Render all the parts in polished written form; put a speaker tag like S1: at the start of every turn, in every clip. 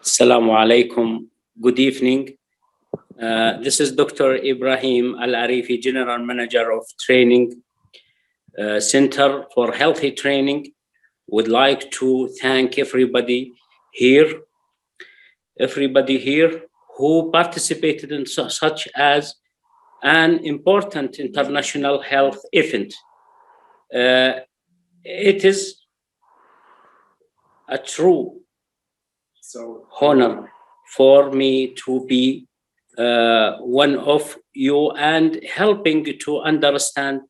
S1: Assalamu alaikum. Good evening. This is Dr. Ibrahim Al-Arifi, General Manager of Training Center for Healthy Training. Would like to thank everybody here who participated in such as an important international health event. It is a true honor for me to be one of you and helping to understand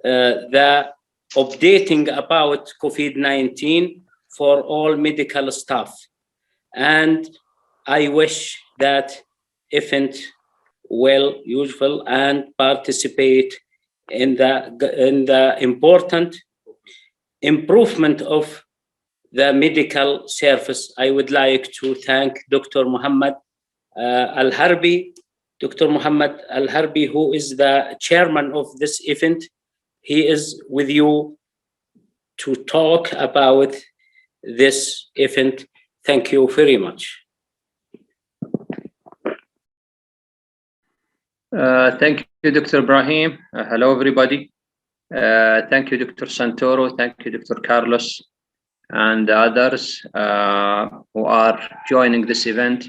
S1: the updating about COVID-19 for all medical staff. And I wish that event will useful and participate in the important improvement of the medical service. I would like to thank Dr. Mohammad alharbi, Dr. Mohammad alharbi, who is the chairman of this event. He is with you to talk about this event. Thank you very much.
S2: Thank you, Dr. Ibrahim. Hello, everybody. Thank you, Dr. Santoro. Thank you, Dr. Carlos, and others who are joining this event.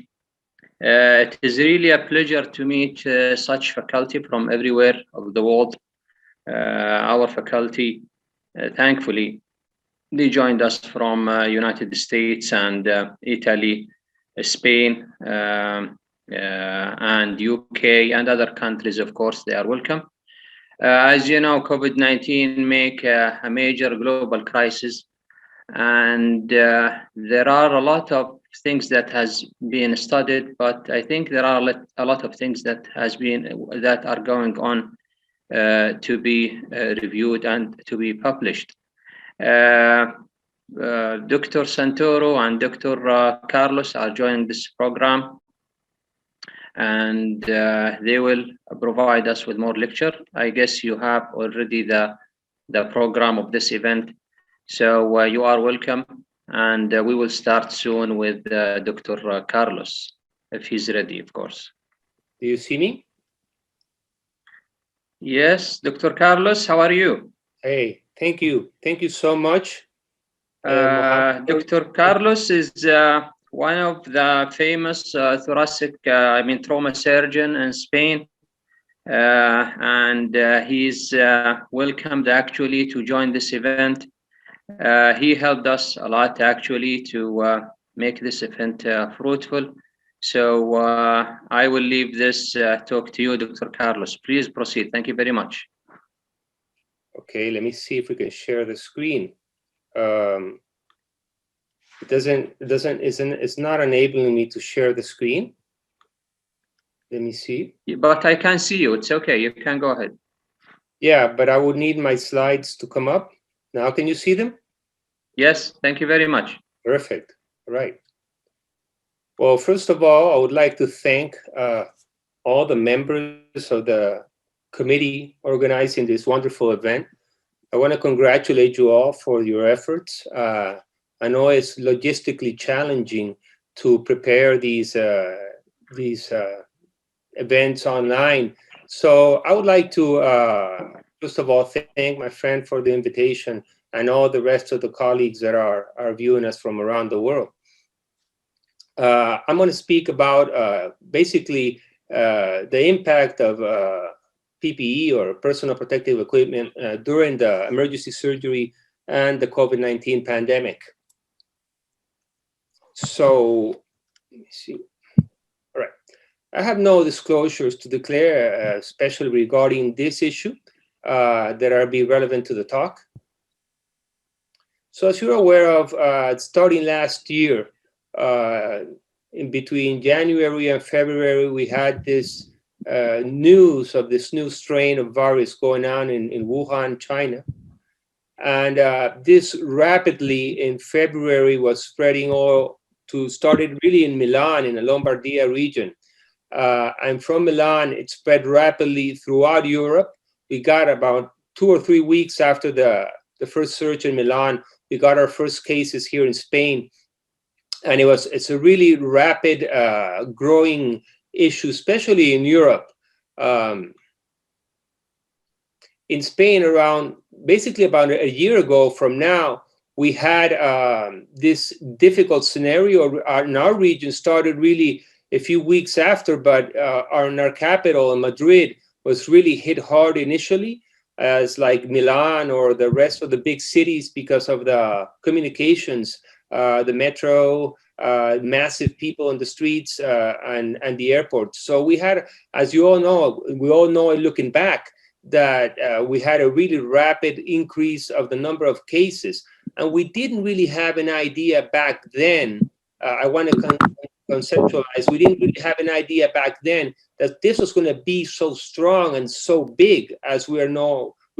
S2: It is really a pleasure to meet such faculty from everywhere of the world. Our faculty, thankfully, they joined us from United States and Italy, Spain, and UK and other countries. Of course, they are welcome. As you know, COVID-19 make a major global crisis, and there are a lot of things that has been studied, but I think there are a lot of things that are going on to be reviewed and to be published. Dr. Santoro and Dr. Carlos are joining this program, and they will provide us with more lecture. I guess you have already the program of this event, so you are welcome, and we will start soon with Dr. Carlos, if he's ready, of course.
S3: Do you see me?
S2: Yes, Dr. Carlos, how are you?
S3: Hey, thank you. Thank you so much.
S2: Dr. Carlos is one of the famous trauma surgeon in Spain, and he's welcomed actually to join this event. He helped us a lot actually to make this event fruitful. So I will leave this talk to you, Dr. Carlos. Please proceed. Thank you very much.
S3: Okay, let me see if we can share the screen. It's not enabling me to share the screen. Let me see.
S2: But I can see you. It's okay. You can go ahead.
S3: Yeah, but I would need my slides to come up. Now, can you see them?
S2: Yes, thank you very much.
S3: Perfect. All right. Well, first of all, I would like to thank all the members of the committee organizing this wonderful event. I want to congratulate you all for your efforts. I know it's logistically challenging to prepare these events online. So I would like to, first of all, thank my friend for the invitation and all the rest of the colleagues that are viewing us from around the world. I'm going to speak about basically the impact of PPE or personal protective equipment during the emergency surgery and the COVID-19 pandemic. So, let me see. All right. I have no disclosures to declare, especially regarding this issue, that are be relevant to the talk. So as you're aware of, starting last year, in between January and February, we had this news of this new strain of virus going on in Wuhan, China. And this rapidly in February was spreading started really in Milan, in the Lombardia region. And from Milan, it spread rapidly throughout Europe. We got about 2 or 3 weeks after the first surge in Milan, we got our first cases here in Spain. And it's a really rapid growing issue, especially in Europe. In Spain, basically about a year ago from now, we had this difficult scenario in our region. Started really a few weeks after, but in our capital, in Madrid, was really hit hard initially, as like Milan or the rest of the big cities, because of the communications, the metro, massive people on the streets, and the airport. So we had, as we all know looking back, that we had a really rapid increase of the number of cases. And we didn't really have an idea back then. I want to conceptualize, we didn't really have an idea back then that this was going to be so strong and so big as we're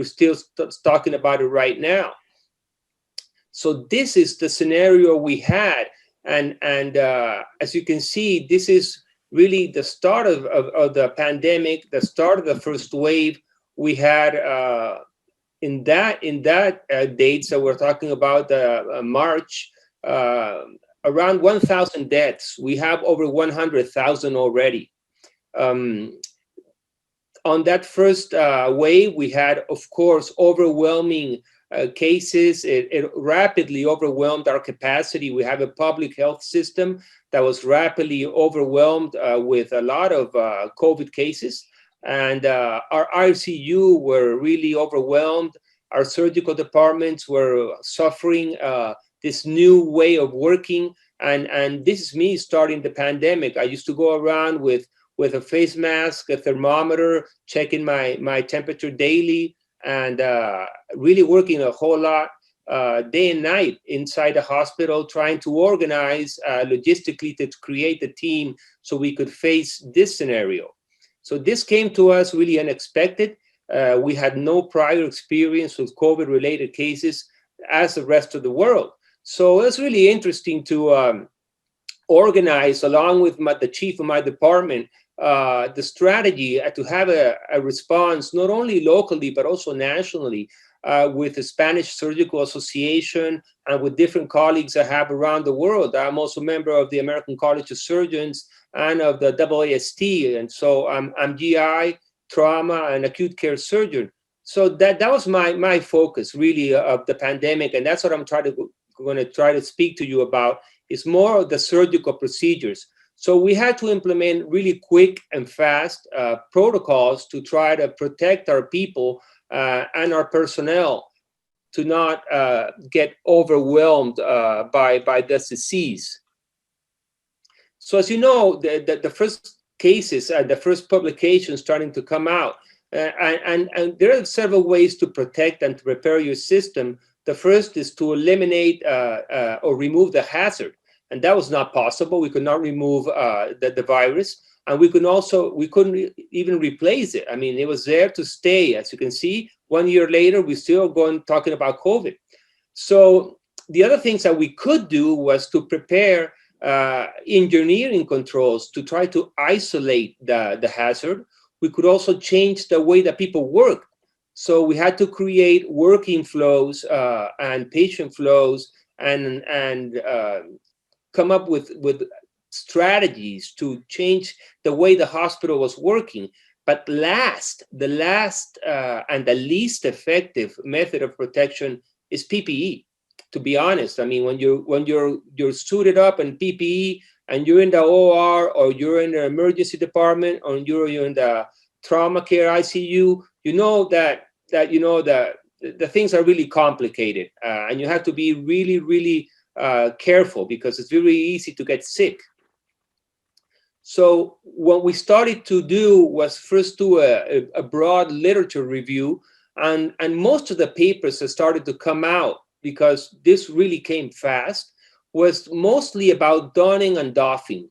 S3: still talking about it right now. So this is the scenario we had. And as you can see, this is really the start of the pandemic, the start of the first wave. We had in that dates that we're talking about, March, around 1,000 deaths. We have over 100,000 already. On that first wave, we had, of course, overwhelming cases. It rapidly overwhelmed our capacity. We have a public health system that was rapidly overwhelmed with a lot of COVID cases. And our ICU were really overwhelmed. Our surgical departments were suffering this new way of working. And this is me starting the pandemic. I used to go around with a face mask, a thermometer, checking my temperature daily, and really working a whole lot day and night inside the hospital, trying to organize logistically to create the team so we could face this scenario. So this came to us really unexpected. We had no prior experience with COVID-related cases as the rest of the world. So it's really interesting to organize, along with the chief of my department, the strategy to have a response, not only locally, but also nationally, with the Spanish Surgical Association and with different colleagues I have around the world. I'm also a member of the American College of Surgeons and of the AAST. And so I'm GI, trauma, and acute care surgeon. So that was my focus really of the pandemic. And that's what I'm going to try to speak to you about, is more of the surgical procedures. So we had to implement really quick and fast protocols to try to protect our people and our personnel to not get overwhelmed by this disease. So as you know, the first cases and the first publications starting to come out, and there are several ways to protect and to prepare your system. The first is to eliminate or remove the hazard. And that was not possible. We could not remove the virus. And we couldn't even replace it. I mean, it was there to stay. As you can see, 1 year later, we're still talking about COVID. So the other things that we could do was to prepare engineering controls to try to isolate the hazard. We could also change the way that people work. So we had to create working flows and patient flows and come up with strategies to change the way the hospital was working. But the last and the least effective method of protection is PPE. To be honest, I mean, when you're suited up in PPE and you're in the OR or you're in the emergency department or you're in the trauma care ICU, you know that the things are really complicated, and you have to be really careful because it's very easy to get sick. So what we started to do was first do a broad literature review, and most of the papers that started to come out, because this really came fast, was mostly about donning and doffing,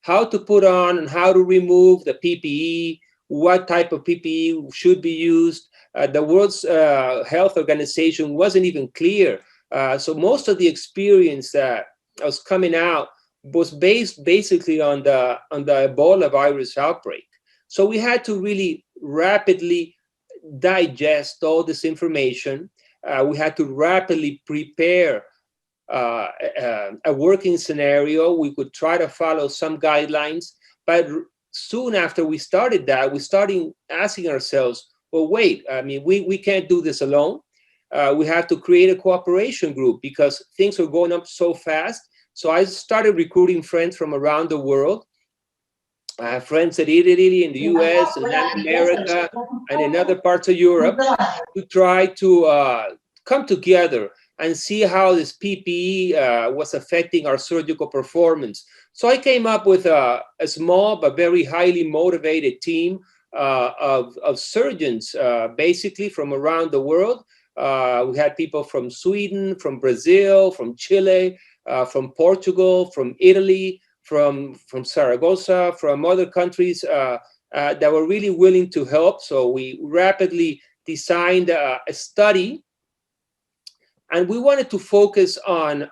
S3: how to put on and how to remove the PPE, what type of PPE should be used. The World Health Organization wasn't even clear. So most of the experience that was coming out was based basically on the Ebola virus outbreak. So we had to really rapidly digest all this information. We had to rapidly prepare a working scenario. We could try to follow some guidelines, but soon after we started that, we started asking ourselves, well, wait, I mean, we can't do this alone. We have to create a cooperation group because things are going up so fast. So I started recruiting friends from around the world. I have friends in Italy, in the US, in Latin America, and in other parts of Europe to try to come together and see how this PPE was affecting our surgical performance. So I came up with a small but very highly motivated team of surgeons, basically from around the world. We had people from Sweden, from Brazil, from Chile, from Portugal, from Italy, from Zaragoza, from other countries that were really willing to help. So we rapidly designed a study, and we wanted to focus on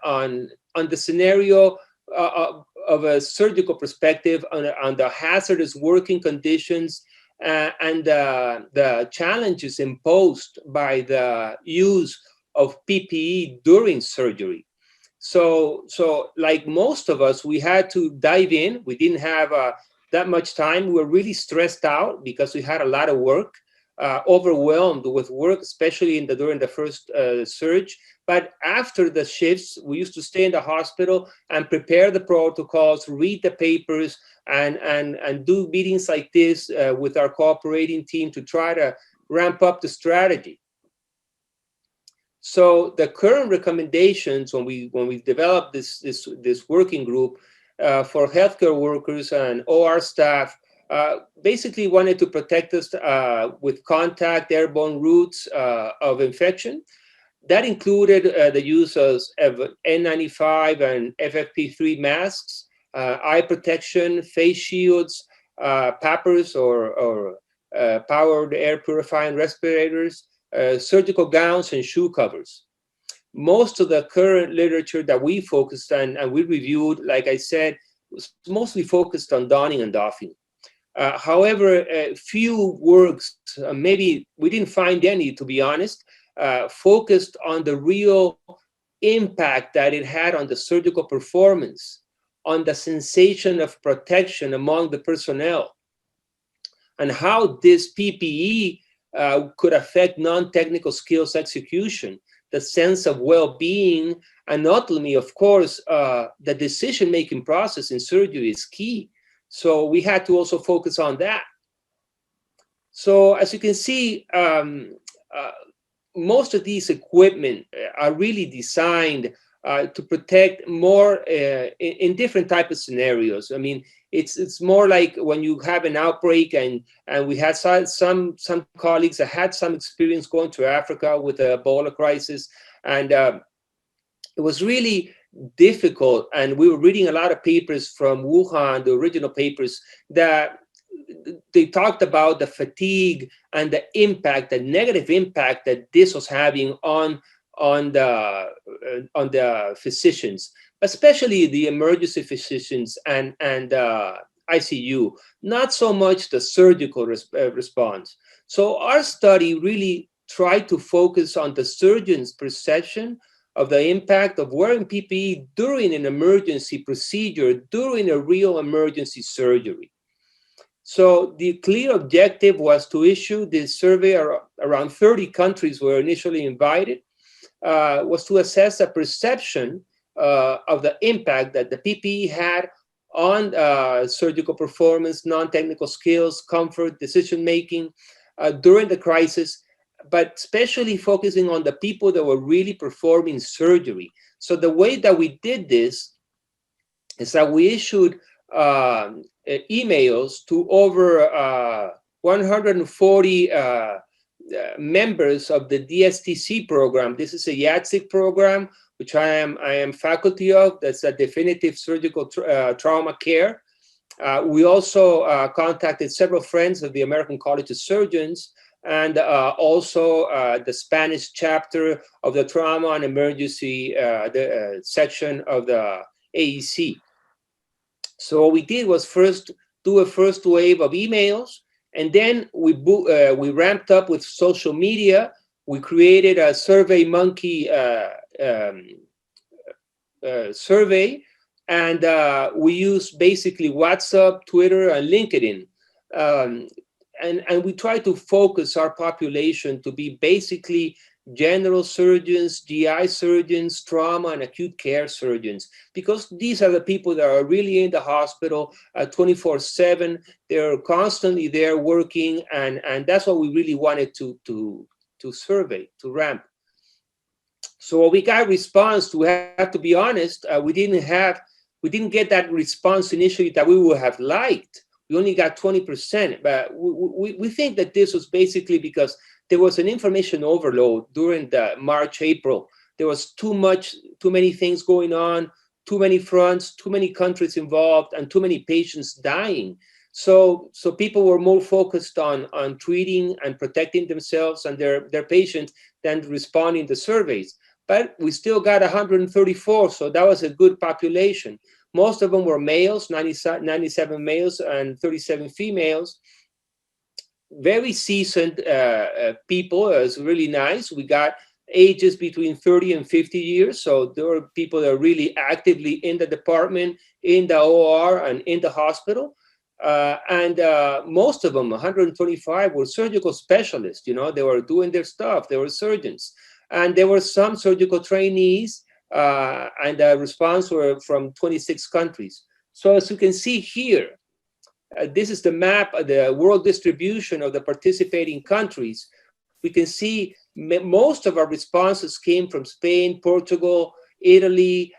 S3: the scenario of a surgical perspective, on the hazardous working conditions and the challenges imposed by the use of PPE during surgery. So like most of us, we had to dive in. We didn't have that much time. We were really stressed out because we had a lot of work, overwhelmed with work, especially during the first surge. But after the shifts, we used to stay in the hospital and prepare the protocols, read the papers, and do meetings like this with our cooperating team to try to ramp up the strategy. So the current recommendations when we developed this working group for healthcare workers and OR staff basically wanted to protect us with contact airborne routes of infection. That included the use of N95 and FFP3 masks, eye protection, face shields, PAPRs or powered air purifying respirators, surgical gowns, and shoe covers. Most of the current literature that we focused on and we reviewed, like I said, was mostly focused on donning and doffing. However, few works, maybe we didn't find any, to be honest, focused on the real impact that it had on the surgical performance, on the sensation of protection among the personnel, and how this PPE could affect non-technical skills execution, the sense of well-being, and ultimately, of course, the decision-making process in surgery is key. So we had to also focus on that. So as you can see, most of these equipment are really designed to protect more in different types of scenarios. I mean, it's more like when you have an outbreak, and we had some colleagues that had some experience going to Africa with the Ebola crisis, and it was really difficult. And we were reading a lot of papers from Wuhan, the original papers, that they talked about the fatigue and the impact, the negative impact that this was having on the physicians, especially the emergency physicians and ICU, not so much the surgical response. So our study really tried to focus on the surgeon's perception of the impact of wearing PPE during an emergency procedure, during a real emergency surgery. So the clear objective was to issue this survey. Around 30 countries were initially invited, was to assess the perception of the impact that the PPE had on surgical performance, non-technical skills, comfort, decision-making during the crisis, but especially focusing on the people that were really performing surgery. So the way that we did this is that we issued emails to over 140 members of the DSTC program. This is a YADSIC program, which I am faculty of. That's a definitive surgical trauma care. We also contacted several friends of the American College of Surgeons, and also the Spanish chapter of the Trauma and Emergency section of the AEC. So what we did was first do a first wave of emails, and then we ramped up with social media. We created a SurveyMonkey survey, and we use basically WhatsApp, Twitter, and LinkedIn. And we try to focus our population to be basically general surgeons, GI surgeons, trauma and acute care surgeons, because these are the people that are really in the hospital 24/7. They're constantly there working, and that's what we really wanted to survey, to ramp. So we got response. We have to be honest. We didn't get that response initially that we would have liked. We only got 20%, but we think that this was basically because there was an information overload during the March, April. There was too many things going on, too many fronts, too many countries involved, and too many patients dying. So people were more focused on treating and protecting themselves and their patients than responding to surveys. But we still got 134, so that was a good population. Most of them were males, 97 males and 37 females. Very seasoned people. It was really nice. We got ages between 30 and 50 years. So there were people that are really actively in the department, in the OR, and in the hospital. And most of them, 125, were surgical specialists. You know, they were doing their stuff. They were surgeons. And there were some surgical trainees, and the response were from 26 countries. So as you can see here, this is the map of the world distribution of the participating countries. We can see most of our responses came from Spain, Portugal, Italy,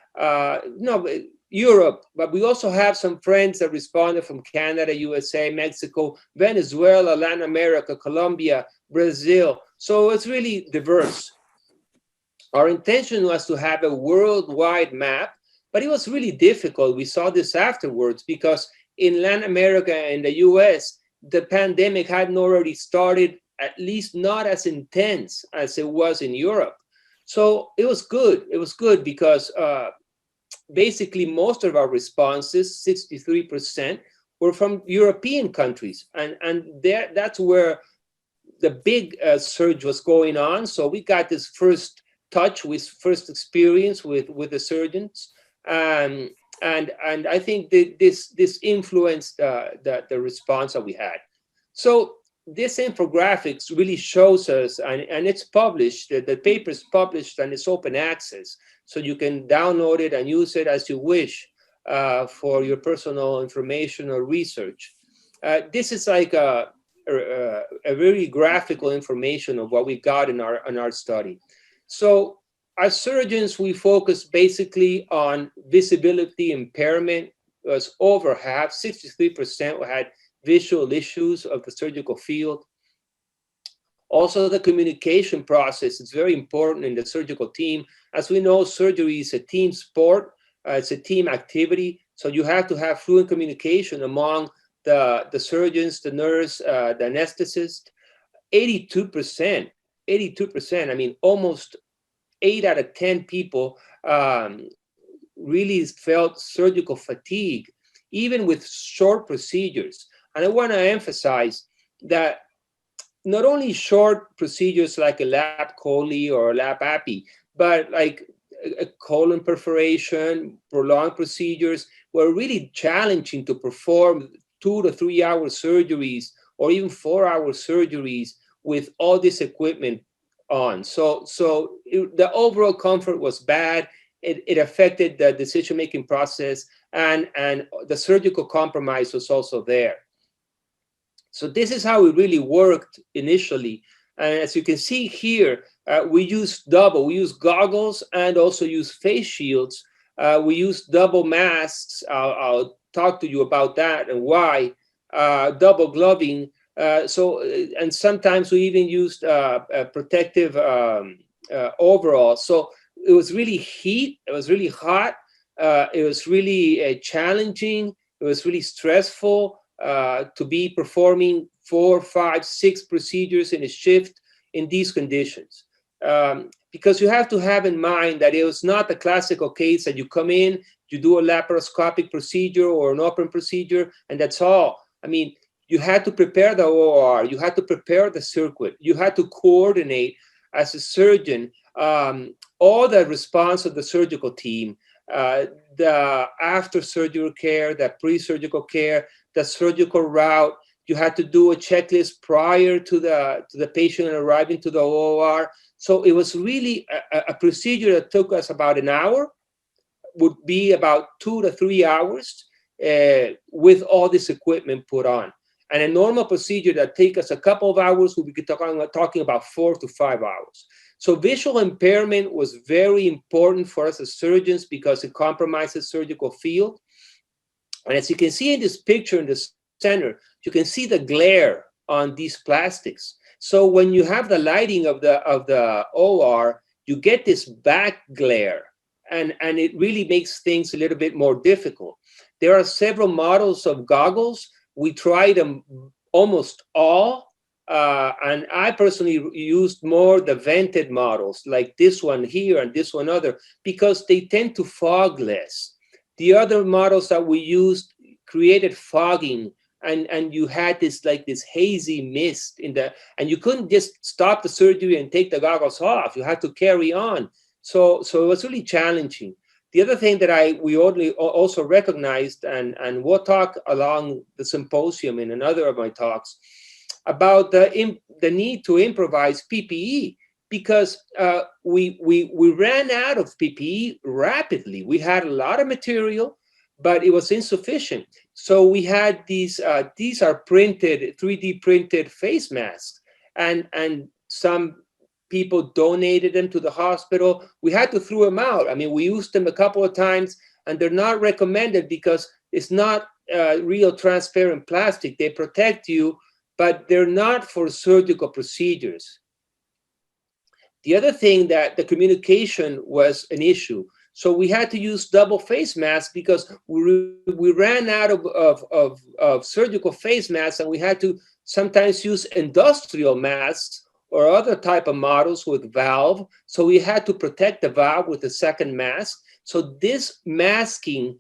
S3: Europe, but we also have some friends that responded from Canada, USA, Mexico, Venezuela, Latin America, Colombia, Brazil. So it's really diverse. Our intention was to have a worldwide map, but it was really difficult. We saw this afterwards because in Latin America and the US, the pandemic hadn't already started, at least not as intense as it was in Europe. So it was good. It was good because basically most of our responses, 63%, were from European countries. And that's where the big surge was going on. So we got this first experience with the surgeons, and I think that this influenced the response that we had. So this infographics really shows us, and it's published. The paper is published and it's open access, so you can download it and use it as you wish for your personal information or research. This is like a very graphical information of what we got in our study. So as surgeons, we focus basically on visibility impairment. It was over half, 63% had visual issues of the surgical field. Also, the communication process is very important in the surgical team. As we know, surgery is a team sport. It's a team activity. So you have to have fluent communication among the surgeons, the nurse, the anesthetist. 82%, I mean, almost 8 out of 10 people really felt surgical fatigue, even with short procedures. And I want to emphasize that not only short procedures like a lap chole or a lap appy, but like a colon perforation, prolonged procedures were really challenging to perform 2 to 3 hour surgeries or even 4-hour surgeries with all this equipment on. So the overall comfort was bad. It affected the decision-making process, and the surgical compromise was also there. So this is how it really worked initially. And as you can see here, we used double. We used goggles and also used face shields. We used double masks. I'll talk to you about that and why. Double gloving. And sometimes we even used protective overalls. So it was really heat. It was really hot. It was really challenging. It was really stressful to be performing 4, 5, 6 procedures in a shift in these conditions. Because you have to have in mind that it was not the classical case that you come in, you do a laparoscopic procedure or an open procedure, and that's all. I mean, you had to prepare the OR, you had to prepare the circuit, you had to coordinate as a surgeon all the response of the surgical team, the after-surgery care, the pre-surgical care, the surgical route. You had to do a checklist prior to the patient arriving to the OR. So it was really a procedure that took us about an hour, would be about 2 to 3 hours with all this equipment put on. And a normal procedure that takes us a couple of hours, we'll be talking about 4 to 5 hours. So visual impairment was very important for us as surgeons because it compromises surgical field. And as you can see in this picture in the center, you can see the glare on these plastics. So when you have the lighting of the OR, you get this back glare, and it really makes things a little bit more difficult. There are several models of goggles. We tried them almost all, and I personally used more the vented models, like this one here and this one other, because they tend to fog less. The other models that we used created fogging, and you had this hazy mist in the, and you couldn't just stop the surgery and take the goggles off. You had to carry on. So it was really challenging. The other thing that we also recognized, and we'll talk along the symposium in another of my talks, about the need to improvise PPE, because we ran out of PPE rapidly. We had a lot of material, but it was insufficient. So we had these are printed, 3D printed face masks, and some people donated them to the hospital. We had to throw them out. I mean, we used them a couple of times, and they're not recommended because it's not real transparent plastic. They protect you, but they're not for surgical procedures. The other thing, that the communication was an issue. So we had to use double face masks because we ran out of surgical face masks, and we had to sometimes use industrial masks or other type of models with valve. So we had to protect the valve with a second mask. So this masking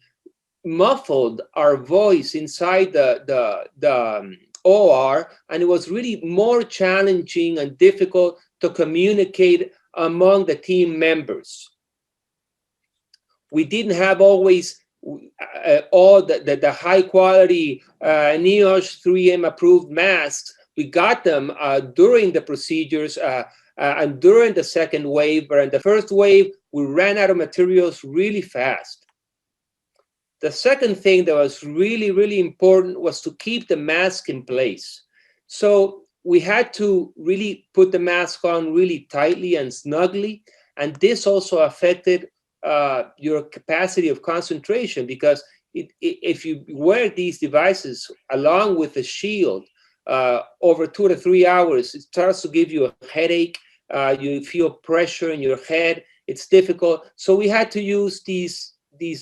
S3: muffled our voice inside the OR, and it was really more challenging and difficult to communicate among the team members. We didn't have always all the high quality NIOSH 3M approved masks. We got them during the procedures and during the second wave, but in the first wave, we ran out of materials really fast. The second thing that was really, really important was to keep the mask in place. So we had to really put the mask on really tightly and snugly, and this also affected your capacity of concentration, because if you wear these devices along with the shield over 2 to 3 hours, it starts to give you a headache. You feel pressure in your head. It's difficult. So we had to use these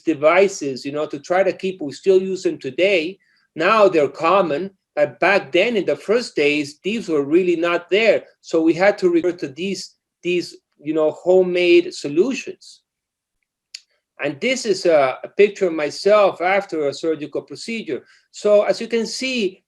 S3: devices, to try to keep. We still use them today. Now they're common. Back then, in the first days, these were really not there. So we had to resort to these homemade solutions. And this is a picture of myself after a surgical procedure. So as you can see,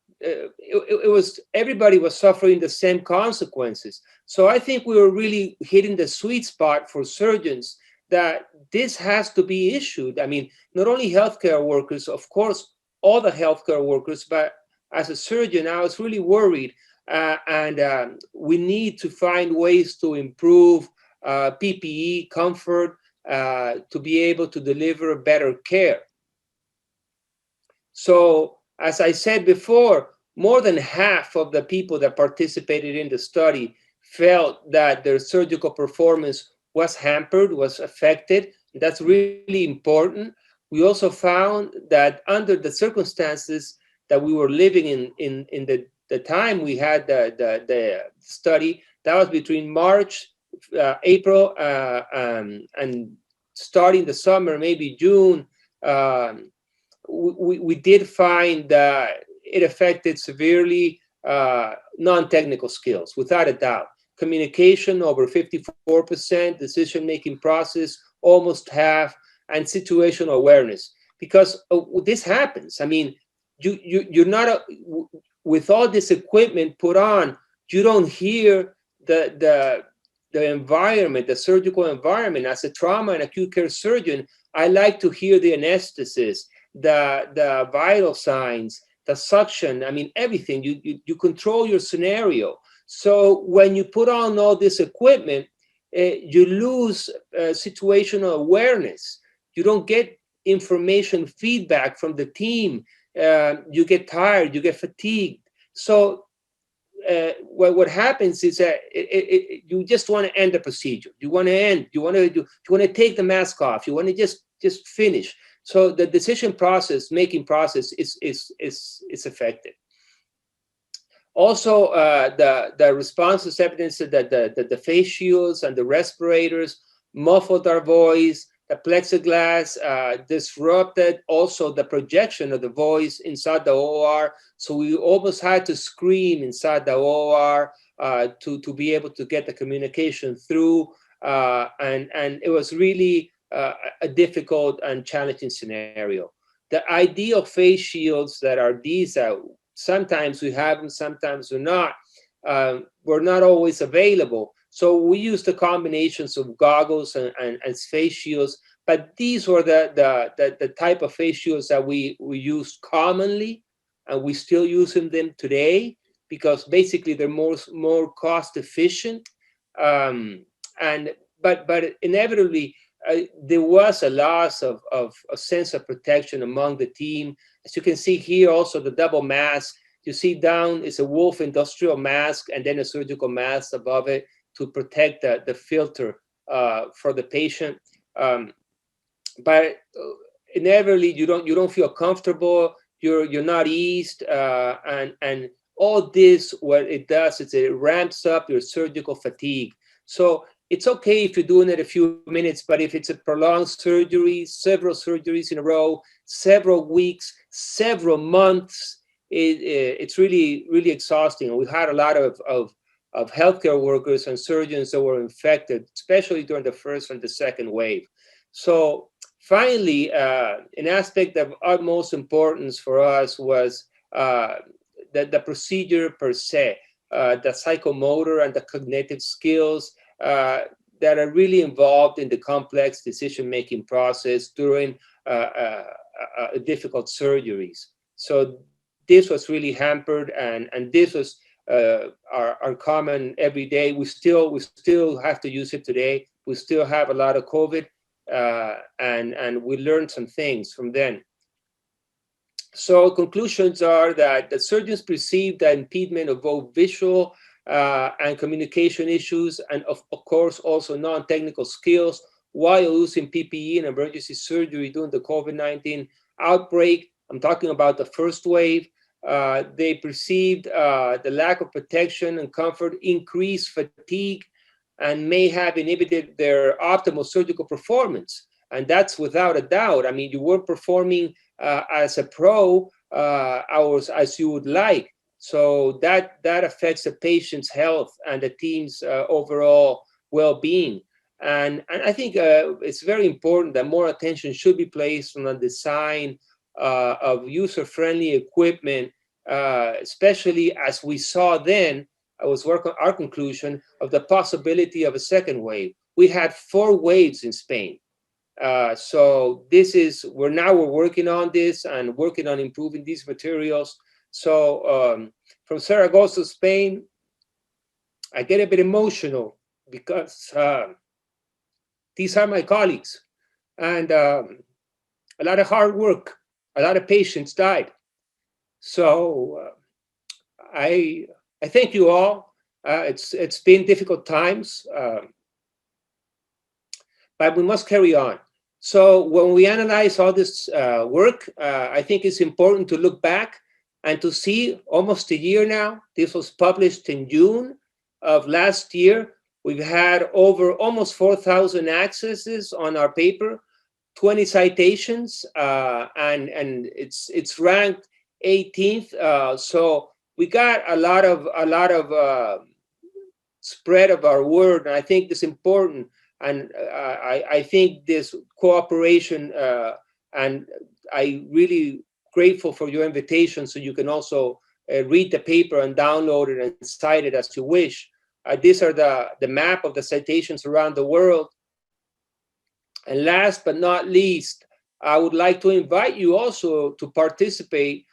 S3: everybody was suffering the same consequences. So I think we were really hitting the sweet spot for surgeons, that this has to be issued. I mean, not only healthcare workers, of course, all the healthcare workers, but as a surgeon, I was really worried. And we need to find ways to improve PPE comfort, to be able to deliver better care. So, as I said before, more than half of the people that participated in the study felt that their surgical performance was hampered, was affected. That's really important. We also found that under the circumstances that we were living in the time we had the study, that was between March, April, and starting the summer, maybe June, we did find that it affected severely non-technical skills, without a doubt. Communication over 54%, decision-making process almost half, and situational awareness. Because this happens. I mean, you're not with all this equipment put on, you don't hear the environment, the surgical environment. As a trauma and acute care surgeon, I like to hear the anesthesis, the vital signs, the suction. I mean, everything. You control your scenario. So when you put on all this equipment, you lose situational awareness. You don't get information feedback from the team. You get tired, you get fatigued. So what happens is that you just want to end the procedure. You want to end. You want to take the mask off. You want to just finish. So the decision process, making process, is affected. Also, the responses evidence that the face shields and the respirators muffled our voice. The plexiglass disrupted also the projection of the voice inside the OR. So we almost had to scream inside the OR to be able to get the communication through. And it was really a difficult and challenging scenario. The idea of face shields that are these, sometimes we have them, sometimes we're not, were not always available. So we used the combinations of goggles and face shields, but these were the type of face shields that we used commonly, and we still use them today because basically they're more cost efficient. But inevitably there was a loss of a sense of protection among the team. As you can see here, also the double mask. You see down is a Wolf industrial mask and then a surgical mask above it to protect the filter for the patient. But inevitably, you don't feel comfortable. You're not eased, and all this, what it does is it ramps up your surgical fatigue. So it's okay if you're doing it a few minutes, but if it's a prolonged surgery, several surgeries in a row, several weeks, several months, it's really exhausting. We had a lot of healthcare workers and surgeons that were infected, especially during the first and the second wave. So finally, an aspect of utmost importance for us was the procedure per se, the psychomotor and the cognitive skills that are really involved in the complex decision-making process during difficult surgeries. So this was really hampered, and this was our common every day. We still have to use it today. We still have a lot of COVID, and we learned some things from then. So conclusions are that the surgeons perceived the impediment of both visual and communication issues, and of course also non-technical skills while using PPE in emergency surgery during the COVID-19 outbreak. I'm talking about the first wave. They perceived the lack of protection and comfort, increased fatigue, and may have inhibited their optimal surgical performance. And that's without a doubt. I mean, you weren't performing as a pro hours as you would like. So that affects the patient's health and the team's overall well-being. And I think it's very important that more attention should be placed on the design of user-friendly equipment, especially as we saw then, I was working on our conclusion of the possibility of a second wave. We had 4 waves in Spain. So this is, we're working on this and working on improving these materials. So from Zaragoza, Spain, I get a bit emotional because these are my colleagues, and a lot of hard work, a lot of patients died. So I thank you all. It's been difficult times, but we must carry on. So when we analyze all this work, I think it's important to look back and to see almost a year now. This was published in June of last year. We've had over almost 4,000 accesses on our paper, 20 citations, and it's ranked 18th. So we got a lot of spread of our word, and I think it's important. And I think this cooperation, and I really grateful for your invitation, so you can also read the paper and download it and cite it as you wish. These are the map of the citations around the world. And last but not least, I would like to invite you also to participate.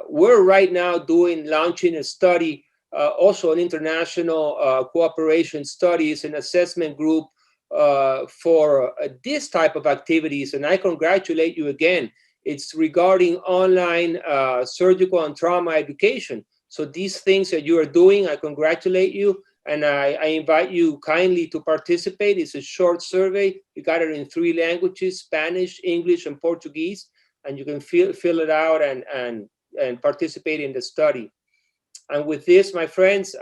S3: We're right now launching a study, also an international cooperation studies and assessment group for this type of activities. And I congratulate you again. It's regarding online surgical and trauma education. So these things that you are doing, I congratulate you. And I invite you kindly to participate. It's a short survey. You got it in 3 languages, Spanish, English, and Portuguese. And you can fill it out and participate in the study. And with this, my friends,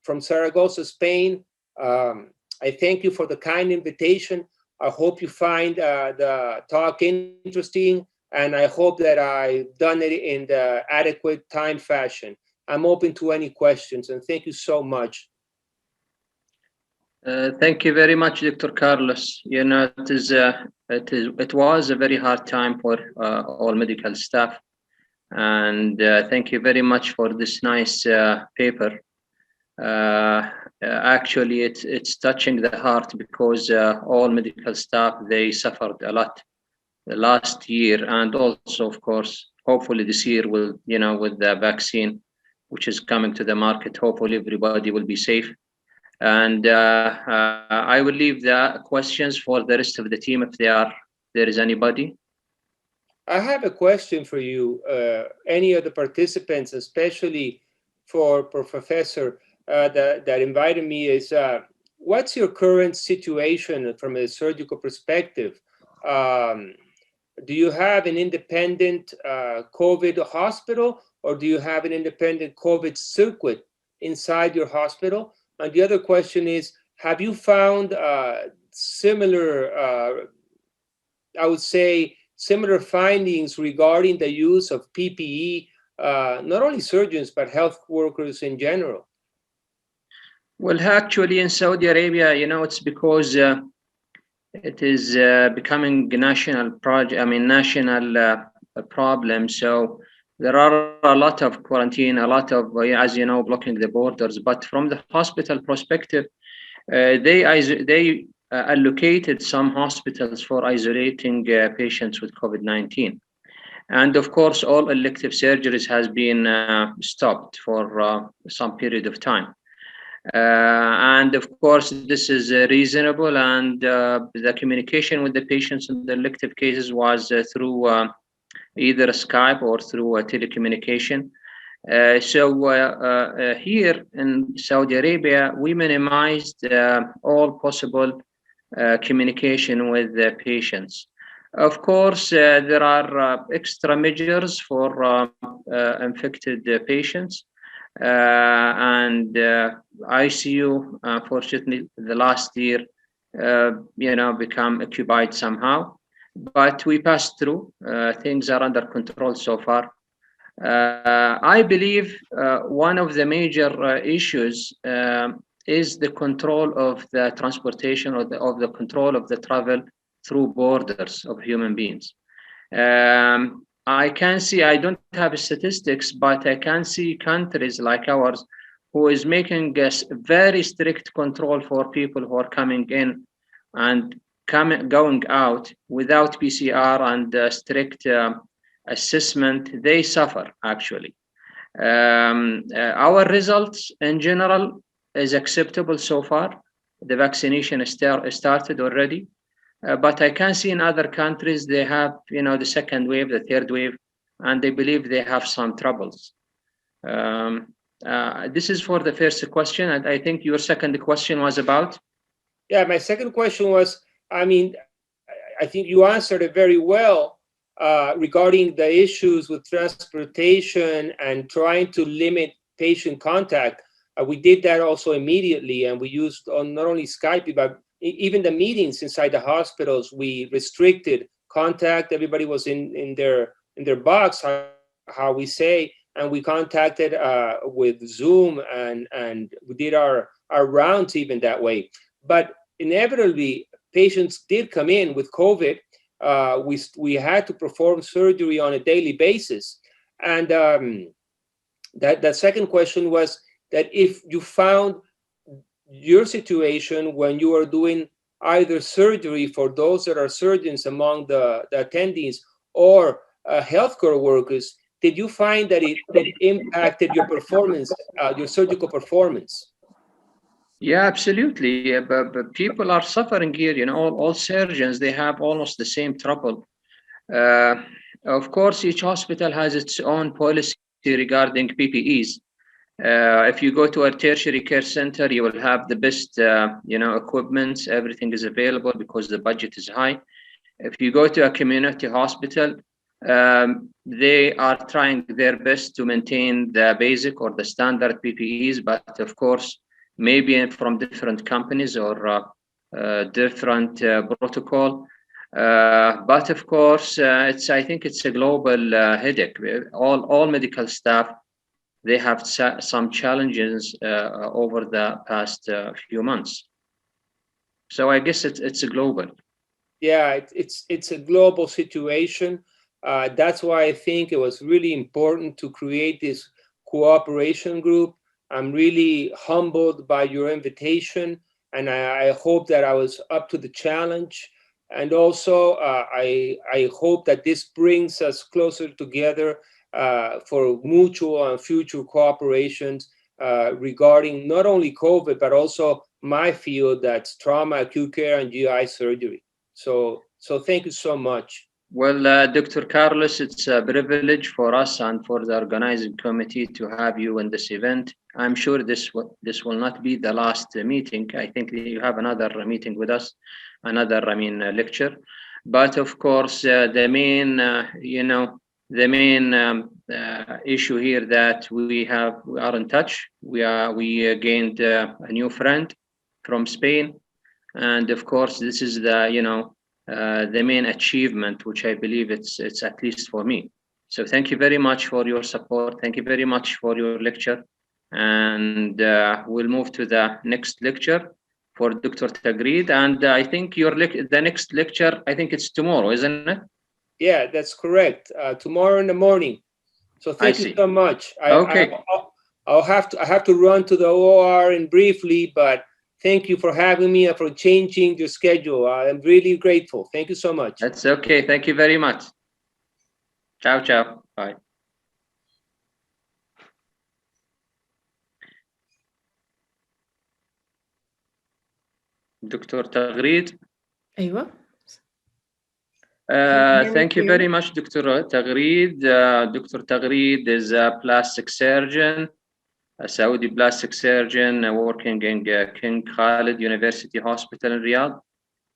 S3: from Zaragoza, Spain, I thank you for the kind invitation. I hope you find the talk interesting. And I hope that I've done it in the adequate time fashion. I'm open to any questions. And thank you so much.
S2: Thank you very much, Dr. Carlos. You know, it was a very hard time for all medical staff, and thank you very much for this nice paper. Actually, it's touching the heart because all medical staff, they suffered a lot the last year, and also, of course, hopefully this year will, you know, with the vaccine which is coming to the market, hopefully everybody will be safe. And I will leave the questions for the rest of the team if there is anybody.
S3: I have a question for you, any of the participants, especially for Professor that invited me, is what's your current situation from a surgical perspective? Do you have an independent COVID hospital, or do you have an independent COVID circuit inside your hospital? And the other question is, have you found similar, I would say, similar findings regarding the use of PPE, not only surgeons, but health workers in general?
S2: Well, actually, in Saudi Arabia, you know, it's because it is becoming a national project, I mean, national problem. So there are a lot of quarantine, a lot of, as you know, blocking the borders. But from the hospital perspective, they allocated some hospitals for isolating patients with COVID-19. And of course, all elective surgeries has been stopped for some period of time. And of course, this is reasonable. And the communication with the patients in the elective cases was through either Skype or through telecommunication. So here in Saudi Arabia, we minimized all possible communication with the patients. Of course, there are extra measures for infected patients. And ICU, fortunately, the last year, you know, become occupied somehow. But we passed through. Things are under control so far. I believe one of the major issues is the control of the transportation, or the control of the travel through borders of human beings. I can see, I don't have statistics, but I can see countries like ours who is making a very strict control for people who are coming in and going out without PCR and strict assessment. They suffer, actually. Our results in general is acceptable so far. The vaccination started already. But I can see in other countries, they have, you know, the second wave, the third wave, and they believe they have some troubles. This is for the first question. And I think your second question was about?
S3: Yeah, my second question was, I mean, I think you answered it very well regarding the issues with transportation and trying to limit patient contact. We did that also immediately, and we used not only Skype, but even the meetings inside the hospitals. We restricted contact. Everybody was in their box, how we say, and we contacted with Zoom, and we did our rounds even that way. But inevitably, patients did come in with COVID. We had to perform surgery on a daily basis. And that second question was that if you found your situation when you are doing either surgery for those that are surgeons among the attendees or healthcare workers, did you find that it impacted your performance, your surgical performance?
S2: Yeah, absolutely. But people are suffering here. You know, all surgeons, they have almost the same trouble. Uh, of course, each hospital has its own policy regarding PPEs. If you go to a tertiary care center, you will have the best, equipment. Everything is available because the budget is high. If you go to a community hospital, they are trying their best to maintain the basic or the standard PPEs, but of course, maybe from different companies or different protocol. But of course, I think it's a global headache. All medical staff, they have some challenges over the past few months. So I guess it's a global.
S3: Yeah, it's a global situation. That's why I think it was really important to create this cooperation group. I'm really humbled by your invitation, and I hope that I was up to the challenge. And also, I hope that this brings us closer together for mutual and future cooperations regarding not only COVID, but also my field, that's trauma, acute care, and GI surgery. So thank you so much.
S2: Well, Dr. Carlos, it's a privilege for us and for the organizing committee to have you in this event. I'm sure this will not be the last meeting. I think you have another meeting with us, another, lecture. But of course, the main, issue here that we are in touch. We gained a new friend from Spain, and of course, this is the main achievement, which I believe it's at least for me. So thank you very much for your support. Thank you very much for your lecture. And we'll move to the next lecture for Dr. Tagreed. And I think the next lecture, I think it's tomorrow, isn't it?
S3: Yeah, that's correct. Tomorrow in the morning. So thank you so much.
S2: Okay.
S3: I have to run to the OR and briefly, but thank you for having me and for changing your schedule. I'm really grateful. Thank you so much.
S2: That's okay. Thank you very much. Ciao, ciao. Bye. Dr. Tagreed.
S4: أيوة.
S2: Thank you very much, Dr. Tagreed. Dr. Tagreed is a plastic surgeon, a Saudi plastic surgeon working in King Khalid University Hospital in Riyadh.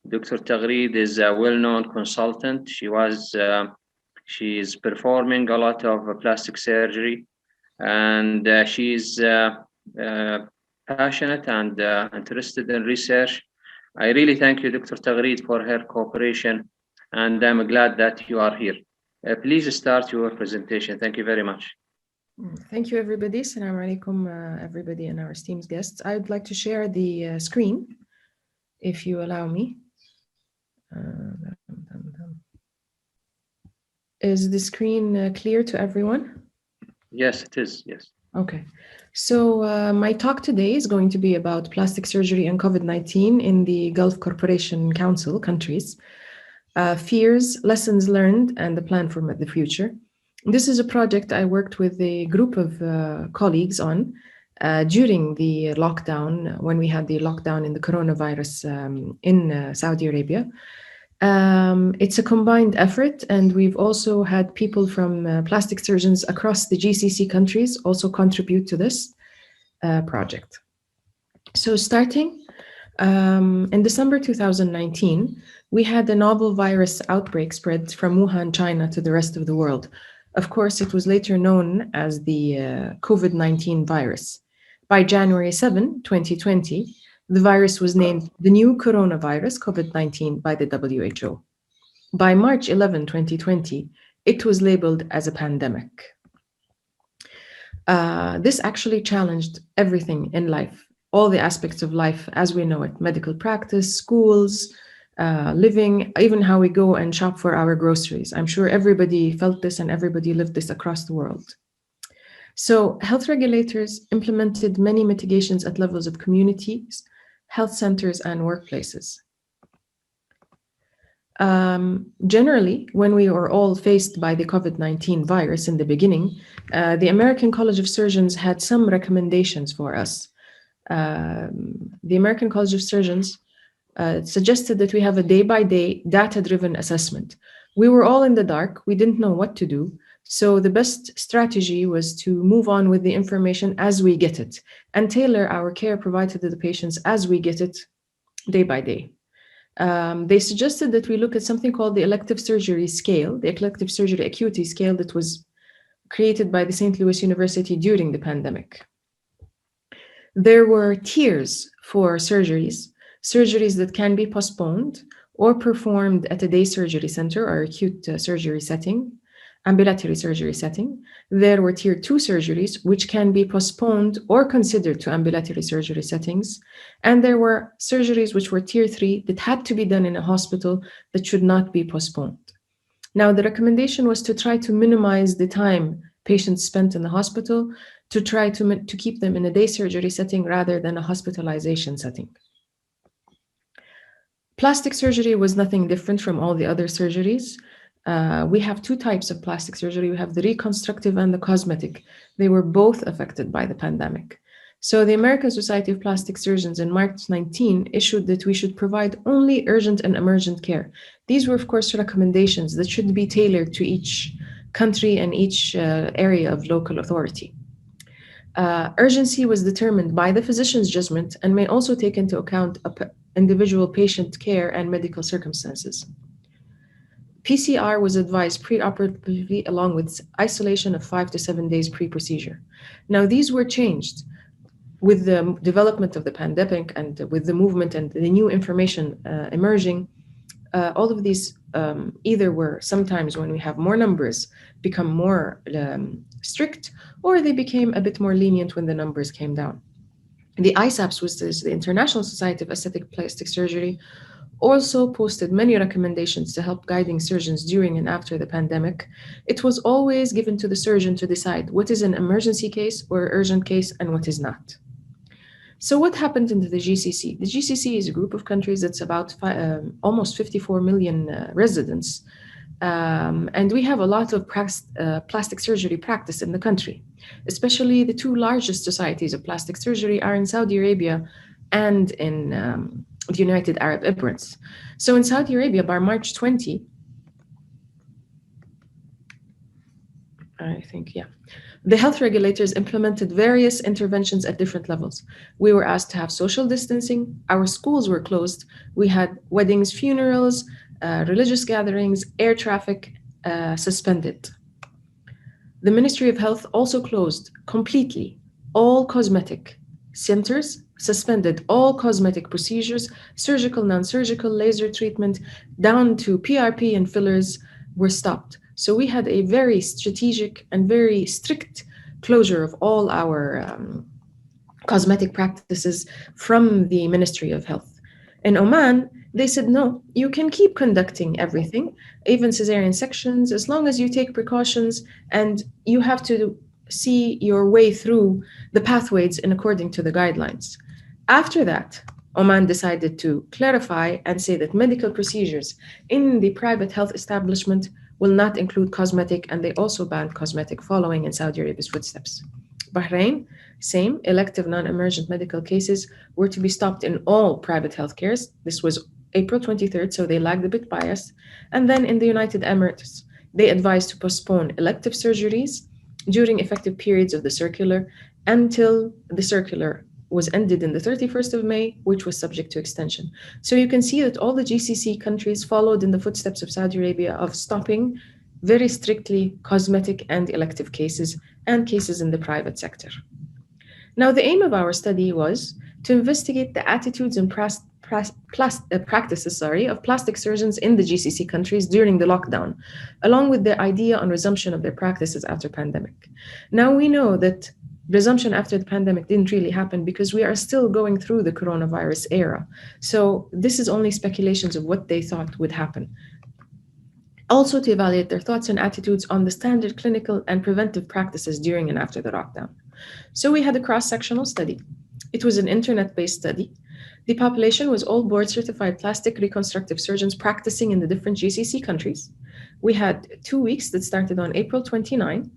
S2: Dr. Tagreed is a well-known consultant. She is performing a lot of plastic surgery, and she is passionate and interested in research. I really thank you, Dr. Tagreed, for her cooperation, and I'm glad that you are here. Please start your presentation. Thank you very much.
S4: Thank you, everybody. Assalamu alaikum, everybody and our esteemed guests. I would like to share the screen, if you allow me. Is the screen clear to everyone?
S2: Yes, it is. Yes.
S4: Okay. So my talk today is going to be about plastic surgery and COVID-19 in the Gulf Cooperation Council countries, fears, lessons learned, and the plan for the future. This is a project I worked with a group of colleagues on during the lockdown, when we had the lockdown in the coronavirus in Saudi Arabia. It's a combined effort, and we've also had people from plastic surgeons across the GCC countries also contribute to this project. So starting in December 2019, we had a novel virus outbreak spread from Wuhan, China to the rest of the world. Of course, it was later known as the COVID-19 virus. By January 7, 2020, the virus was named the new coronavirus, COVID-19, by the WHO. By March 11, 2020, it was labeled as a pandemic. This actually challenged everything in life, all the aspects of life as we know it, medical practice, schools, living, even how we go and shop for our groceries. I'm sure everybody felt this and everybody lived this across the world. So health regulators implemented many mitigations at levels of communities, health centers, and workplaces. Generally, when we were all faced by the COVID-19 virus in the beginning, the American College of Surgeons had some recommendations for us. The American College of Surgeons suggested that we have a day-by-day data-driven assessment. We were all in the dark. We didn't know what to do. So the best strategy was to move on with the information as we get it and tailor our care provided to the patients as we get it day by day. They suggested that we look at something called the elective surgery scale, the elective surgery acuity scale that was created by the St. Louis University during the pandemic. There were tiers for surgeries that can be postponed or performed at a day surgery center or acute surgery setting, ambulatory surgery setting. There were tier 2 surgeries, which can be postponed or considered to ambulatory surgery settings. And there were surgeries which were tier 3 that had to be done in a hospital that should not be postponed. Now, the recommendation was to try to minimize the time patients spent in the hospital, to try to keep them in a day surgery setting rather than a hospitalization setting. Plastic surgery was nothing different from all the other surgeries. We have 2 types of plastic surgery. We have the reconstructive and the cosmetic. They were both affected by the pandemic. So the American Society of Plastic Surgeons in March 19 issued that we should provide only urgent and emergent care. These were, of course, recommendations that should be tailored to each country and each area of local authority. Urgency was determined by the physician's judgment and may also take into account individual patient care and medical circumstances. PCR was advised preoperatively along with isolation of 5 to 7 days pre-procedure. Now, these were changed with the development of the pandemic and with the movement and the new information emerging. All of these either were sometimes, when we have more numbers, become more strict, or they became a bit more lenient when the numbers came down. The ISAPS, which is the International Society of Aesthetic Plastic Surgery, also posted many recommendations to help guiding surgeons during and after the pandemic. It was always given to the surgeon to decide what is an emergency case or urgent case and what is not. So what happened in the GCC? The GCC is a group of countries that's about almost 54 million residents. And we have a lot of plastic surgery practice in the country. Especially the 2 largest societies of plastic surgery are in Saudi Arabia and in the United Arab Emirates. So in Saudi Arabia, by March 20, the health regulators implemented various interventions at different levels. We were asked to have social distancing. Our schools were closed. We had weddings, funerals, religious gatherings, air traffic suspended. The Ministry of Health also closed completely all cosmetic centers, suspended all cosmetic procedures, surgical, non-surgical, laser treatment, down to PRP and fillers were stopped. So we had a very strategic and very strict closure of all our cosmetic practices from the Ministry of Health. In Oman, they said, no, you can keep conducting everything, even cesarean sections, as long as you take precautions, and you have to see your way through the pathways in according to the guidelines. After that, Oman decided to clarify and say that medical procedures in the private health establishment will not include cosmetic, and they also banned cosmetic, following in Saudi Arabia's footsteps. Bahrain, same, elective non-emergent medical cases were to be stopped in all private health cares. This was April 23rd, so they lagged a bit by us. And then in the United Emirates, they advised to postpone elective surgeries during effective periods of the circular until the circular was ended in the 31st of May, which was subject to extension. So you can see that all the GCC countries followed in the footsteps of Saudi Arabia of stopping very strictly cosmetic and elective cases and cases in the private sector. Now, the aim of our study was to investigate the attitudes and practices of plastic surgeons in the GCC countries during the lockdown, along with the idea on resumption of their practices after pandemic. Now, we know that resumption after the pandemic didn't really happen because we are still going through the coronavirus era. So this is only speculations of what they thought would happen. Also to evaluate their thoughts and attitudes on the standard clinical and preventive practices during and after the lockdown. So we had a cross-sectional study. It was an internet-based study. The population was all board-certified plastic reconstructive surgeons practicing in the different GCC countries. We had 2 weeks that started on April 29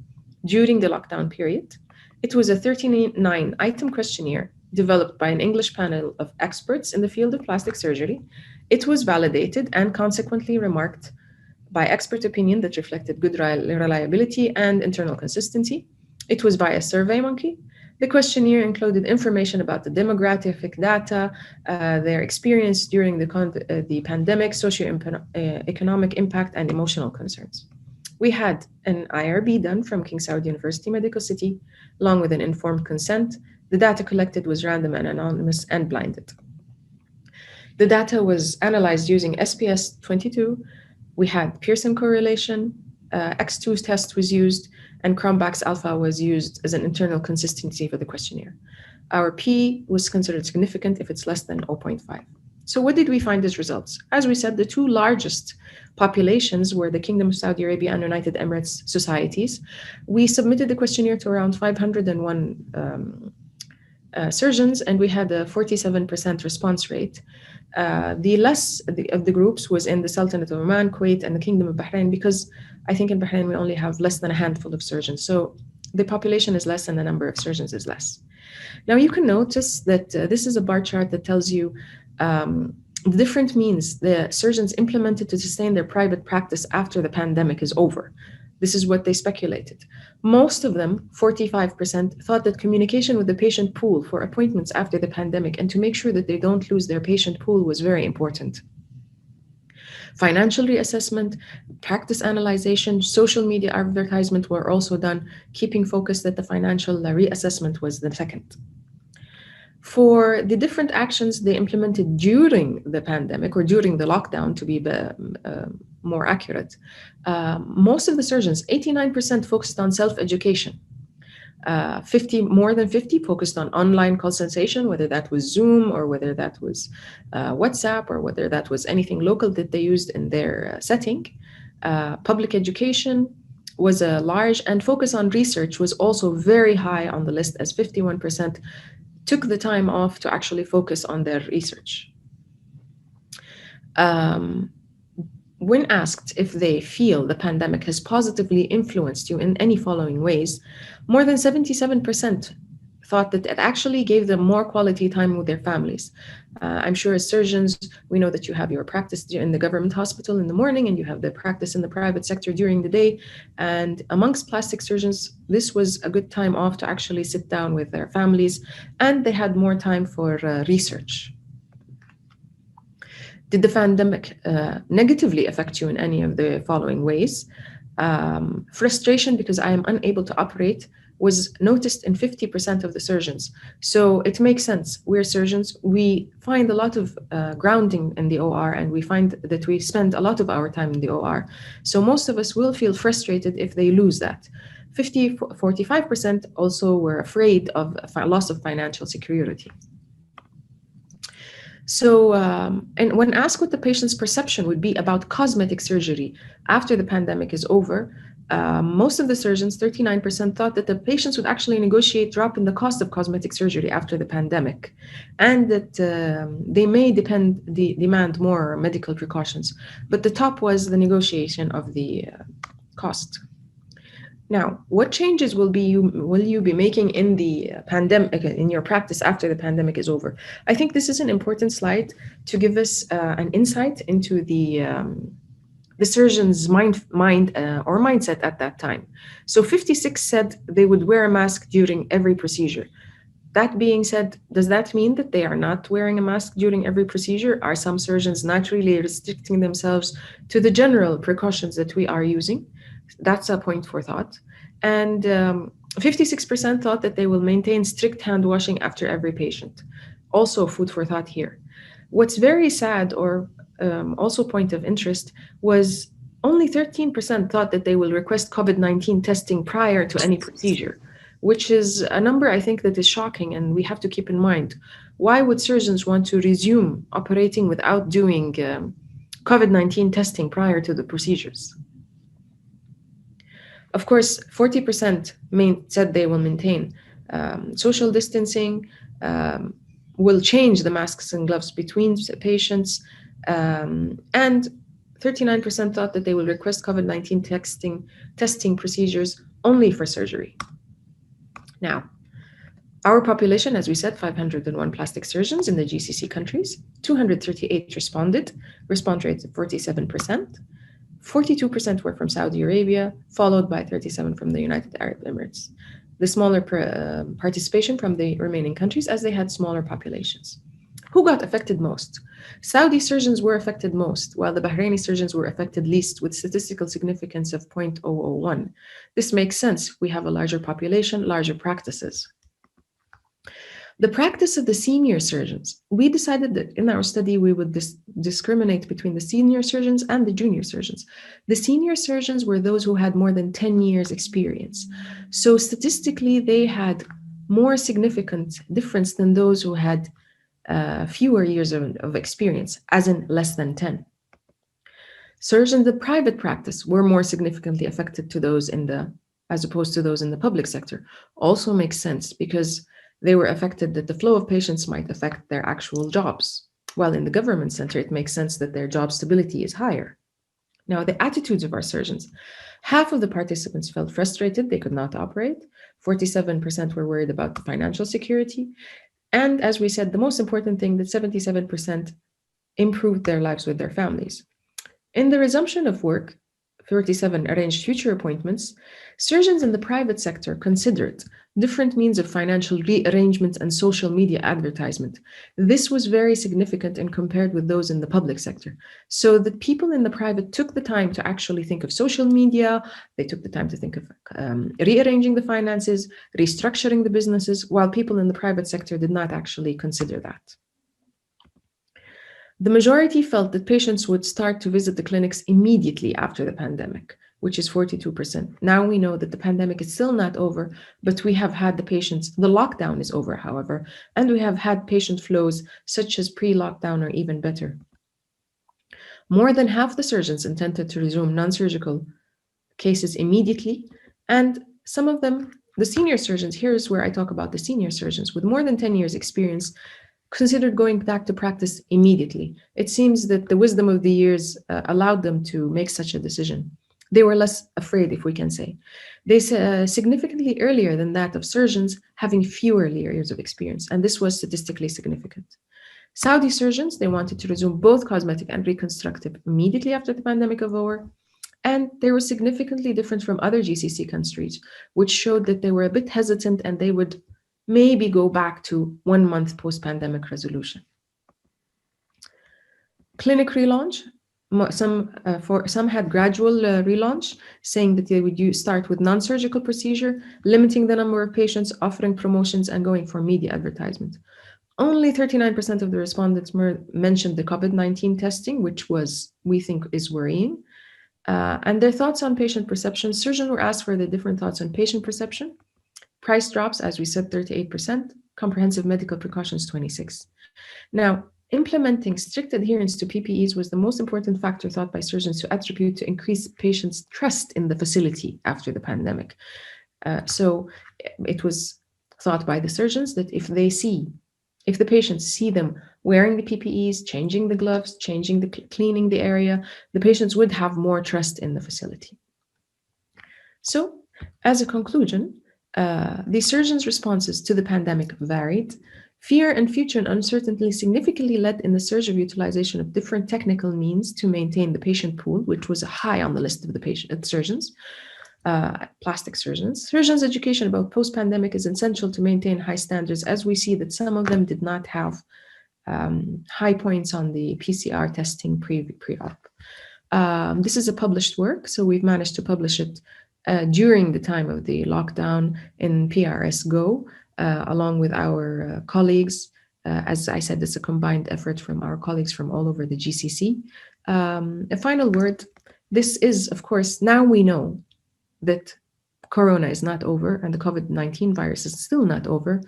S4: during the lockdown period. It was a 39-item questionnaire developed by an English panel of experts in the field of plastic surgery. It was validated and consequently remarked by expert opinion that reflected good reliability and internal consistency. It was by a SurveyMonkey. The questionnaire included information about the demographic data, their experience during the pandemic, socio-economic impact, and emotional concerns. We had an IRB done from King Saud University Medical City, along with an informed consent. The data collected was random and anonymous and blinded. The data was analyzed using SPS 22. We had Pearson correlation, X2 test was used, and Cronbach's alpha was used as an internal consistency for the questionnaire. Our P was considered significant if it's less than 0.5. So what did we find as results? As we said, the two largest populations were the Kingdom of Saudi Arabia and United Emirates societies. We submitted the questionnaire to around 501 surgeons, and we had a 47% response rate. The less of the groups was in the Sultanate of Oman, Kuwait, and the Kingdom of Bahrain, because I think in Bahrain we only have less than a handful of surgeons. So the population is less and the number of surgeons is less. Now you can notice that this is a bar chart that tells you the different means the surgeons implemented to sustain their private practice after the pandemic is over. This is what they speculated. Most of them, 45%, thought that communication with the patient pool for appointments after the pandemic and to make sure that they don't lose their patient pool was very important. Financial reassessment, practice analyzation, social media advertisement were also done, keeping focus that the financial reassessment was the second. For the different actions they implemented during the pandemic or during the lockdown, to be more accurate, most of the surgeons, 89% focused on self-education. More than 50 focused on online consultation, whether that was Zoom or whether that was WhatsApp or whether that was anything local that they used in their setting. Public education was a large, and focus on research was also very high on the list, as 51% took the time off to actually focus on their research. When asked if they feel the pandemic has positively influenced you in any following ways, more than 77% thought that it actually gave them more quality time with their families. I'm sure as surgeons, we know that you have your practice in the government hospital in the morning and you have the practice in the private sector during the day. And amongst plastic surgeons, this was a good time off to actually sit down with their families, and they had more time for research. Did the pandemic negatively affect you in any of the following ways? Frustration because I am unable to operate was noticed in 50% of the surgeons. So it makes sense. We're surgeons. We find a lot of grounding in the OR, and we find that we spend a lot of our time in the OR. So most of us will feel frustrated if they lose that. 45% also were afraid of loss of financial security. So, and when asked what the patient's perception would be about cosmetic surgery after the pandemic is over, most of the surgeons, 39%, thought that the patients would actually negotiate drop in the cost of cosmetic surgery after the pandemic, and that they may demand more medical precautions. But the top was the negotiation of the cost. Now, what changes will you be making in the pandemic, in your practice after the pandemic is over? I think this is an important slide to give us an insight into the surgeon's mindset at that time. So 56 said they would wear a mask during every procedure. That being said, does that mean that they are not wearing a mask during every procedure? Are some surgeons not really restricting themselves to the general precautions that we are using? That's a point for thought. And 56% thought that they will maintain strict hand washing after every patient. Also food for thought here. What's very sad, or also point of interest, was only 13% thought that they will request COVID-19 testing prior to any procedure, which is a number I think that is shocking, and we have to keep in mind. Why would surgeons want to resume operating without doing COVID-19 testing prior to the procedures? Of course, 40% said they will maintain social distancing, will change the masks and gloves between patients, and 39% thought that they will request COVID-19 testing procedures only for surgery. Now, our population, as we said, 501 plastic surgeons in the GCC countries, 238 responded, response rate of 47%. 42% were from Saudi Arabia, followed by 37% from the United Arab Emirates. The smaller participation from the remaining countries as they had smaller populations. Who got affected most? Saudi surgeons were affected most, while the Bahraini surgeons were affected least, with statistical significance of 0.001. This makes sense. We have a larger population, larger practices. The practice of the senior surgeons. We decided that in our study, we would discriminate between the senior surgeons and the junior surgeons. The senior surgeons were those who had more than 10 years experience. So statistically, they had more significant difference than those who had fewer years of experience, as in less than 10. Surgeons in the private practice were more significantly affected to those as opposed to those in the public sector. Also makes sense because they were affected that the flow of patients might affect their actual jobs. While in the government center, it makes sense that their job stability is higher. Now, the attitudes of our surgeons. Half of the participants felt frustrated, they could not operate. 47% were worried about the financial security. And as we said, the most important thing, that 77% improved their lives with their families. In the resumption of work, 37 arranged future appointments. Surgeons in the private sector considered different means of financial rearrangement and social media advertisement. This was very significant and compared with those in the public sector. So the people in the private took the time to actually think of social media. They took the time to think of rearranging the finances, restructuring the businesses, while people in the private sector did not actually consider that. The majority felt that patients would start to visit the clinics immediately after the pandemic, which is 42%. Now we know that the pandemic is still not over, but we have had the lockdown is over, however, and we have had patient flows such as pre-lockdown or even better. More than half the surgeons intended to resume non-surgical cases immediately, and some of them, the senior surgeons, here's where I talk about the senior surgeons with more than 10 years experience, considered going back to practice immediately. It seems that the wisdom of the years allowed them to make such a decision. They were less afraid, if we can say. They significantly earlier than that of surgeons having fewer years of experience, and this was statistically significant. Saudi surgeons, they wanted to resume both cosmetic and reconstructive immediately after the pandemic was over, and they were significantly different from other GCC countries, which showed that they were a bit hesitant and they would maybe go back to 1 month post-pandemic resolution. Clinic relaunch. Some had gradual relaunch, saying that they would start with non-surgical procedure, limiting the number of patients, offering promotions, and going for media advertisement. Only 39% of the respondents mentioned the COVID-19 testing, which we think is worrying. And their thoughts on patient perception. Surgeons were asked for their different thoughts on patient perception. Price drops, as we said, 38%. Comprehensive medical precautions, 26%. Now, implementing strict adherence to PPEs was the most important factor thought by surgeons to attribute to increase patients' trust in the facility after the pandemic. So it was thought by the surgeons that if the patients see them wearing the PPEs, changing the gloves, cleaning the area, the patients would have more trust in the facility. So, as a conclusion, the surgeons' responses to the pandemic varied. Fear and future uncertainty significantly led in the surge of utilization of different technical means to maintain the patient pool, which was high on the list of the surgeons, plastic surgeons. Surgeons' education about post-pandemic is essential to maintain high standards, as we see that some of them did not have high points on the PCR testing pre-op. This is a published work, so we've managed to publish it during the time of the lockdown in PRS Go, along with our colleagues. As I said, it's a combined effort from our colleagues from all over the GCC. A final word, this is, of course, now we know that Corona is not over and the COVID-19 virus is still not over.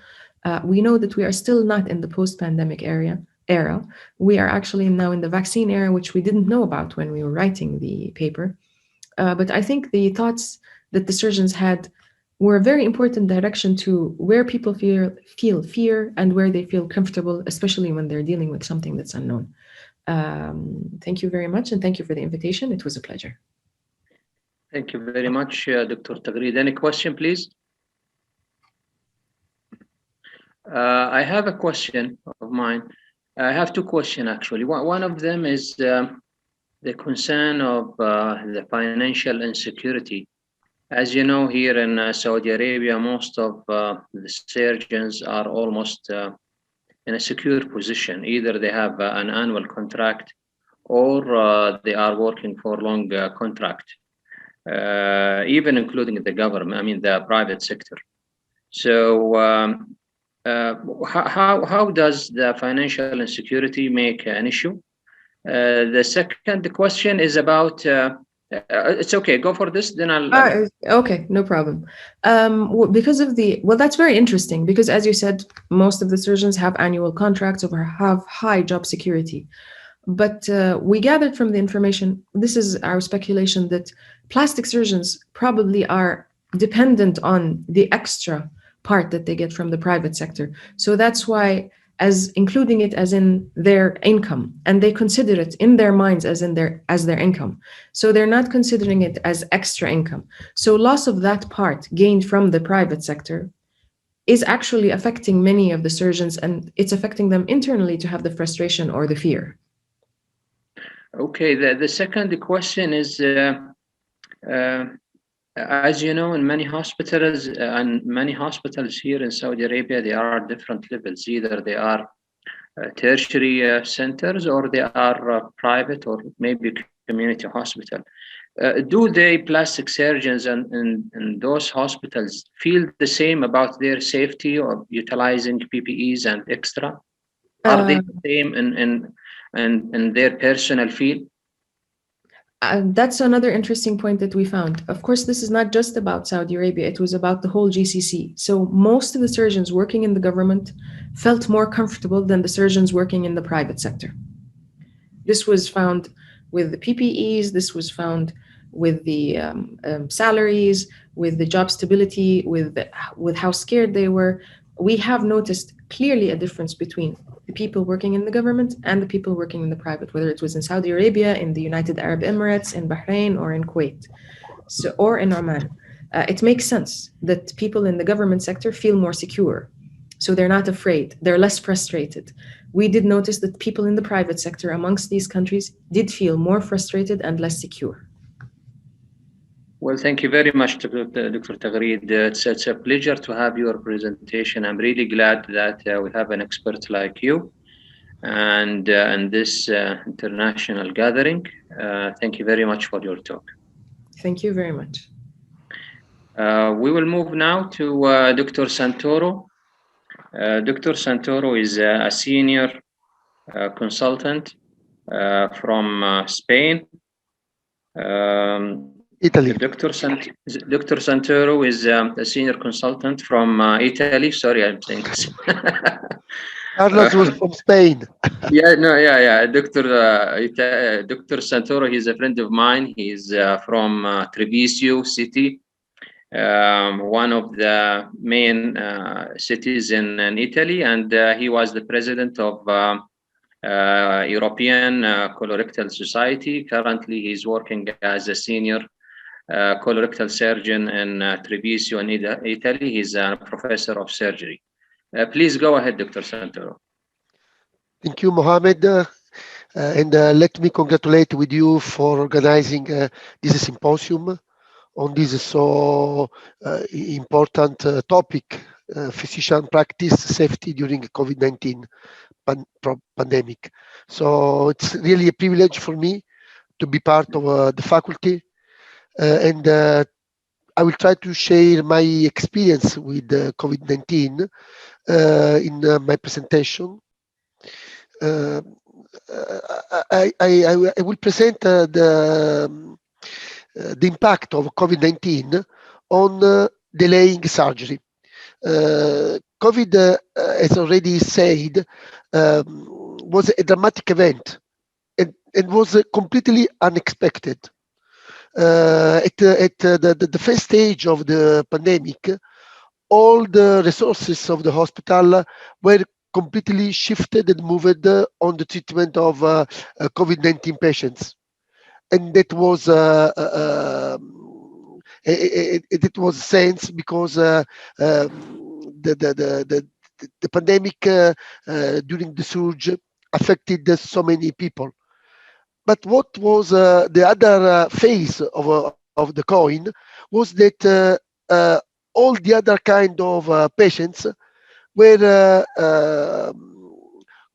S4: We know that we are still not in the post-pandemic era. We are actually now in the vaccine era, which we didn't know about when we were writing the paper. But I think the thoughts that the surgeons had were a very important direction to where people feel fear and where they feel comfortable, especially when they're dealing with something that's unknown. Thank you very much, and thank you for the invitation. It was a pleasure.
S2: Thank you very much, Dr. Tagreed. Any question, please? I have a question of mine. I have two questions, actually. One of them is the concern of the financial insecurity. As you know, here in Saudi Arabia, most of the surgeons are almost in a secure position. Either they have an annual contract or they are working for long contract, even including the government, I mean the private sector. So how does the financial insecurity make an issue? The second question is about, it's okay, go for this, then I'll...
S4: Okay, no problem. Because of well, that's very interesting, because as you said, most of the surgeons have annual contracts or have high job security. But we gathered from the information, this is our speculation, that plastic surgeons probably are dependent on the extra part that they get from the private sector. So that's why, as including it as in their income, and they consider it in their minds as their income. So they're not considering it as extra income. So loss of that part gained from the private sector is actually affecting many of the surgeons, and it's affecting them internally to have the frustration or the fear.
S2: Okay, the second question is, as you know, in many hospitals here in Saudi Arabia, there are different levels. Either they are tertiary centers, or they are private, or maybe community hospital. Do they, plastic surgeons in those hospitals, feel the same about their safety or utilizing PPEs and extra? Are they the same in their personal field?
S4: That's another interesting point that we found. Of course, this is not just about Saudi Arabia, it was about the whole GCC. So most of the surgeons working in the government felt more comfortable than the surgeons working in the private sector. This was found with the PPEs, this was found with the salaries, with the job stability, with how scared they were. We have noticed clearly a difference between the people working in the government and the people working in the private, whether it was in Saudi Arabia, in the United Arab Emirates, in Bahrain, or in Kuwait, or in Oman. It makes sense that people in the government sector feel more secure. So they're not afraid, they're less frustrated. We did notice that people in the private sector amongst these countries did feel more frustrated and less secure.
S2: Well, thank you very much, Dr. Tagreed. It's a pleasure to have your presentation. I'm really glad that we have an expert like you and in this international gathering. Thank you very much for your talk.
S4: Thank you very much.
S2: We will move now to Dr. Santoro. Dr. Santoro is a senior consultant from Spain.
S5: Italy.
S2: Dr. Santoro is a senior consultant from Italy. Sorry, I'm saying this.
S5: Carlos was from Spain.
S2: Dr. Santoro, he's a friend of mine. He's from Treviso city, one of the main cities in Italy, and he was the president of European Colorectal Society. Currently, he's working as a senior colorectal surgeon in Treviso in Italy. He's a professor of surgery. Please go ahead, Dr. Santoro.
S5: Thank you, Mohammed. And let me congratulate with you for organizing this symposium on this so important topic, physician practice safety during COVID-19 pandemic. So it's really a privilege for me to be part of the faculty. And I will try to share my experience with COVID-19 in my presentation. I will present the impact of COVID-19 on delaying surgery. COVID, as already said, was a dramatic event and was completely unexpected. at the first stage of the pandemic, all the resources of the hospital were completely shifted and moved on the treatment of COVID-19 patients. And that was it was sense because the pandemic during the surge affected so many people. But what was the other phase of the coin was that all the other kind of patients were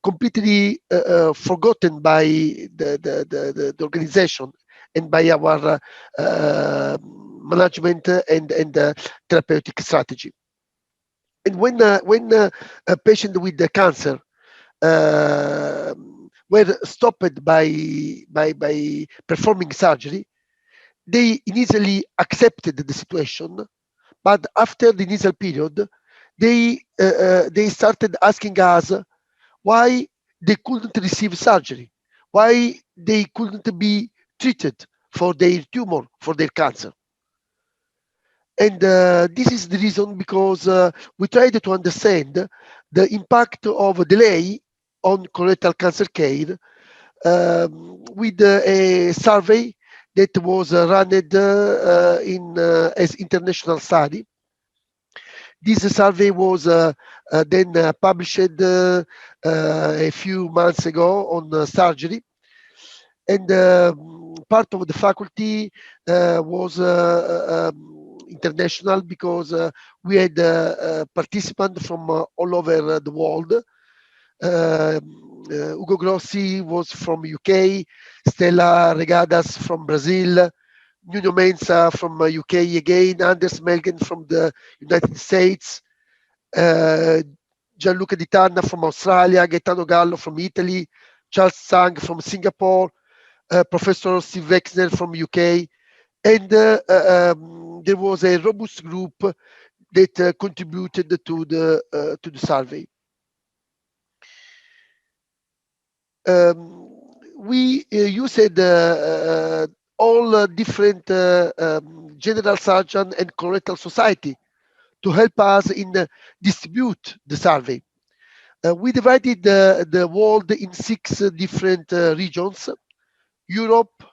S5: completely forgotten by the organization and by our management and therapeutic strategy. And when a patient with the cancer were stopped by performing surgery, they initially accepted the situation, but after the initial period, they started asking us why they couldn't receive surgery, why they couldn't be treated for their tumor, for their cancer. And this is the reason because we tried to understand the impact of a delay on colorectal cancer care with a survey that was run as international study. This survey was then published a few months ago on surgery, and part of the faculty was international because we had participants from all over the world. Ugo Grossi was from UK, Stella Regadas from Brazil, Nuno Mensa from UK again, Anders Melgen from the United States, Gianluca Di Tanna from Australia, Gaetano Gallo from Italy, Charles Sang from Singapore, Professor Steve Wexner from UK, and there was a robust group that contributed to the survey. We used all different general surgeon and colorectal society to help us in distribute the survey. We divided the world in 6 different regions: Europe,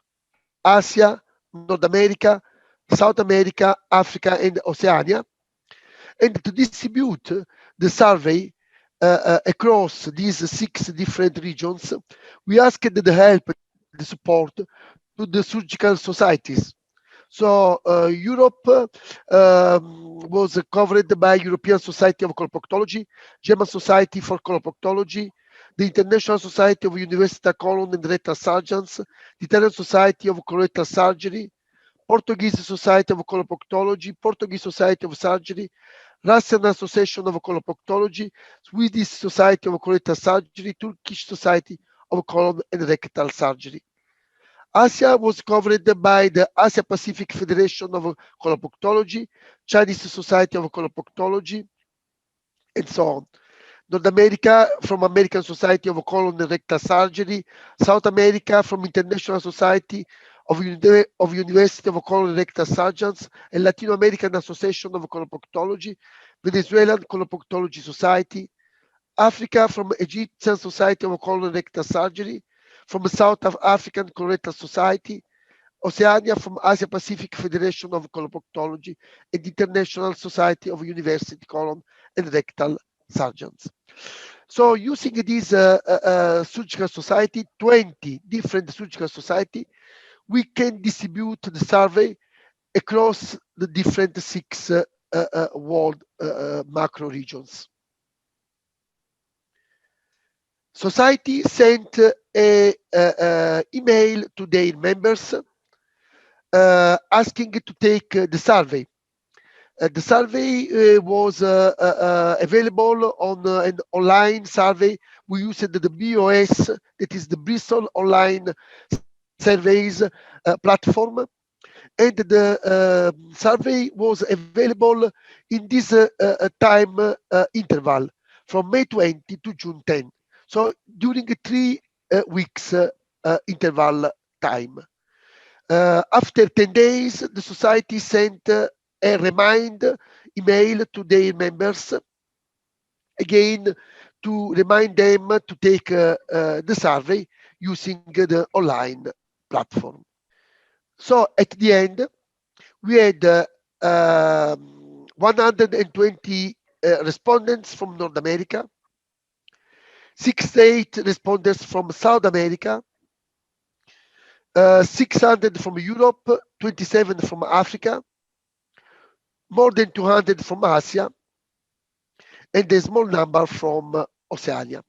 S5: Asia, North America, South America, Africa, and Oceania. And to distribute the survey across these 6 different regions, we asked the help, the support to the surgical societies. So Europe was covered by European Society of Coloproctology, German Society for Coloproctology, the International Society of University Colon and Rectal Surgeons, the Italian Society of Colorectal Surgery, Portuguese Society of Coloproctology, Portuguese Society of Surgery, Russian Association of Coloproctology, Swedish Society of Colorectal Surgery, Turkish Society of Colon and Rectal Surgery. Asia was covered by the Asia Pacific Federation of Coloproctology, Chinese Society of Coloproctology, and so on. North America from American Society of Colon and Rectal Surgery, South America from International Society of University of Colon and Rectal Surgeons, and Latin American Association of Coloproctology, Venezuelan Coloproctology Society, Africa from Egyptian Society of Colon and Rectal Surgery, from South African Colorectal Society, Oceania from Asia Pacific Federation of Coloproctology, and International Society of University Colon and Rectal Surgeons. So using this surgical society, 20 different surgical society, we can distribute the survey across the different 6 world macro regions. Society sent a email to their members asking to take the survey. The survey was available on an online survey. We used the BOS, that is the Bristol Online Surveys platform, and the survey was available in this time interval from May 20 to June 10. So during a 3 weeks interval time. After 10 days, the society sent a remind email to their members, again, to remind them to take the survey using the online platform. So at the end, we had 120 respondents from North America, 68 respondents from South America, 600 from Europe, 27 from Africa, more than 200 from Asia, and a small number from Oceania.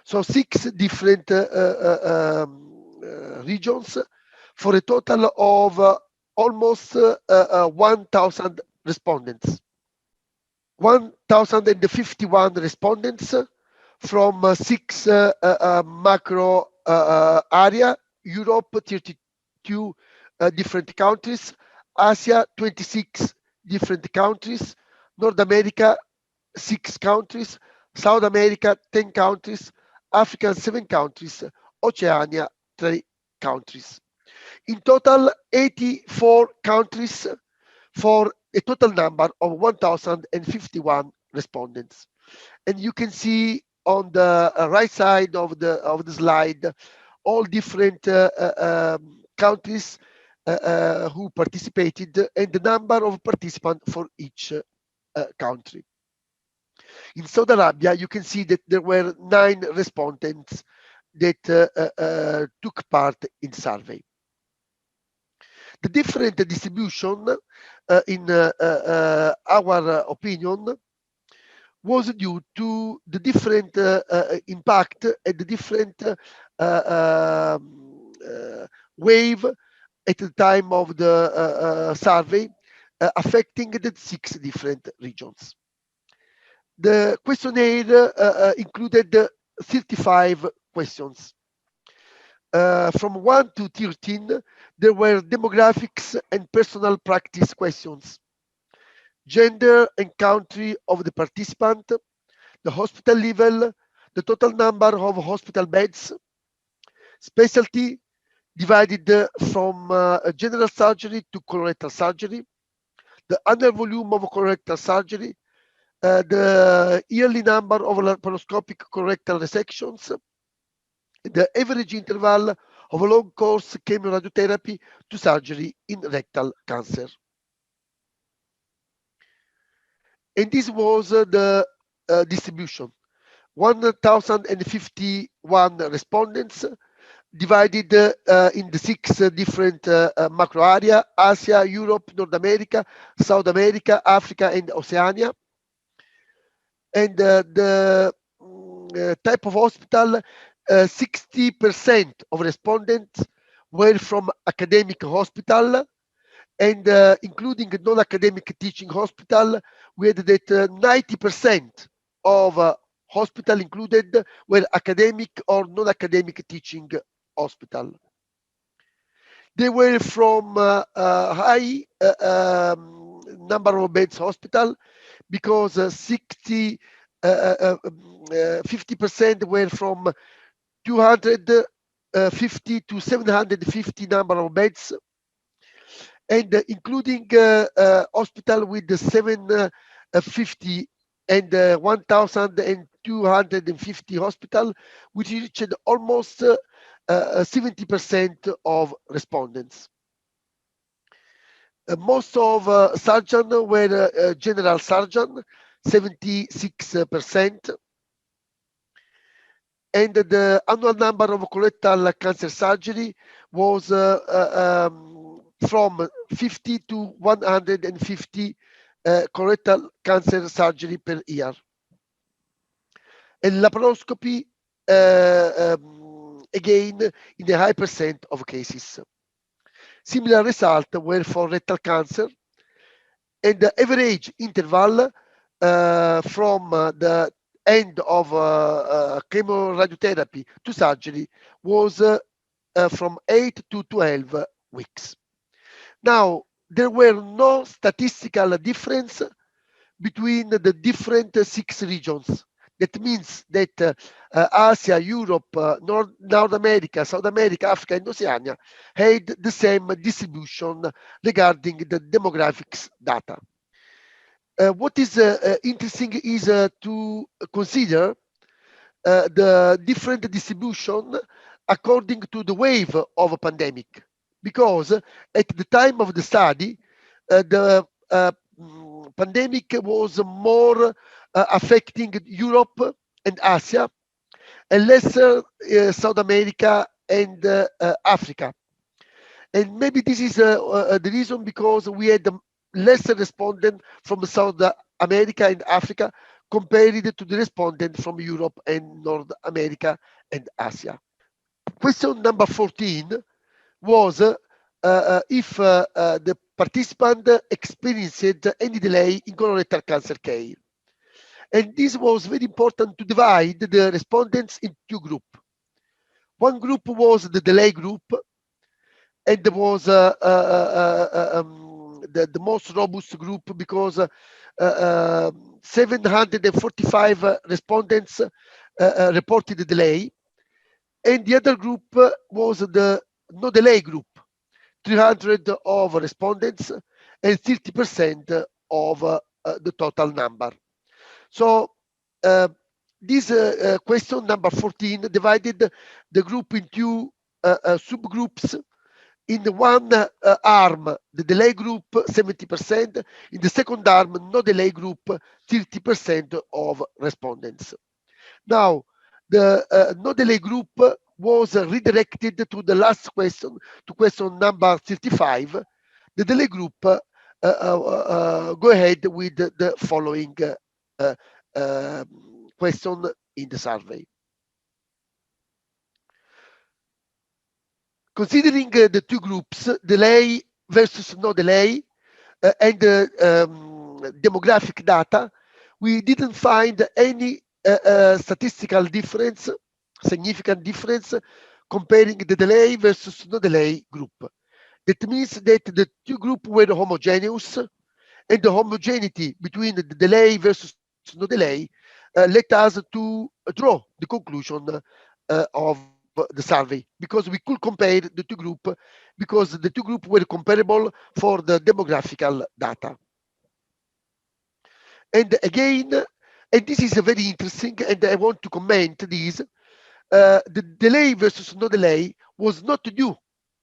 S5: So 6 different regions for a total of almost 1,000 respondents. 1,051 respondents from 6 macro area, Europe 32 different countries, Asia 26 different countries, North America 6 countries, South America 10 countries, Africa 7 countries, Oceania 3 countries. In total, 84 countries for a total number of 1,051 respondents. And you can see on the right side of the slide all different countries who participated and the number of participants for each country. In Saudi Arabia, you can see that there were 9 respondents that took part in survey. The different distribution, in our opinion, was due to the different impact and the different wave at the time of the survey affecting the 6 different regions. The questionnaire included 35 questions. From 1 to 13, there were demographics and personal practice questions, gender and country of the participant, the hospital level, the total number of hospital beds, specialty divided from general surgery to colorectal surgery, the annual volume of colorectal surgery, the yearly number of laparoscopic colorectal resections, the average interval of long course chemoradiotherapy to surgery in rectal cancer. And this was the distribution. 1,051 respondents divided in the 6 different macro area: Asia, Europe, North America, South America, Africa, and Oceania. And the type of hospital, 60% of respondents were from academic hospital, and including non-academic teaching hospital, we had that 90% of hospital included were academic or non-academic teaching hospital. They were from high number of beds hospital, because 50% were from 250 to 750 number of beds, and including hospital with the 750 and 1,250 hospital, which reached almost 70% of respondents. Most of surgeons were general surgeon, 76%, and the annual number of colorectal cancer surgery was from 50 to 150 colorectal cancer surgery per year. And laparoscopy, again, in a high percent of cases. Similar results were for rectal cancer, and the average interval from the end of chemoradiotherapy to surgery was from 8 to 12 weeks. Now, there were no statistical difference between the different 6 regions. That means that Asia, Europe, North America, South America, Africa, and Oceania had the same distribution regarding the demographics data. What is interesting is to consider the different distribution according to the wave of a pandemic, because at the time of the study, the pandemic was more affecting Europe and Asia, and lesser South America and Africa. And maybe this is the reason, because we had lesser respondent from South America and Africa compared to the respondent from Europe and North America and Asia. Question number 14 was if the participant experienced any delay in colorectal cancer care. And this was very important to divide the respondents in two groups. One group was the delay group, and there was the most robust group, because 745 respondents reported the delay, and the other group was the no delay group, 300 of respondents and 30% of the total number. So this question number 14 divided the group into subgroups. In the one arm, the delay group 70%, in the second arm, no delay group 30% of respondents. Now, the no delay group was redirected to the last question, to question number 35. The delay group go ahead with the following question in the survey. Considering the two groups, delay versus no delay, and demographic data, we didn't find any statistical difference, significant difference, comparing the delay versus no delay group. That means that the two groups were homogeneous, and the homogeneity between the delay versus no delay led us to draw the conclusion of the survey, because we could compare the two groups, because the two groups were comparable for the demographical data. And again, and this is very interesting, and I want to comment this, the delay versus no delay was not due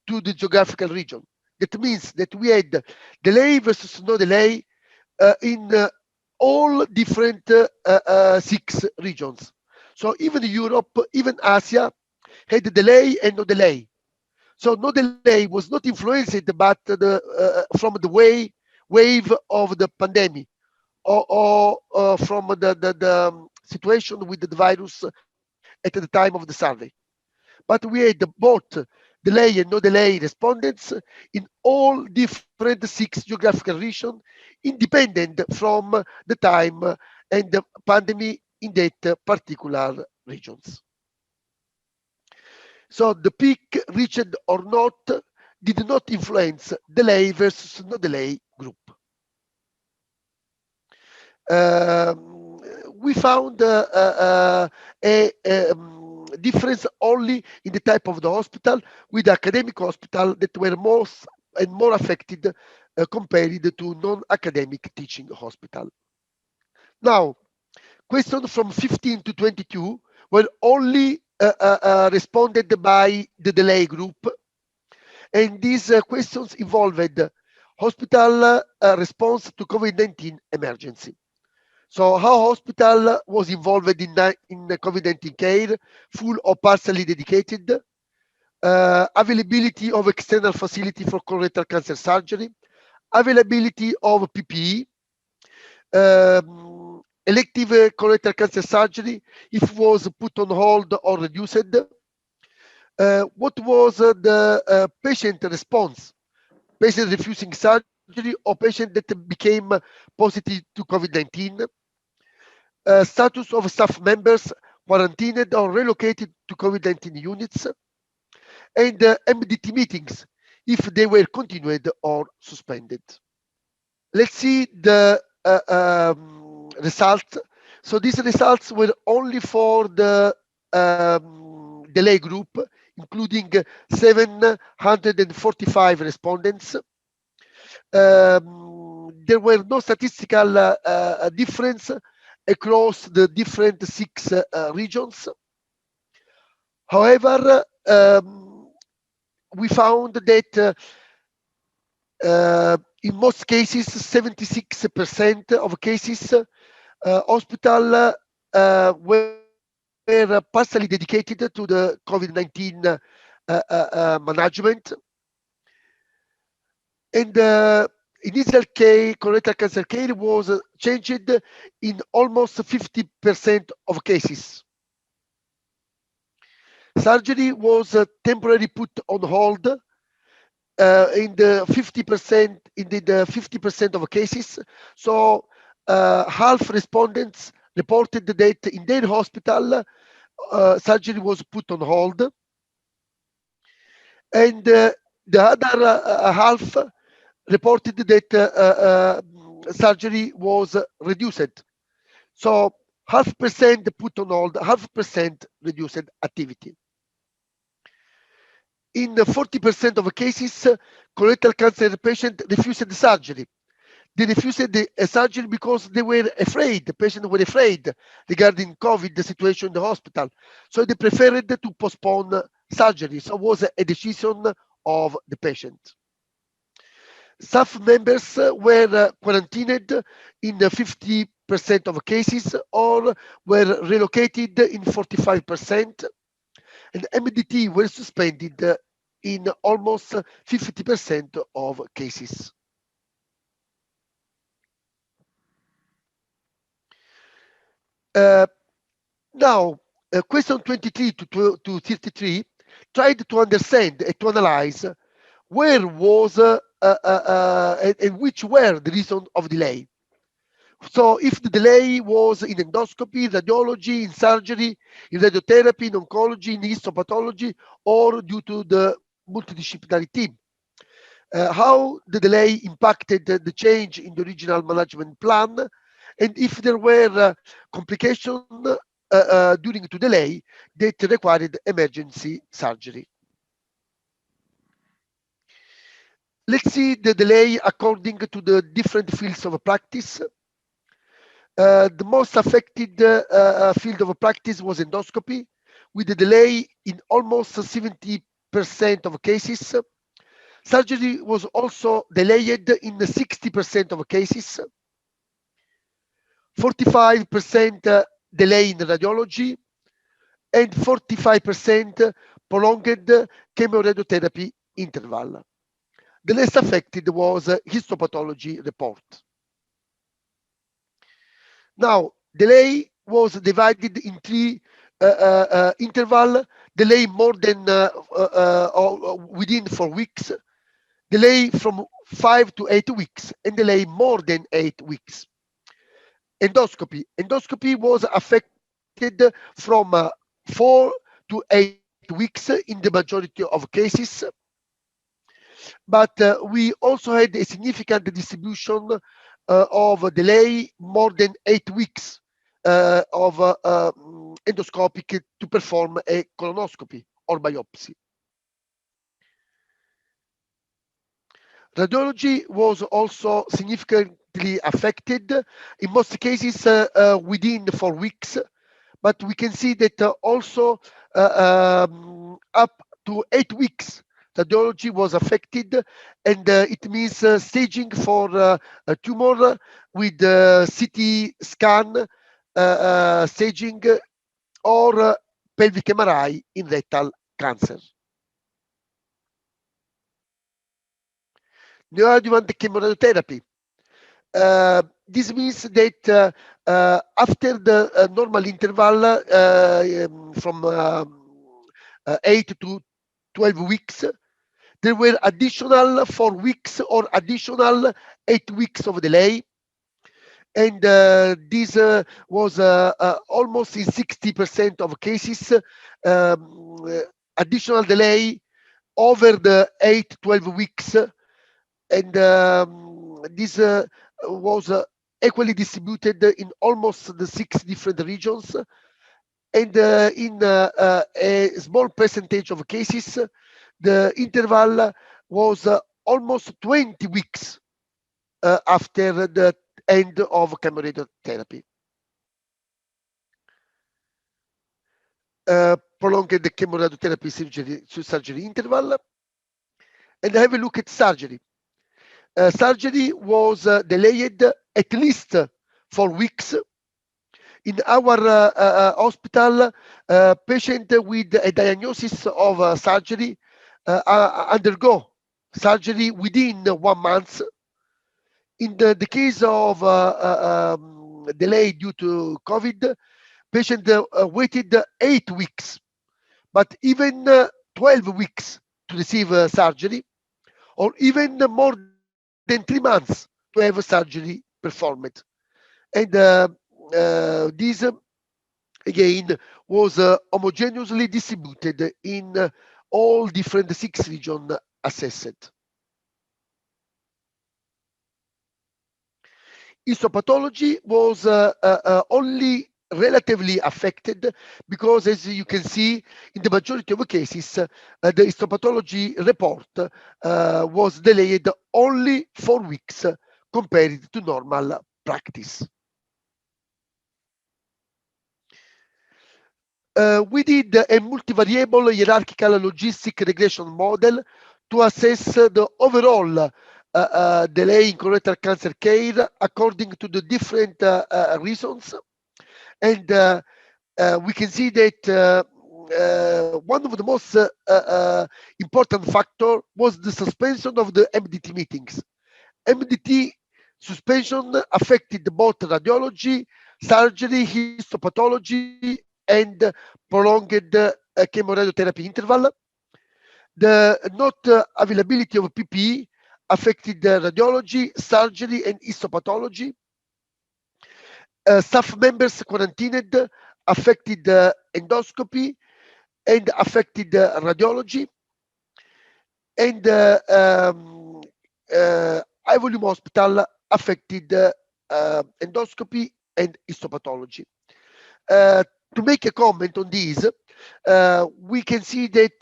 S5: to the geographical region. That means that we had delay versus no delay in all different 6 regions. So even Europe, even Asia, had delay and no delay. So no delay was not influenced but from the wave of the pandemic, or from the situation with the virus at the time of the survey. But we had both delay and no delay respondents in all different 6 geographical regions, independent from the time and the pandemic in that particular regions. So the peak reached or not did not influence delay versus no delay group. We found a difference only in the type of the hospital, with academic hospital that were most and more affected compared to non-academic teaching hospital. Now, questions from 15 to 22 were only responded by the delay group, and these questions involved hospital response to COVID-19 emergency. So how hospital was involved in the COVID-19 care, full or partially dedicated, availability of external facility for colorectal cancer surgery, availability of PPE, elective colorectal cancer surgery, if it was put on hold or reduced, what was the patient response, patient refusing surgery or patient that became positive to COVID-19, status of staff members quarantined or relocated to COVID-19 units, and MDT meetings, if they were continued or suspended. Let's see the result So these results were only for the delay group, including 745 respondents. There were no statistical difference across the different 6 regions. However, we found that in most cases, 76% of cases, hospital were partially dedicated to the COVID-19 management. And initial care, colorectal cancer care was changed in almost 50% of cases. Surgery was temporarily put on hold in the 50% of cases. So half respondents reported that in their hospital surgery was put on hold, and the other half reported that surgery was reduced. So 0.5% put on hold, 0.5% reduced activity. In 40% of cases, colorectal cancer patient refused the surgery. They refused the surgery because they were afraid, the patients were afraid regarding COVID, the situation in the hospital. So they preferred to postpone surgery. So it was a decision of the patient. Staff members were quarantined in 50% of cases or were relocated in 45%, and MDT were suspended in almost 50% of cases. Now, question 23 to 33 tried to understand and to analyze where was and which were the reason of delay. So if the delay was in endoscopy, radiology, in surgery, in radiotherapy, in oncology, in histopathology, or due to the multidisciplinary team. How the delay impacted the change in the regional management plan, and if there were complications during the delay that required emergency surgery. Let's see the delay according to the different fields of practice. The most affected field of practice was endoscopy, with a delay in almost 70% of cases. Surgery was also delayed in 60% of cases. 45% delay in radiology, and 45% prolonged chemoradiotherapy interval. The less affected was histopathology report. Now, delay was divided in 3 interval: delay more than within 4 weeks, delay from 5 to 8 weeks, and delay more than 8 weeks. Endoscopy was affected from 4 to 8 weeks in the majority of cases. But we also had a significant distribution of delay more than 8 weeks of endoscopic to perform a colonoscopy or biopsy. Radiology was also significantly affected, in most cases within 4 weeks, but we can see that also up to 8 weeks radiology was affected, and it means staging for a tumor with CT scan staging or pelvic MRI in rectal cancer. Neoadjuvant chemoradiotherapy. This means that after the normal interval from 8 to 12 weeks, there were additional 4 weeks or additional 8 weeks of delay. And this was almost in 60% of cases, additional delay over the 8-12 weeks. And this was equally distributed in almost the 6 different regions, and in a small percentage of cases, the interval was almost 20 weeks after the end of chemoradiotherapy. Prolonged the chemoradiotherapy surgery interval, and have a look at surgery. Surgery was delayed at least 4 weeks. In our hospital, patient with a diagnosis of surgery undergo surgery within 1 month. In the case of delay due to COVID, patient waited 8 weeks, but even 12 weeks to receive surgery, or even more than 3 months to have surgery performed. And this again was homogeneously distributed in all different 6 regions assessed. Histopathology was only relatively affected because, as you can see, in the majority of cases, the histopathology report was delayed only 4 weeks compared to normal practice. We did a multivariable hierarchical logistic regression model to assess the overall delay in colorectal cancer care according to the different reasons. And we can see that one of the most important factor was the suspension of the MDT meetings. MDT suspension affected both radiology, surgery, histopathology, and prolonged chemoradiotherapy interval. The not availability of PPE affected radiology, surgery, and histopathology. Staff members quarantined affected endoscopy and affected radiology. And high volume hospital affected endoscopy and histopathology. To make a comment on this, we can see that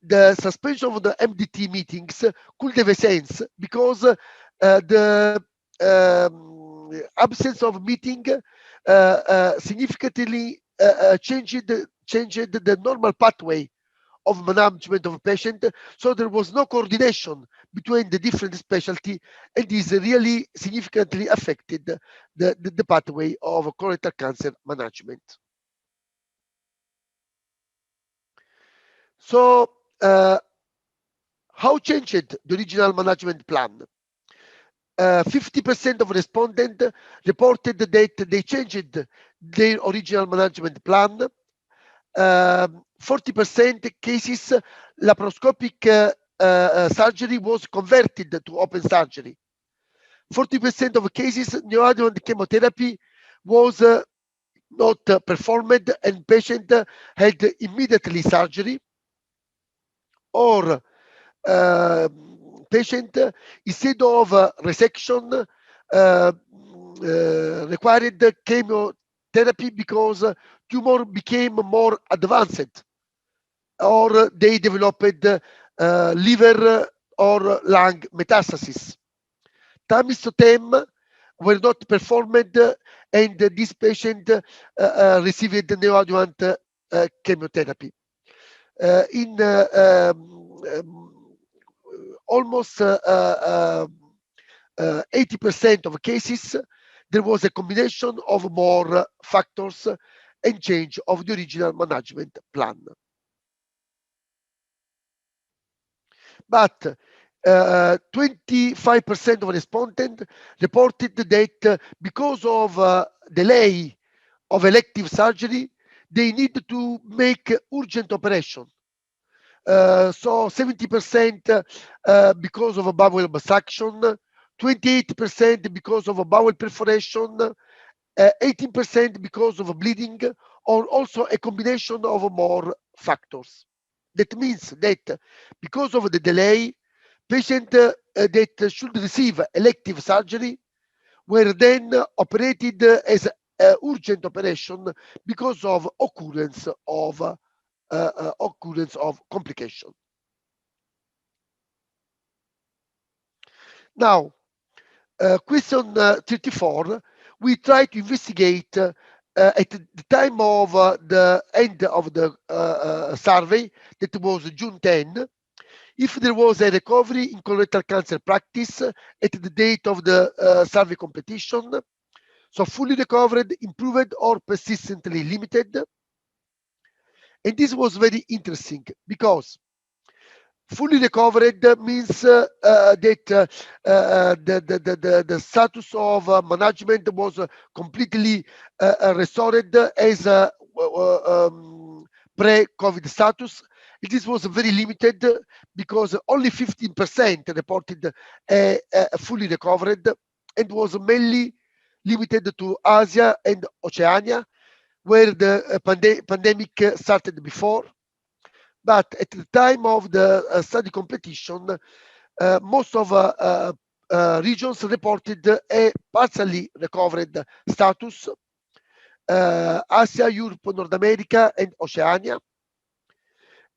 S5: the suspension of the MDT meetings could have a sense because the absence of meeting significantly changed the normal pathway of management of a patient, so there was no coordination between the different specialty, and this really significantly affected the pathway of colorectal cancer management. So how changed the original management plan? 50% of respondents reported that they changed their original management plan. 40% cases, laparoscopic surgery was converted to open surgery. 40% of cases, neoadjuvant chemotherapy was not performed, and patient had immediately surgery, or patient, instead of resection, required chemotherapy because tumor became more advanced, or they developed liver or lung metastasis. Tamistotem were not performed, and this patient received neoadjuvant chemotherapy. In almost 80% of cases, there was a combination of more factors and change of the original management plan. But 25% of respondents reported that because of delay of elective surgery, they need to make urgent operation. So 70% because of a bowel obstruction, 28% because of a bowel perforation, 18% because of bleeding, or also a combination of more factors. That means that because of the delay, patient that should receive elective surgery were then operated as urgent operation because of occurrence of complication. Now, question 34, we try to investigate at the time of the end of the survey, that was June 10, if there was a recovery in colorectal cancer practice at the date of the survey completion, so fully recovered, improved, or persistently limited. And this was very interesting because fully recovered means that the status of management was completely restored as pre-COVID status. This was very limited because only 15% reported fully recovered, and was mainly limited to Asia and Oceania, where the pandemic started before. But at the time of the study completion, most of regions reported a partially recovered status: Asia, Europe, North America, and Oceania.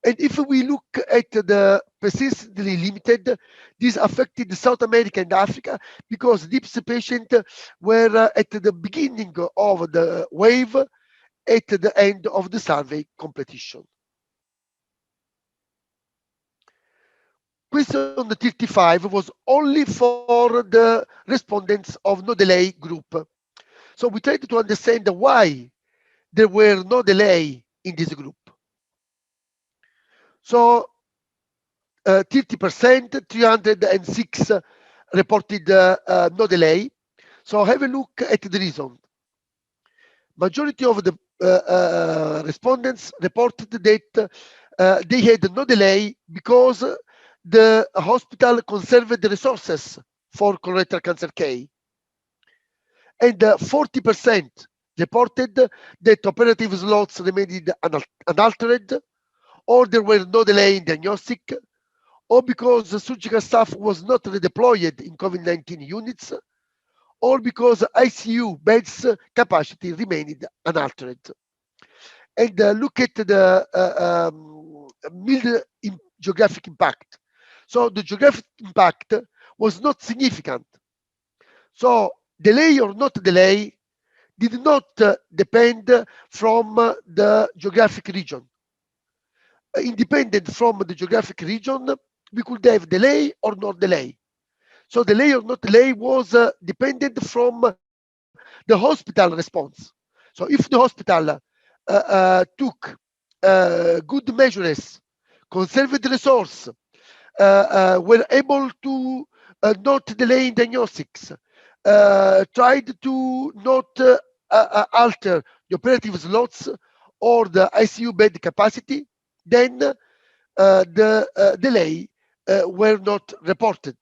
S5: And if we look at the persistently limited, this affected South America and Africa because these patients were at the beginning of the wave, at the end of the survey completion. Question 35 was only for the respondents of no delay group. So we tried to understand why there were no delay in this group. So 30%, 306 reported no delay. So have a look at the reason. Majority of the respondents reported that they had no delay because the hospital conserved the resources for colorectal cancer care. And 40% reported that operative slots remained unaltered, or there were no delay in diagnostic, or because the surgical staff was not redeployed in COVID-19 units, or because ICU beds capacity remained unaltered. And look at the middle geographic impact. So the geographic impact was not significant. So delay or not delay did not depend from the geographic region. Independent from the geographic region, we could have delay or not delay. So delay or not delay was dependent from the hospital response. So if the hospital took good measures, conserved the resource, were able to not delay in diagnostics, tried to not alter the operative slots or the ICU bed capacity, then the delay were not reported.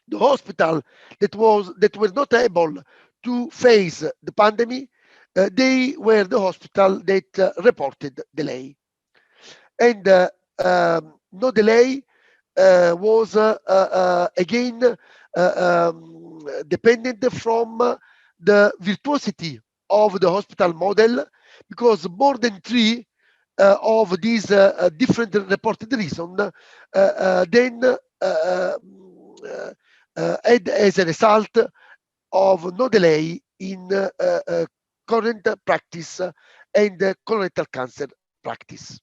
S5: The hospital that were not able to face the pandemic, they were the hospital that reported delay. And no delay was again dependent from the virtuosity of the hospital model, because more than 3 of these different reported reasons then had as a result of no delay in current practice and colorectal cancer practice.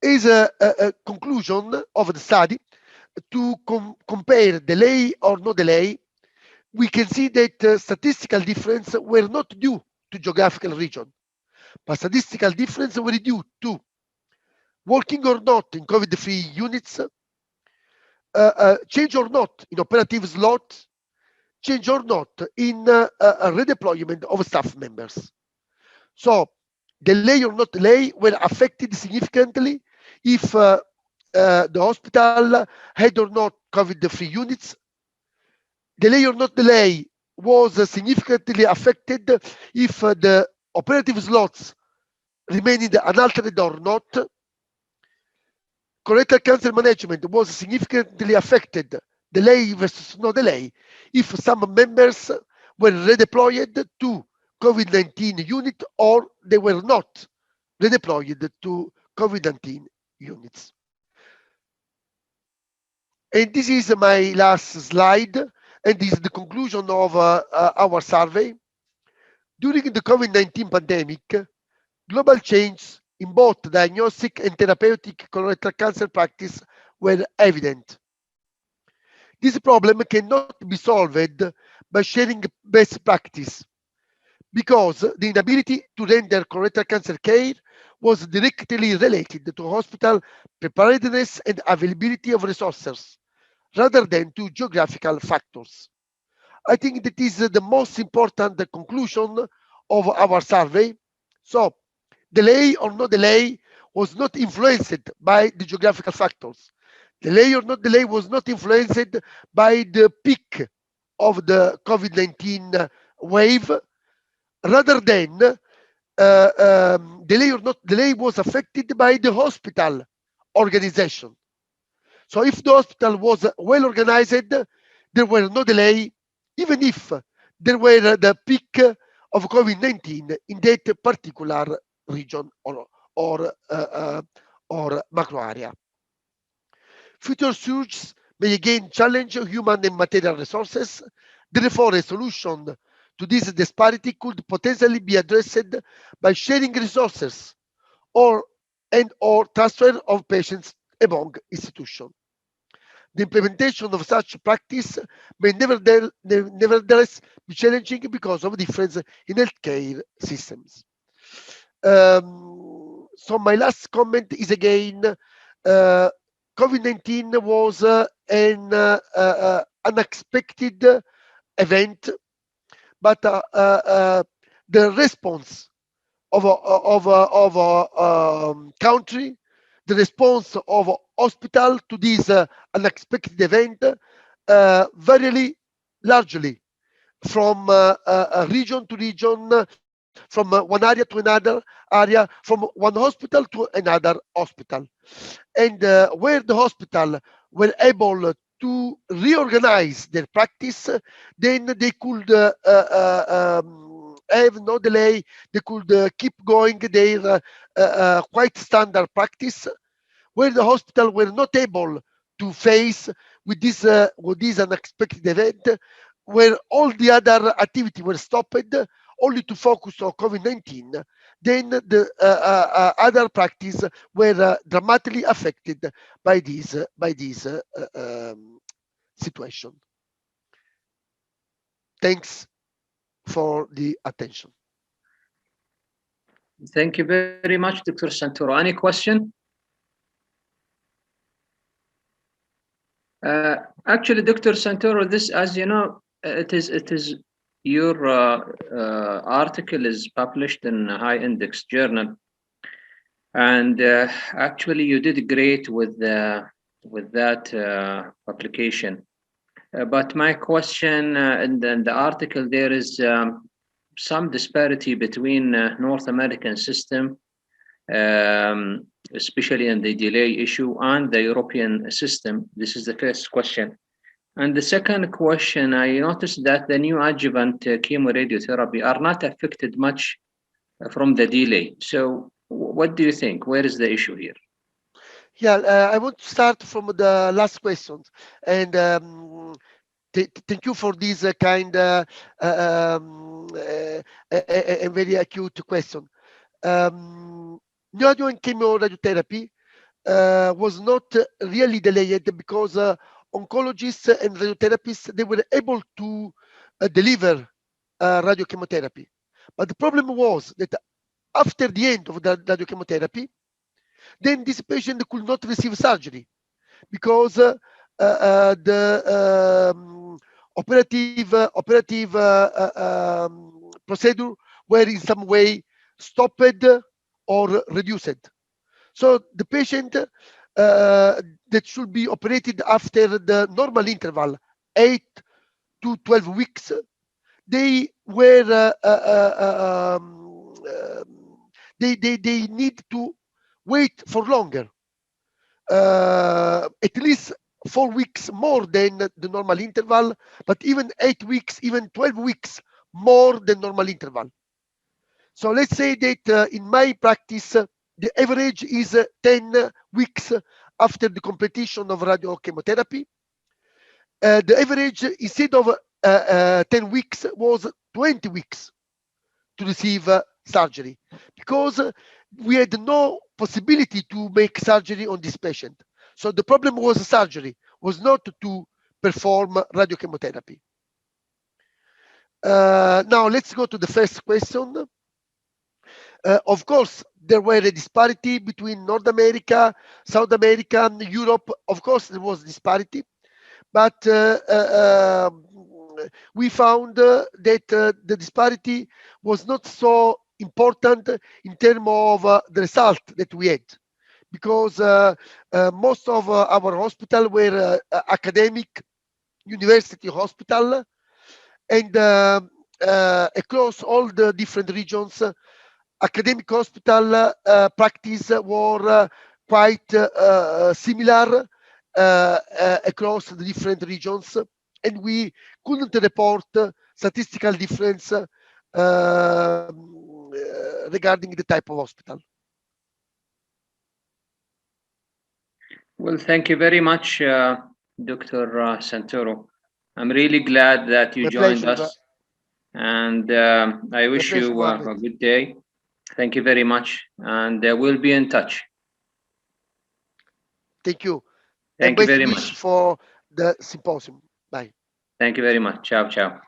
S5: As a conclusion of the study, to compare delay or no delay, we can see that statistical difference were not due to geographical region, but statistical difference were due to working or not in COVID-free units, change or not in operative slot, change or not in a redeployment of staff members. So delay or not delay were affected significantly if the hospital had or not COVID-free units. Delay or not delay was significantly affected if the operative slots remained unaltered or not. Colorectal cancer management was significantly affected delay versus no delay, if some members were redeployed to COVID-19 unit or they were not redeployed to COVID-19 units. And this is my last slide, and this is the conclusion of our survey. During the COVID-19 pandemic, global changes in both diagnostic and therapeutic colorectal cancer practice were evident. This problem cannot be solved by sharing best practice, because the inability to render colorectal cancer care was directly related to hospital preparedness and availability of resources, rather than to geographical factors. I think that is the most important conclusion of our survey. So, delay or no delay was not influenced by the geographical factors. Delay or not delay was not influenced by the peak of the COVID-19 wave, rather than delay or not delay was affected by the hospital organization. So if the hospital was well organized, there were no delay, even if there were the peak of COVID-19 in that particular region or macro area. Future surges may again challenge human and material resources. Therefore, a solution to this disparity could potentially be addressed by sharing resources or transfer of patients among institutions. The implementation of such practice may nevertheless be challenging because of difference in healthcare systems. So my last comment is again, COVID-19 was an unexpected event, but the response of a country, the response of hospital to this unexpected event varied largely from region to region, from one area to another area, from one hospital to another hospital. And where the hospital were able to reorganize their practice, then they could have no delay, they could keep going their quite standard practice. Where the hospital were not able to face with this unexpected event, where all the other activity were stopped, only to focus on COVID-19, then the other practice were dramatically affected by this situation. Thanks for the attention.
S2: Thank you very much, Dr. Santoro. Any question? Actually, Dr. Santoro, this, as you know, it is your article is published in a high index journal, and actually you did great with that publication. But my question in the article, there is some disparity between North American system, especially in the delay issue, and the European system. This is the first question. And the second question, I noticed that the new adjuvant chemoradiotherapy are not affected much from the delay. So what do you think? Where is the issue here?
S5: Yeah, I want to start from the last question. And thank you for this kind and very acute question. Neoadjuvant chemoradiotherapy was not really delayed because oncologists and radiotherapists, they were able to deliver radiochemotherapy. But the problem was that after the end of the radiochemotherapy, then this patient could not receive surgery because the operative procedure were in some way stopped or reduced. So the patient that should be operated after the normal interval, 8 to 12 weeks, they were they need to wait for longer, at least 4 weeks more than the normal interval, but even 8 weeks, even 12 weeks more than normal interval. So let's say that in my practice, the average is 10 weeks after the completion of radiochemotherapy. The average, instead of 10 weeks, was 20 weeks to receive surgery, because we had no possibility to make surgery on this patient. So the problem was surgery, was not to perform radiochemotherapy. Now let's go to the first question. Of course, there were a disparity between North America, South America, Europe. Of course, there was disparity, but we found that the disparity was not so important in terms of the result that we had, because most of our hospital were academic university hospital, and across all the different regions, academic hospital practice were quite similar across the different regions, and we couldn't report statistical difference regarding the type of hospital.
S2: Well, thank you very much, Dr. Santoro. I'm really glad that you joined us, and I wish you a good day. Thank you very much, and we'll be in touch.
S5: Thank you.
S2: Thank you very much
S5: for the symposium. Bye.
S2: Thank you very much. Ciao, ciao.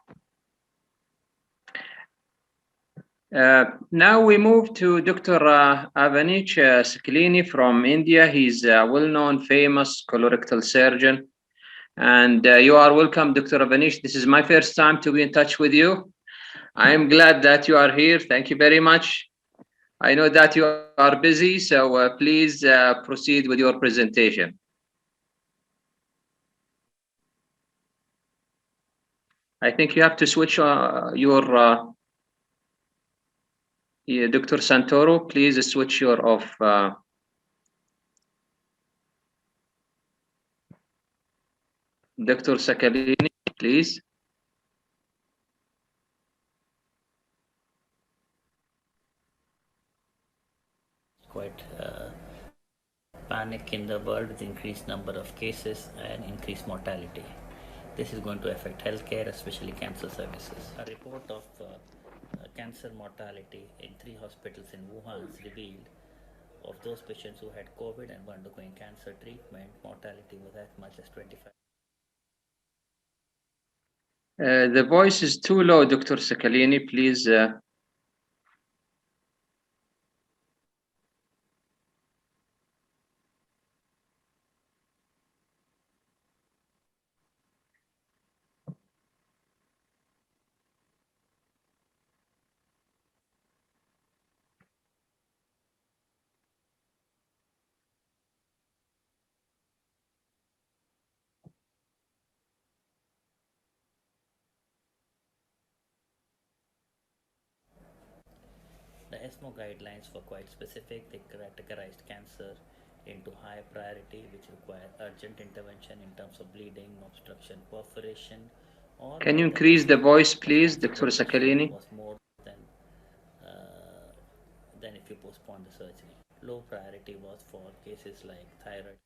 S2: Now we move to Dr. Avanish Sakhlini from India. He's a well-known, famous colorectal surgeon. And you are welcome, Dr. Avanish. This is my first time to be in touch with you. I am glad that you are here. Thank you very much. I know that you are busy, so please proceed with your presentation. I think you have to switch your yeah, Dr. Santoro, please switch your off. Dr. Sakhlini, please.
S6: Quite panic in the world with increased number of cases and increased mortality. This is going to affect healthcare, especially cancer services. A report of cancer mortality in 3 hospitals in Wuhan revealed of those patients who had COVID and were undergoing cancer treatment, mortality was as much as 25.
S2: The voice is too low, Dr. Sakhlini, please.
S6: The ESMO guidelines were quite specific. They categorized cancer into high priority, which require urgent intervention in terms of bleeding, obstruction, perforation. Or
S2: can you increase the voice, please, Dr. Sakhlini?
S6: Was more than if you postpone the surgery. Low priority was for cases like thyroid.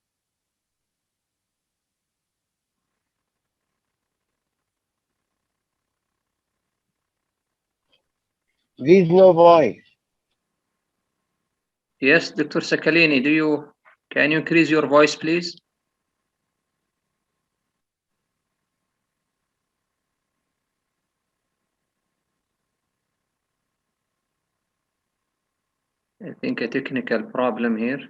S7: There's no voice.
S2: Yes, Dr. Sakhlini, can you increase your voice, please? I think a technical problem here.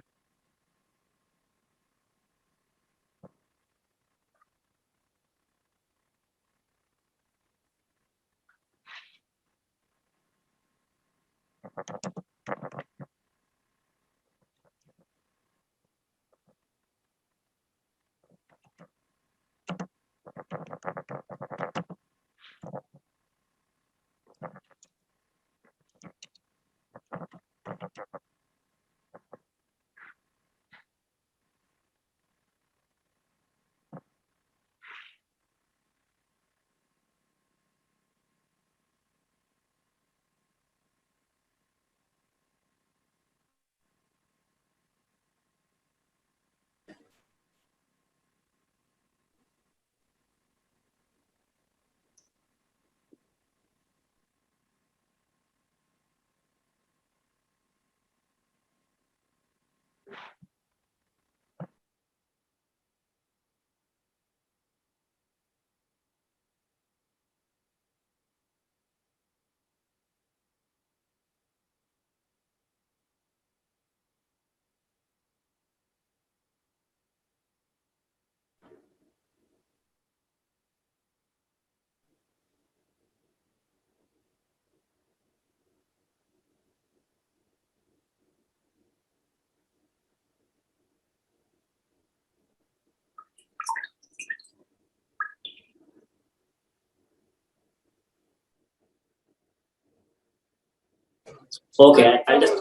S6: Okay, I'll just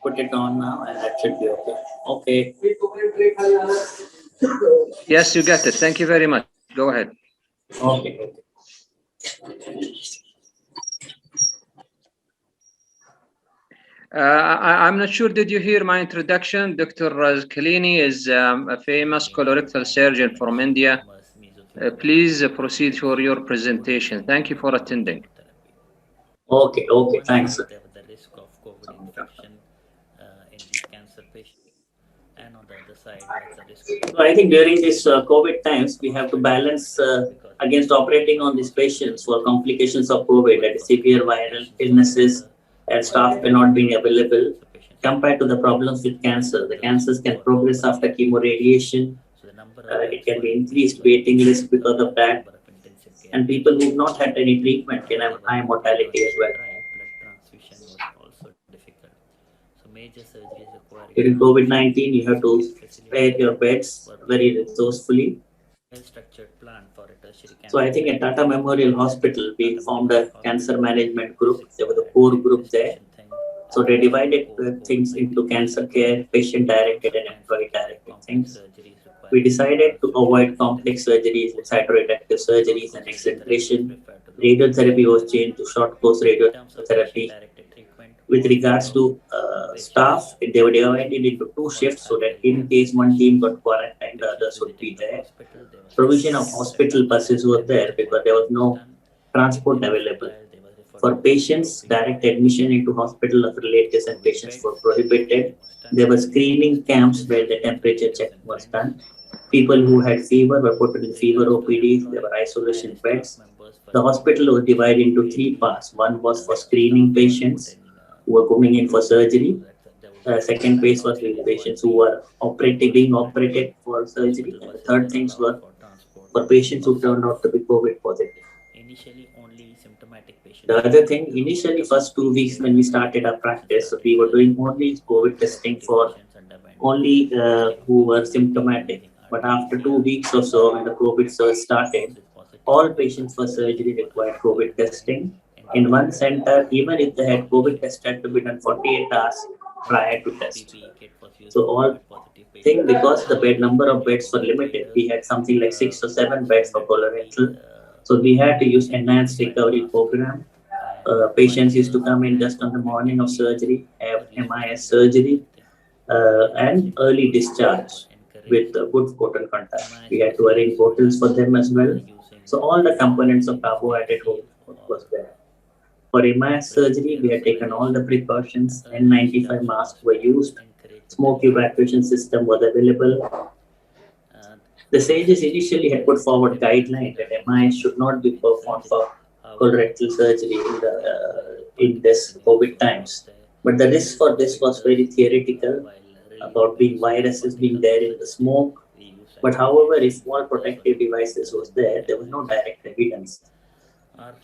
S6: put it on now and that should be okay. Okay.
S2: Yes, you got it. Thank you very much. Go ahead.
S6: Okay.
S2: I'm not sure, did you hear my introduction? Dr. Khalini is a famous colorectal surgeon from India. Please proceed for your presentation. Thank you for attending.
S6: Okay, okay, thanks.
S8: The risk of COVID infection in these cancer patients, and on the other side, what's the risk?
S6: So I think during this COVID times, we have to balance against operating on these patients for complications of COVID, that is severe viral illnesses and staff not being available, compared to the problems with cancer. The cancers can progress after chemoradiation. It can be increased waiting list because of that. And people who have not had any treatment can have high mortality as well.
S8: Blood transfusion was also difficult. So major surgeries require.
S6: During COVID-19, you have to spare your beds very resourcefully.
S8: Well-structured plan for a tertiary cancer.
S6: So I think at Tata Memorial Hospital, we formed a cancer management group. There was a core group there. So they divided things into cancer care, patient-directed and employee-directed things. We decided to avoid complex surgeries, cytoreductive surgeries and excitation. Radiotherapy was changed to short course radiotherapy. With regards to staff, they were divided into 2 shifts so that in case one team got quarantined, the others would be there. Provision of hospital buses was there because there was no transport available. For patients, direct admission into hospital of relatives and patients were prohibited. There were screening camps where the temperature check was done. People who had fever were put in fever OPDs. There were isolation beds. The hospital was divided into 3 parts. One was for screening patients who were coming in for surgery. Second phase was with patients who were being operated for surgery. And the third things were for patients who turned out to be COVID positive.
S8: Initially, only symptomatic patients.
S6: The other thing, initially first 2 weeks when we started our practice, so we were doing only COVID testing for only who were symptomatic. But after 2 weeks or so, when the COVID surge started, all patients for surgery required COVID testing. In one center, even if they had COVID test had to be done 48 hours prior to test. So all thing, because the number of beds were limited, we had something like 6 or 7 beds for colorectal. So we had to use enhanced recovery program. Patients used to come in just on the morning of surgery, have MIS surgery, and early discharge with good photon contact. We had to arrange hotels for them as well. So all the components of carbohydrate was there. For MIS surgery, we had taken all the precautions. N95 masks were used. Smoke evacuation system was available. The sages initially had put forward guidelines that MIS should not be performed for colorectal surgery in this COVID times. But the risk for this was very theoretical about viruses being there in the smoke. But however, if small protective devices was there was no direct evidence.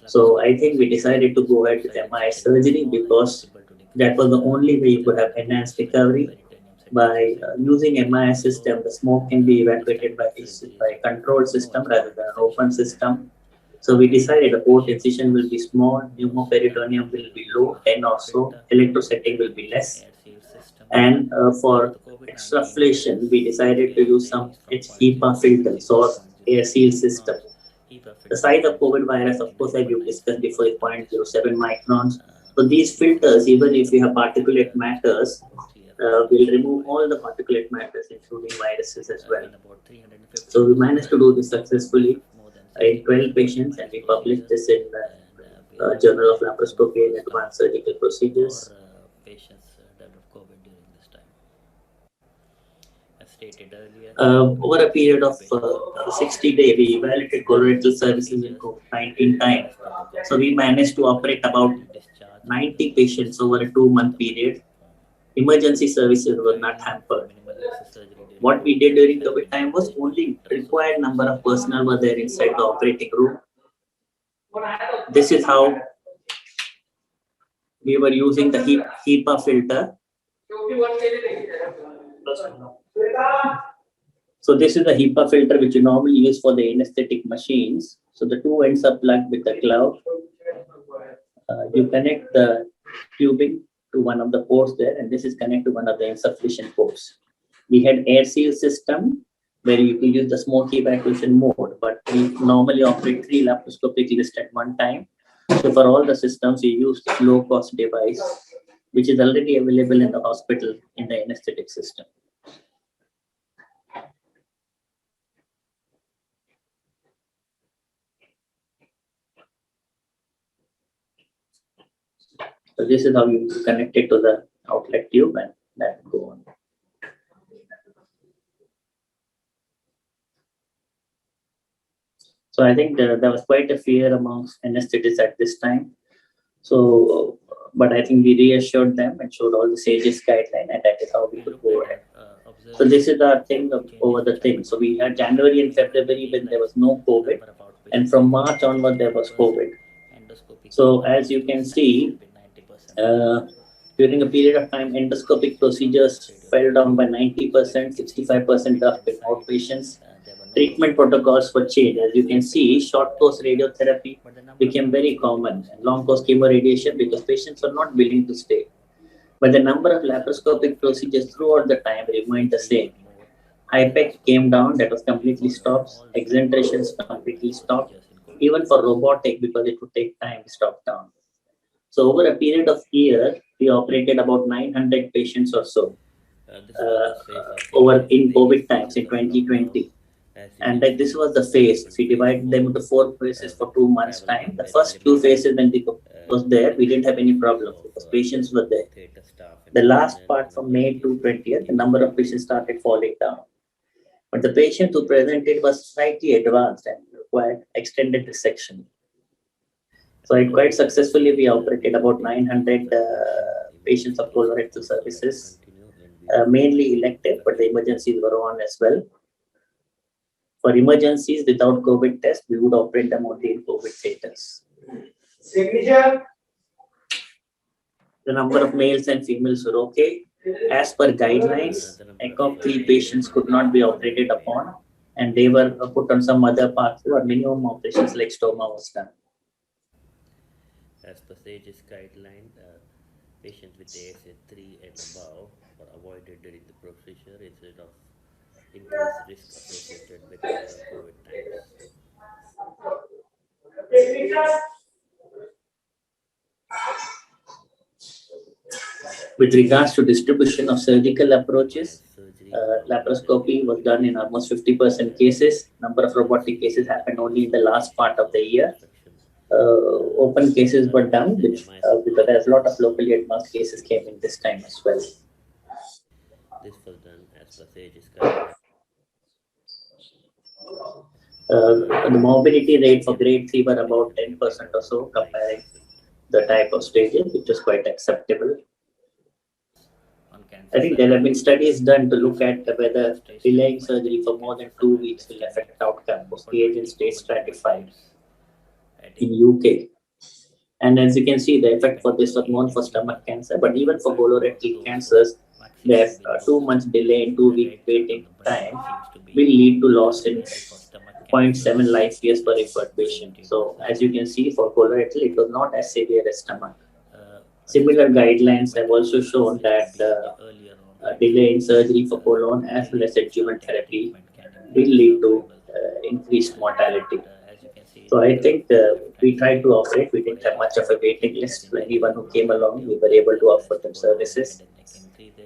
S6: So I think we decided to go ahead with MIS surgery because that was the only way you could have enhanced recovery. By using MIS system, the smoke can be evacuated by a controlled system rather than an open system. So we decided the port incision will be small, pneumoperitoneum will be low, 10 or so, electrosetting will be less. And for extraflation, we decided to use some HEPA filters or air seal system. The size of COVID virus, of course, as you discussed before, is 0.07 microns. So these filters, even if you have particulate matters, will remove all the particulate matters, including viruses as well. So we managed to do this successfully in 12 patients, and we published this in the Journal of Laparoscopy and Advanced Surgical Procedures. Over a period of 60 days, we evaluated colorectal services in COVID-19 time. So we managed to operate about 90 patients over a 2-month period. Emergency services were not hampered. What we did during COVID time was only required number of personnel were there inside the operating room. This is how we were using the HEPA filter. So this is the HEPA filter which you normally use for the anesthetic machines. So the 2 ends are plugged with the glove. You connect the tubing to one of the ports there, and this is connected to one of the insufficient ports. We had air seal system where you can use the smoke evacuation mode, but we normally operate 3 laparoscopic lists at one time. So for all the systems, we use this low-cost device, which is already available in the hospital in the anesthetic system. So this is how you connect it to the outlet tube and that go on. So I think there was quite a fear amongst anesthetists at this time. So, but I think we reassured them and showed all the SAGES guideline, and that is how we could go ahead. So this is our thing over the thing. So we had January and February when there was no COVID, and from March onward there was COVID. So as you can see, during a period of time, endoscopic procedures fell down by 90%, 65% up in outpatients. Treatment protocols were changed. As you can see, short course radiotherapy became very common, and long course chemoradiation because patients were not willing to stay. But the number of laparoscopic procedures throughout the time remained the same. IPEC came down, that was completely stopped. Excentrations completely stopped. Even for robotic, because it would take time, stopped down. So over a period of year, we operated about 900 patients or so over in COVID times in 2020. And like this was the phase. We divided them into 4 phases for 2 months' time. The first 2 phases when we was there, we didn't have any problem because patients were there. The last part from May to 20th, the number of patients started falling down. But the patient who presented was slightly advanced and required extended resection. So it quite successfully, we operated about 900 patients of colorectal services, mainly elective, but the emergencies were on as well. For emergencies without COVID test, we would operate them only in COVID theaters. Signature. The number of males and females were okay. As per guidelines, ECOG 3 patients could not be operated upon, and they were put on some other pathway or minimum operations like stoma was done.
S8: As per SAGES guideline, patients with ASA 3 and above were avoided during the procedure instead of increased risk associated with COVID times.
S6: With regards to distribution of surgical approaches, laparoscopy was done in almost 50% cases. Number of robotic cases happened only in the last part of the year. Open cases were done, which because there's a lot of locally advanced cases came in this time as well.
S8: This was done as per SAGES guidelines.
S6: The morbidity rate for grade 3 were about 10% or so, comparing the type of stages, which was quite acceptable. I think there have been studies done to look at whether delaying surgery for more than 2 weeks will affect outcome. The agent stays stratified in UK. And as you can see, the effect for this was known for stomach cancer, but even for colorectal cancers, there's 2 months delay in 2 week waiting time will lead to loss in 0.7 life years per referred patient. So as you can see, for colorectal, it was not as severe as stomach. Similar guidelines have also shown that delay in surgery for colon as well as adjuvant therapy will lead to increased mortality. So I think we tried to operate. We didn't have much of a waiting list. Anyone who came along, we were able to offer them services.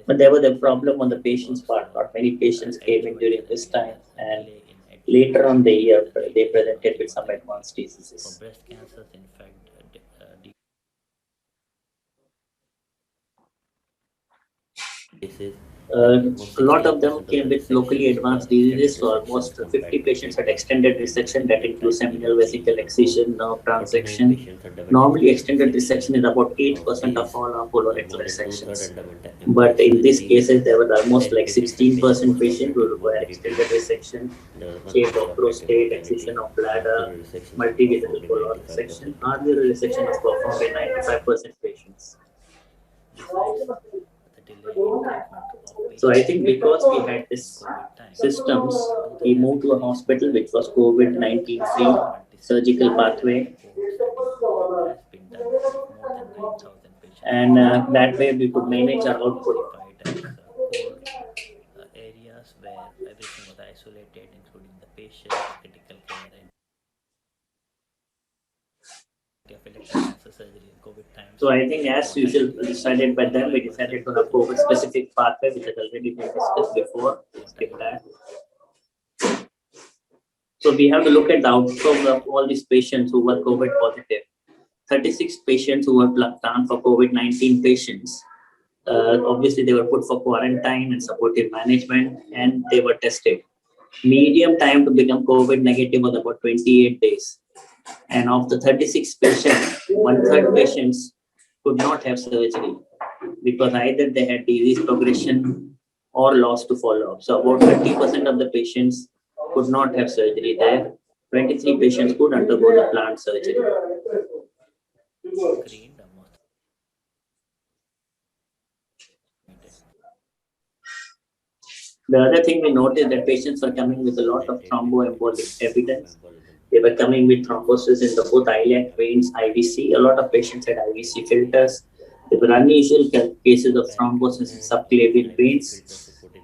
S6: But there was a problem on the patient's part. Not many patients came in during this time, and later on the year, they presented with some advanced diseases.
S8: For breast cancers, in fact,
S6: a lot of them came with locally advanced diseases, so almost 50 patients had extended resection that includes seminal vesicle excision, nerve transection. Normally, extended resection is about 8% of all our colorectal resections. But in these cases, there were almost like 16% patients who required extended resection, shape of prostate, excision of bladder, multivisible colon resection. Arterial resection was performed in 95% patients. So I think because we had this systems, we moved to a hospital which was COVID-19 free, surgical pathway. and that way we could manage our output. Areas where everything was isolated, including the patients, critical care, and of elective cancer surgery in COVID times. So I think, as usual, decided by them, we decided to have COVID-specific pathway, which has already been discussed before. Skip that. So we have to look at the outcome of all these patients who were COVID positive. 36 patients who were plugged down for COVID-19 patients. Obviously, they were put for quarantine and supportive management, and they were tested. Median time to become COVID negative was about 28 days. And of the 36 patients, 1/3 patients could not have surgery because either they had disease progression or loss to follow-up. So about 30% of the patients could not have surgery there. 23 patients could undergo the planned surgery. The other thing we noticed that patients were coming with a lot of thromboembolic evidence. They were coming with thrombosis in the both iliac veins, IVC. A lot of patients had IVC filters. There were unusual cases of thrombosis in subclavian veins.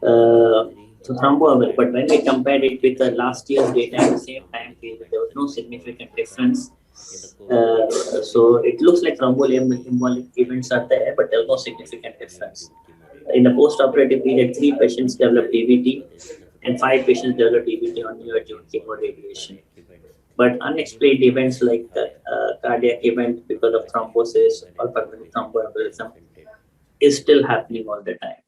S6: So thromboembolic, but when we compared it with the last year's data at the same time period, there was no significant difference. So it looks like thromboembolic events are there, but there's no significant difference. In the post-operative period, 3 patients developed DVT and 5 patients developed DVT on neoadjuvant chemoradiation. But unexplained events like the cardiac event because of thrombosis or pulmonary thromboembolism is still happening all the time.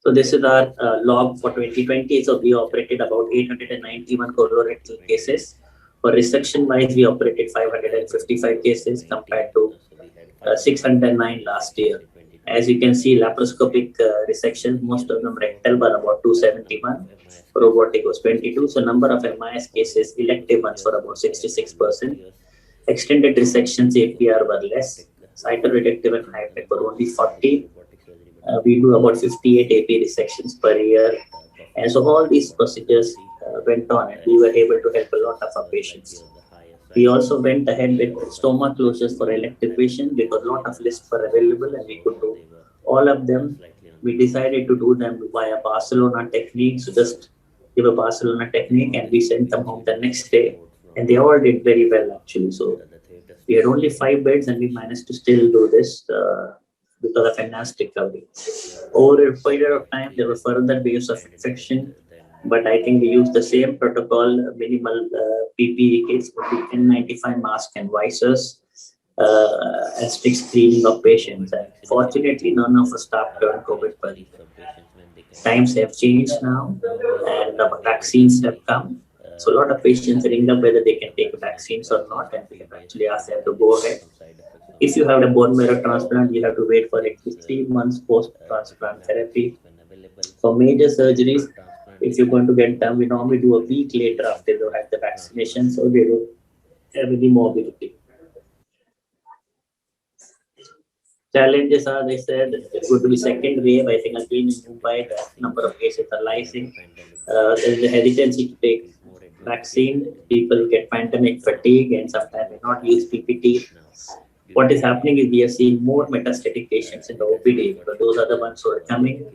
S6: So this is our log for 2020. So we operated about 891 colorectal cases. For resection-wise, we operated 555 cases compared to 609 last year. As you can see, laparoscopic resections, most of them rectal, were about 271. Robotic was 22. So number of MIS cases, elective ones, were about 66%. Extended resections, APR, were less. Cytoreductive and high-tech were only 40. We do about 58 AP resections per year. And so all these procedures went on, and we were able to help a lot of our patients. We also went ahead with stoma closures for elective patients because a lot of lists were available and we could do all of them. We decided to do them via Barcelona technique. So just give a Barcelona technique and we sent them home the next day. And they all did very well, actually. So we had only 5 beds and we managed to still do this because of enhanced recovery. Over a period of time, there were further waves of infection. But I think we used the same protocol, minimal PPE kits, N95 mask and visors, and strict screening of patients. And fortunately, none of us staff turned COVID positive. Times have changed now, and the vaccines have come. So a lot of patients ring up whether they can take vaccines or not, and we have actually asked them to go ahead. If you have a bone marrow transplant, you have to wait for at least 3 months post-transplant therapy. For major surgeries, if you're going to get done, we normally do a week later after they have the vaccination, so they don't have any morbidity. Challenges are, they said, it's going to be second wave. I think again in Mumbai, the number of cases are rising. There is a hesitancy to take vaccine. People get pandemic fatigue and sometimes may not use PPT. What is happening is we are seeing more metastatic patients in the OPD, but those are the ones who are coming.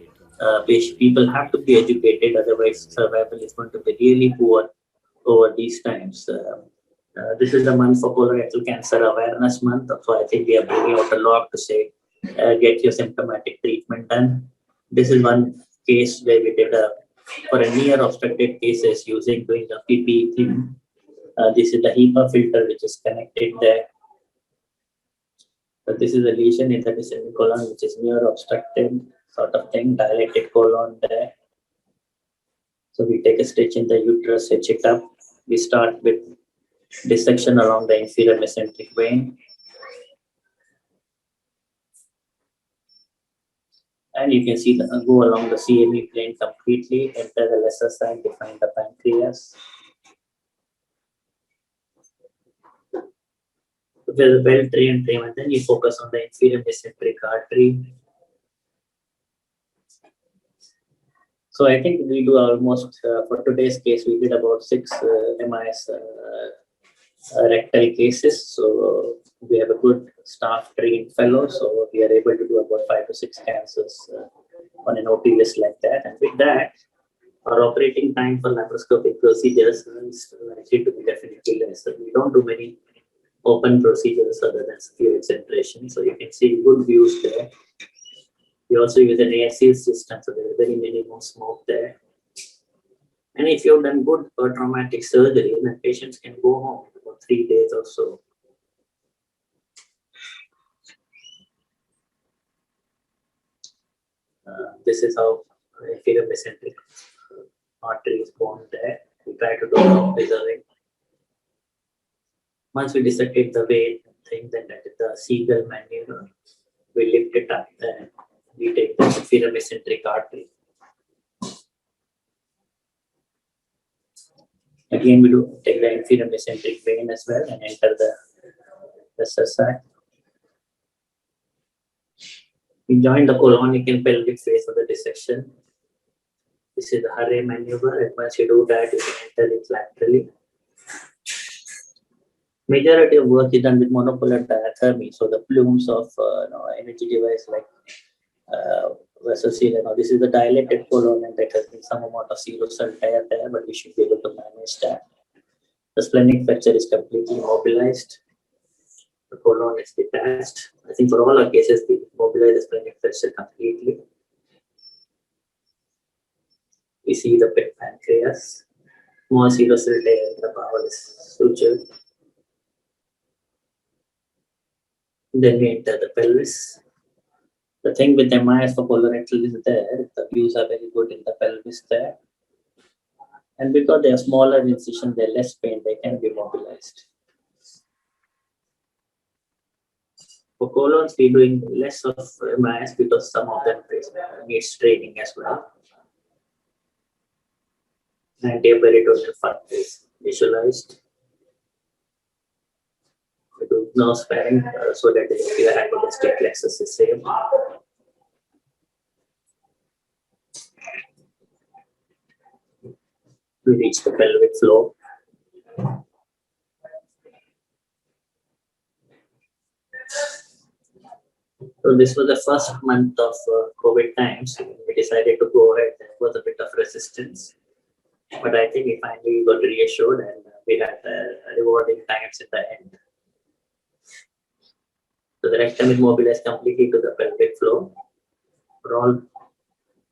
S6: People have to be educated, otherwise survival is going to be really poor over these times. This is the month for colorectal cancer awareness month, so I think we are bringing out a lot to say, get your symptomatic treatment done. This is one case where we did for a near obstructed cases doing the PPE thing. This is the HEPA filter which is connected there. But this is a lesion in the descending colon which is near obstructed sort of thing, dilated colon there. So we take a stitch in the uterus, stitch it up. We start with dissection along the inferior mesenteric vein. And you can see go along the CME plane completely, enter the lesser side, define the pancreas. With a well-trained team, and then you focus on the inferior mesenteric artery. So I think we do almost, for today's case, we did about 6 MIS rectal cases. So we have a good staff trained fellow, so we are able to do about 5 to 6 cancers on an OP list like that. And with that, our operating time for laparoscopic procedures is likely to be definitely less. So we don't do many open procedures other than fluid centration. So you can see good views there. We also use an ASC system, so there is very minimum smoke there. And if you've done good traumatic surgery, then patients can go home for 3 days or so. This is how inferior mesenteric artery is formed there. We try to do preserving. Once we dissecate the vein thing, then that is the seagull maneuver. We lift it up and we take the inferior mesenteric artery. Again, we do take the inferior mesenteric vein as well and enter the vessel side. We join the colonic and pelvic phase of the dissection. This is the Harre maneuver, and once you do that, you can enter it laterally. Majority of work is done with monopolar diathermy, so the plumes of energy device like vessel, this is the dilated colon, and that has been some amount of serosal tear there, but we should be able to manage that. The splenic fracture is completely immobilized. The colon is detached. I think for all our cases, we mobilize the splenic fracture completely. We see the pet pancreas. Small serosal tear in the bowel is sutured. Then we enter the pelvis. The thing with MIS for colorectal is there, the views are very good in the pelvis there. And because they are smaller incision, they're less pain, they can be mobilized. For colons, we're doing less of MIS because some of them need straining as well. Anteperitoneal fat is visualized. We do nose sparing so that the hypoglossal plexus is safe. We reach the pelvic floor. So this was the first month of COVID times. We decided to go ahead. There was a bit of resistance, but I think we finally got reassured, and we had rewarding times at the end. So the rectum is mobilized completely to the pelvic floor. For all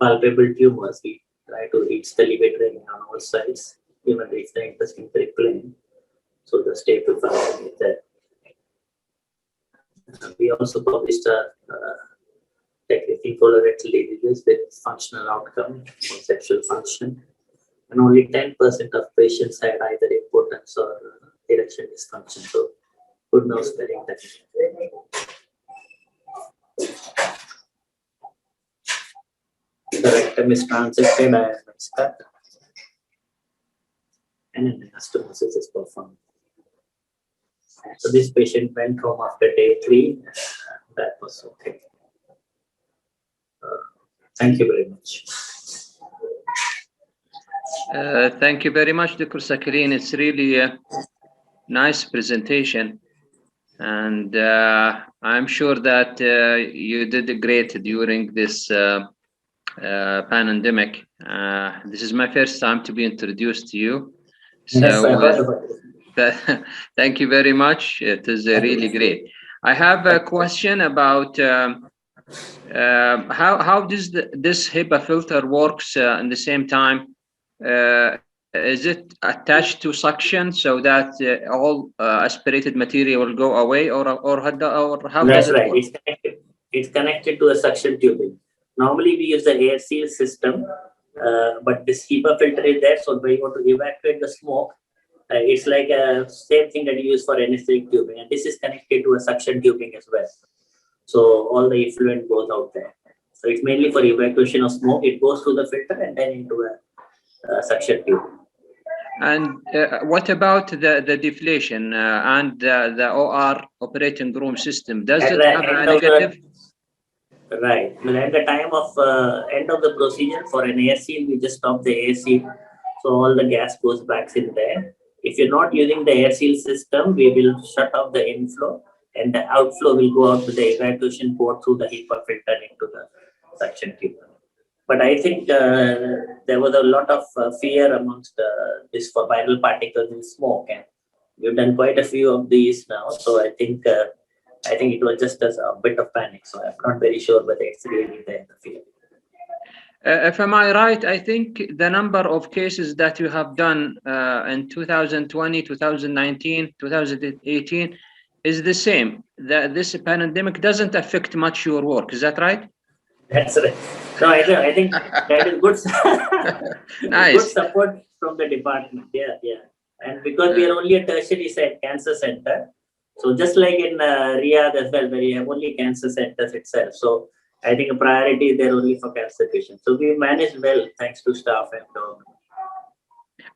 S6: palpable tumors, we try to reach the levator on all sides, even reach the intestinal plane. So the staple function is there. We also published a technique colorectal diseases with functional outcome, conceptual function, and only 10% of patients had either impotence or erection dysfunction. So good nose sparing technique. The rectum is transected and it's cut, and an anastomosis is performed. So this patient went home after day 3. That was okay. Thank you very much.
S2: Thank you very much, Dr. Sakirin. It's really a nice presentation. And I'm sure that you did great during this pandemic. This is my first time to be introduced to you. So thank you very much. It is really great. I have a question about how does this HEPA filter works in the same time. Is it attached to suction so that all aspirated material will go away, or how does it work?
S6: It's connected to a suction tubing. Normally we use the air seal system, but this HEPA filter is there. So when you want to evacuate the smoke, it's like a same thing that you use for anesthetic tubing, and this is connected to a suction tubing as well. So all the effluent goes out there. So it's mainly for evacuation of smoke. It goes through the filter and then into a suction tube.
S2: And what about the deflation and the OR operating room system? Does it have a negative?
S6: Right. Well, at the time of end of the procedure for an air seal, we just stop the air seal, so all the gas goes back in there.
S8: If you're not using the air seal system, we will shut off the inflow and the outflow will go out to the evacuation port through the HEPA filter into the suction tube. But I think there was a lot of fear amongst this for viral particles in smoke, and we've done quite a few of these now. So I think it was just a bit of panic. So I'm not very sure whether it's really there, the fear.
S2: If am I right, I think the number of cases that you have done in 2020, 2019, 2018 is the same. That this pandemic doesn't affect much your work. Is that right?
S8: That's right. No, I think that is good.
S2: Nice.
S8: Good support from the department. Yeah. And because we are only a tertiary cancer center, so just like in Riyadh as well, where you have only cancer centers itself. So I think a priority is there only for cancer patients. So we managed well thanks to staff and government.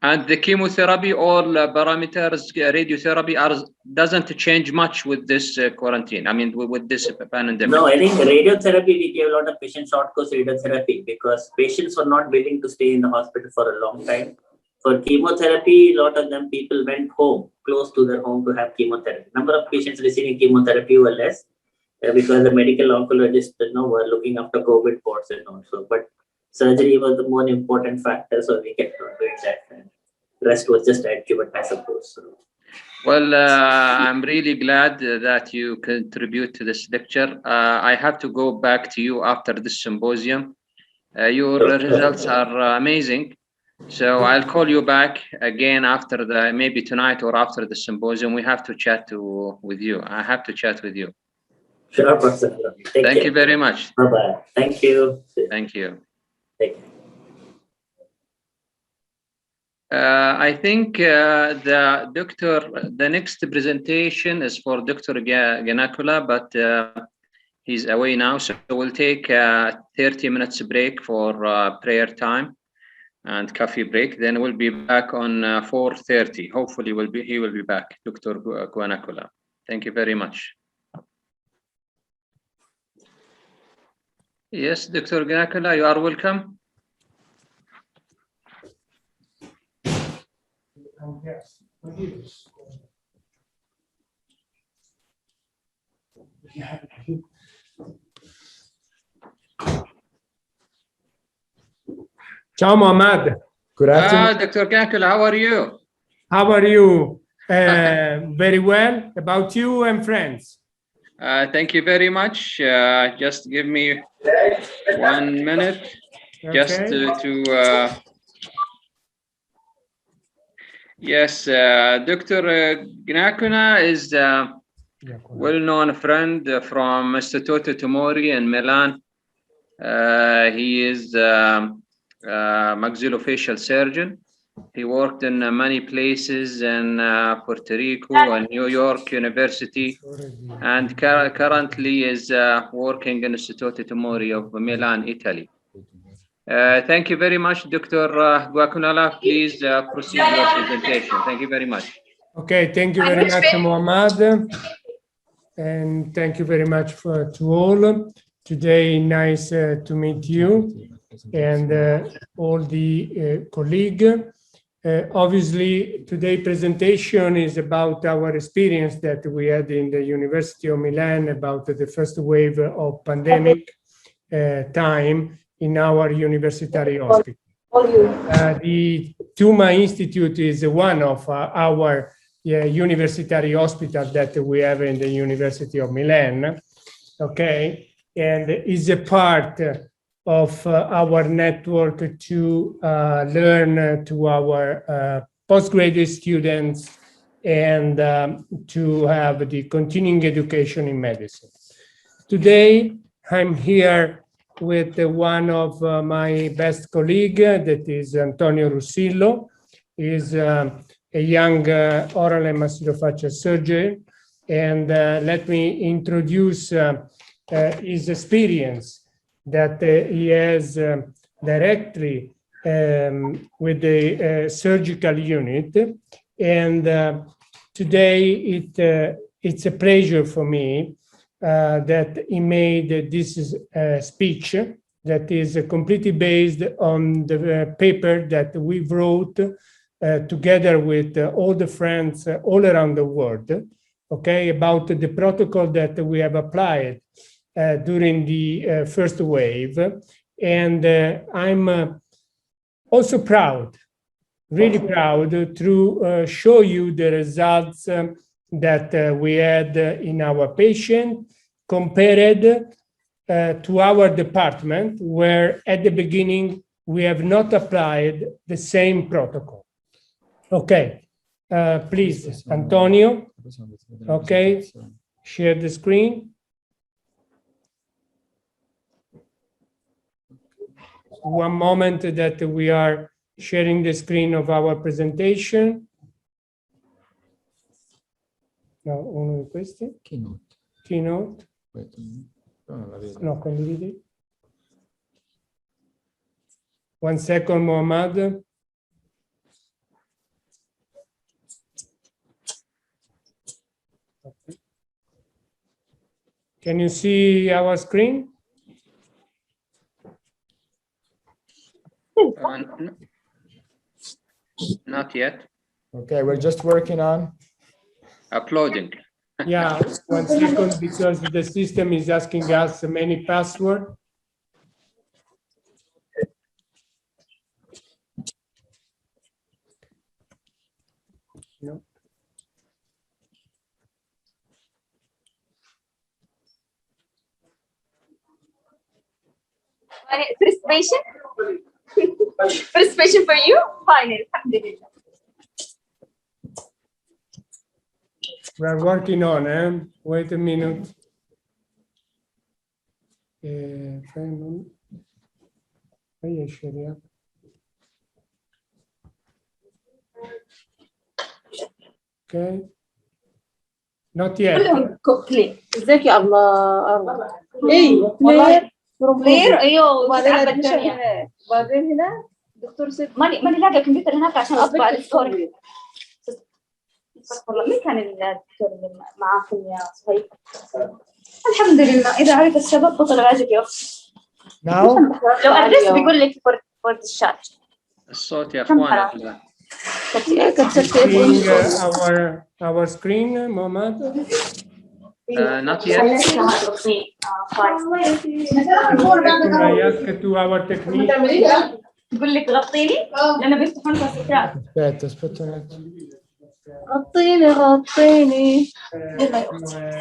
S2: And the chemotherapy or parameters, radiotherapy doesn't change much with this quarantine. I mean, with this pandemic.
S8: No, I think radiotherapy, we gave a lot of patient short course radiotherapy because patients were not willing to stay in the hospital for a long time. For chemotherapy, a lot of them people went home, close to their home to have chemotherapy. Number of patients receiving chemotherapy were less because the medical oncologists were looking after COVID wards and also. But surgery was the more important factor, so we kept on doing that. And the rest was just adjuvant, I suppose. So.
S2: Well, I'm really glad that you contribute to this lecture. I have to go back to you after this symposium. Your results are amazing. So I'll call you back again after maybe tonight or after the symposium. We have to chat with you. I have to chat with you.
S8: Sure, Professor.
S2: Thank you very much.
S8: Bye-bye. Thank you.
S2: Thank you.
S8: Take care.
S2: I think the next presentation is for Dr. Ganakula, but he's away now. So we'll take 30 minutes break for prayer time and coffee break. Then we'll be back on 4:30. Hopefully he will be back, Dr. Ganakula. Thank you very much. Yes, Dr. Ganakula, you are welcome.
S9: Yes. Ciao, Mohammad. Good afternoon.
S2: Dr. Ganakula, how are you?
S9: How are you? Very well. About you and friends?
S2: Thank you very much. Just give me 1 minute. Okay. Just to yes, Dr. Ganakula is a well-known friend from Mr. Toto Tomori in Milan. He is a maxillofacial surgeon. He worked in many places in Puerto Rico and New York University, and currently is working in Instituto Tomori of Milan, Italy. Thank you very much, Dr. Ganakula. Please proceed with your presentation. Thank you very much.
S9: Okay, thank you very much, Mohammad. And thank you very much to all. Today, nice to meet you and all the colleagues. Obviously, today's presentation is about our experience that we had in the University of Milan about the first wave of pandemic time in our university hospital. The Tuma Institute is one of our university hospital that we have in the University of Milan, okay, and is a part of our network to learn to our postgraduate students and to have the continuing education in medicine. Today, I'm here with one of my best colleagues, that is Antonio Russillo. He's a young oral and maxillofacial surgeon. And let me introduce his experience that he has directly with the surgical unit. And today it's a pleasure for me that he made this speech that is completely based on the paper that we wrote together with all the friends all around the world, okay, about the protocol that we have applied during the first wave. And I'm also proud, really proud to show you the results that we had in our patient compared to our department, where at the beginning we have not applied the same protocol. Okay, please, Antonio. Okay, share the screen. One moment that we are sharing the screen of our presentation. No, uno di questi.
S10: Keynote.
S9: Keynote. No, condividi. 1 second, Mohammad. Okay. Can you see our screen?
S2: Not yet.
S10: Okay, we're just working on
S2: Uploading.
S9: Yeah, 1 second, because the system is asking us many passwords. No.
S11: First patient? First patient for you? Fine, alhamdulillah.
S9: We are working on, wait a minute. Okay. Not yet.
S11: كلي ازيك يا الله ايه والله كلير ايوه وبعدين هنا دكتور سيد ماني لاقي الكمبيوتر هناك عشان اطبع الستوري. والله مين كان الدكتور اللي معاكم يا صهيب؟ الحمد لله اذا عرف السبب بطل العجب يا اختي. لو ادرس بيقول لك فور الشات.
S2: الصوت يا اخوان.
S9: Our screen, Mohammad.
S2: Not yet.
S9: I ask to our technician.
S11: تقول لك غطيني لأنه بيفتحون كاسيتات.
S10: اسبetta.
S11: غطيني.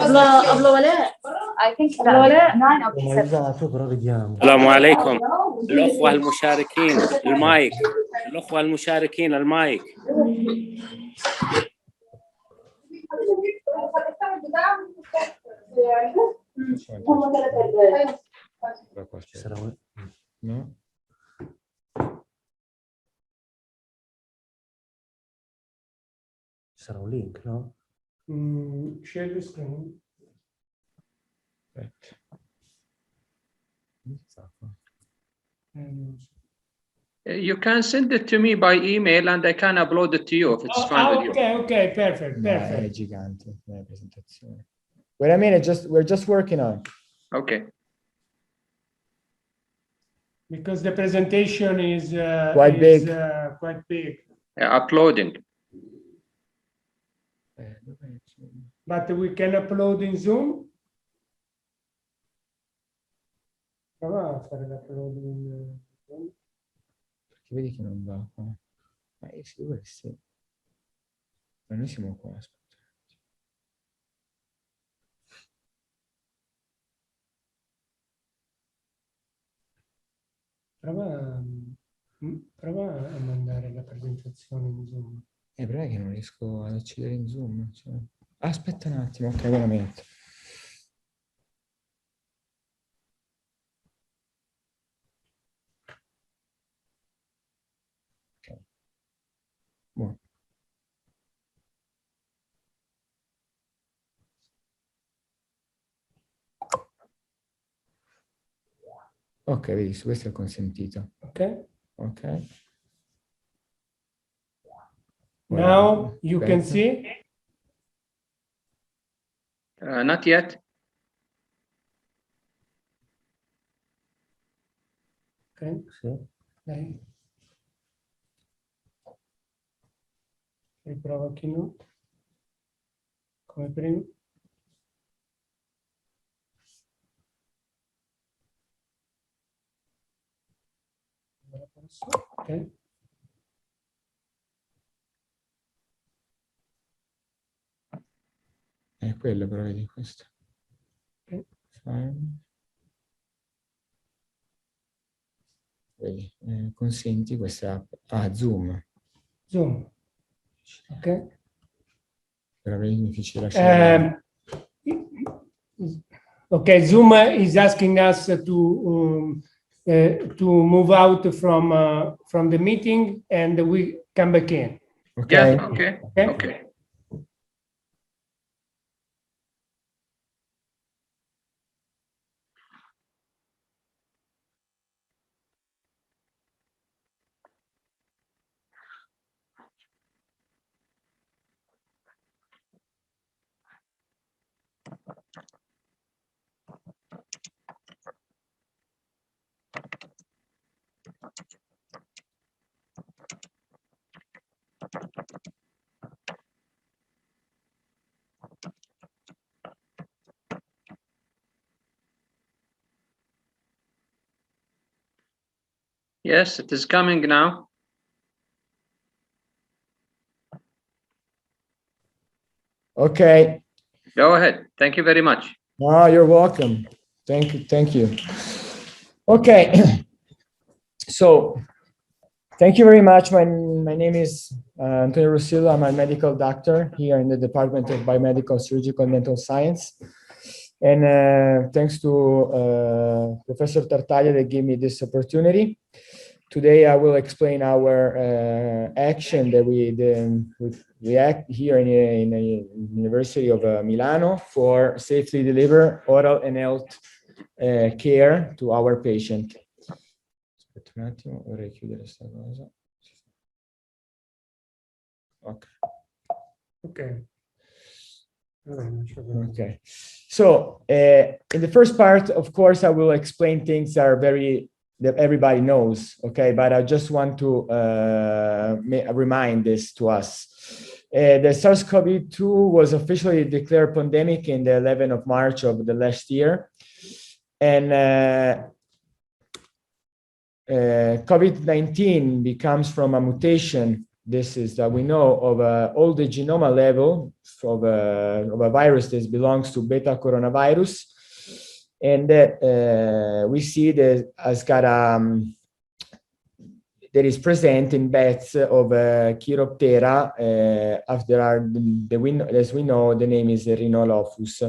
S11: أبلة ولاء. I think أبلة ولاء 9 أو 10.
S1: السلام عليكم الأخوة المشاركين المايك. الأخوة المشاركين المايك.
S10: No?
S12: Sarà un link, no?
S9: Share the screen.
S2: You can send it to me by email and I can upload it to you if it's fine with you.
S9: Okay, perfect.
S10: È gigante la presentazione. Wait a minute, we're just working on.
S2: Okay.
S9: Because the presentation is
S10: quite big.
S9: Quite big.
S2: Uploading.
S9: But we can upload in Zoom. Prova a fare l'upload in Zoom.
S10: Perché vedi che non va qua. Ma sì, sì. Ma noi siamo qua, aspetta.
S9: Prova a mandare la presentazione in Zoom.
S10: Però è che non riesco ad accedere in Zoom. Cioè. Aspetta un attimo, ok, me la metto. Ok. Buono. Ok, vedi, questo è consentito.
S9: Ok.
S10: Voilà.
S9: Now you can see.
S2: Not yet.
S9: Okay.
S12: Sì.
S9: Okay. Riprova keynote. Come prima. Ok.
S10: È quello però, vedi questo.
S9: Ok.
S10: Vedi, consenti questa Zoom.
S9: Zoom. Ok.
S10: Però vedi, mi difficile lasciare.
S9: Okay, Zoom is asking us to move out from the meeting and we come back in.
S10: Okay.
S2: Yeah, okay.
S9: Okay.
S2: Okay. Yes, it is coming now.
S10: Okay.
S2: Go ahead. Thank you very much.
S10: Oh, you're welcome. Thank you. Thank you. Okay. So, thank you very much. My name is Antonio Rosillo. I'm a medical doctor here in the Department of Biomedical Surgical and Dental Science. And thanks to Professor Tartaglia that gave me this opportunity. Today, I will explain our action that we act here in the University of Milano for safely deliver oral and health care to our patient. Aspetta un attimo, vorrei chiudere questa cosa. Ok.
S9: Okay.
S10: Okay. So in the first part, of course, I will explain things that everybody knows. Okay, but I just want to remind this to us. The SARS-CoV-2 was officially declared pandemic in the 11th of March of the last year, and COVID-19 becomes from a mutation. This is that we know of all the genome level of a virus that belongs to beta coronavirus, and that we see that has got that is present in bats of Chiroptera. After as we know, the name is Rhinolophus.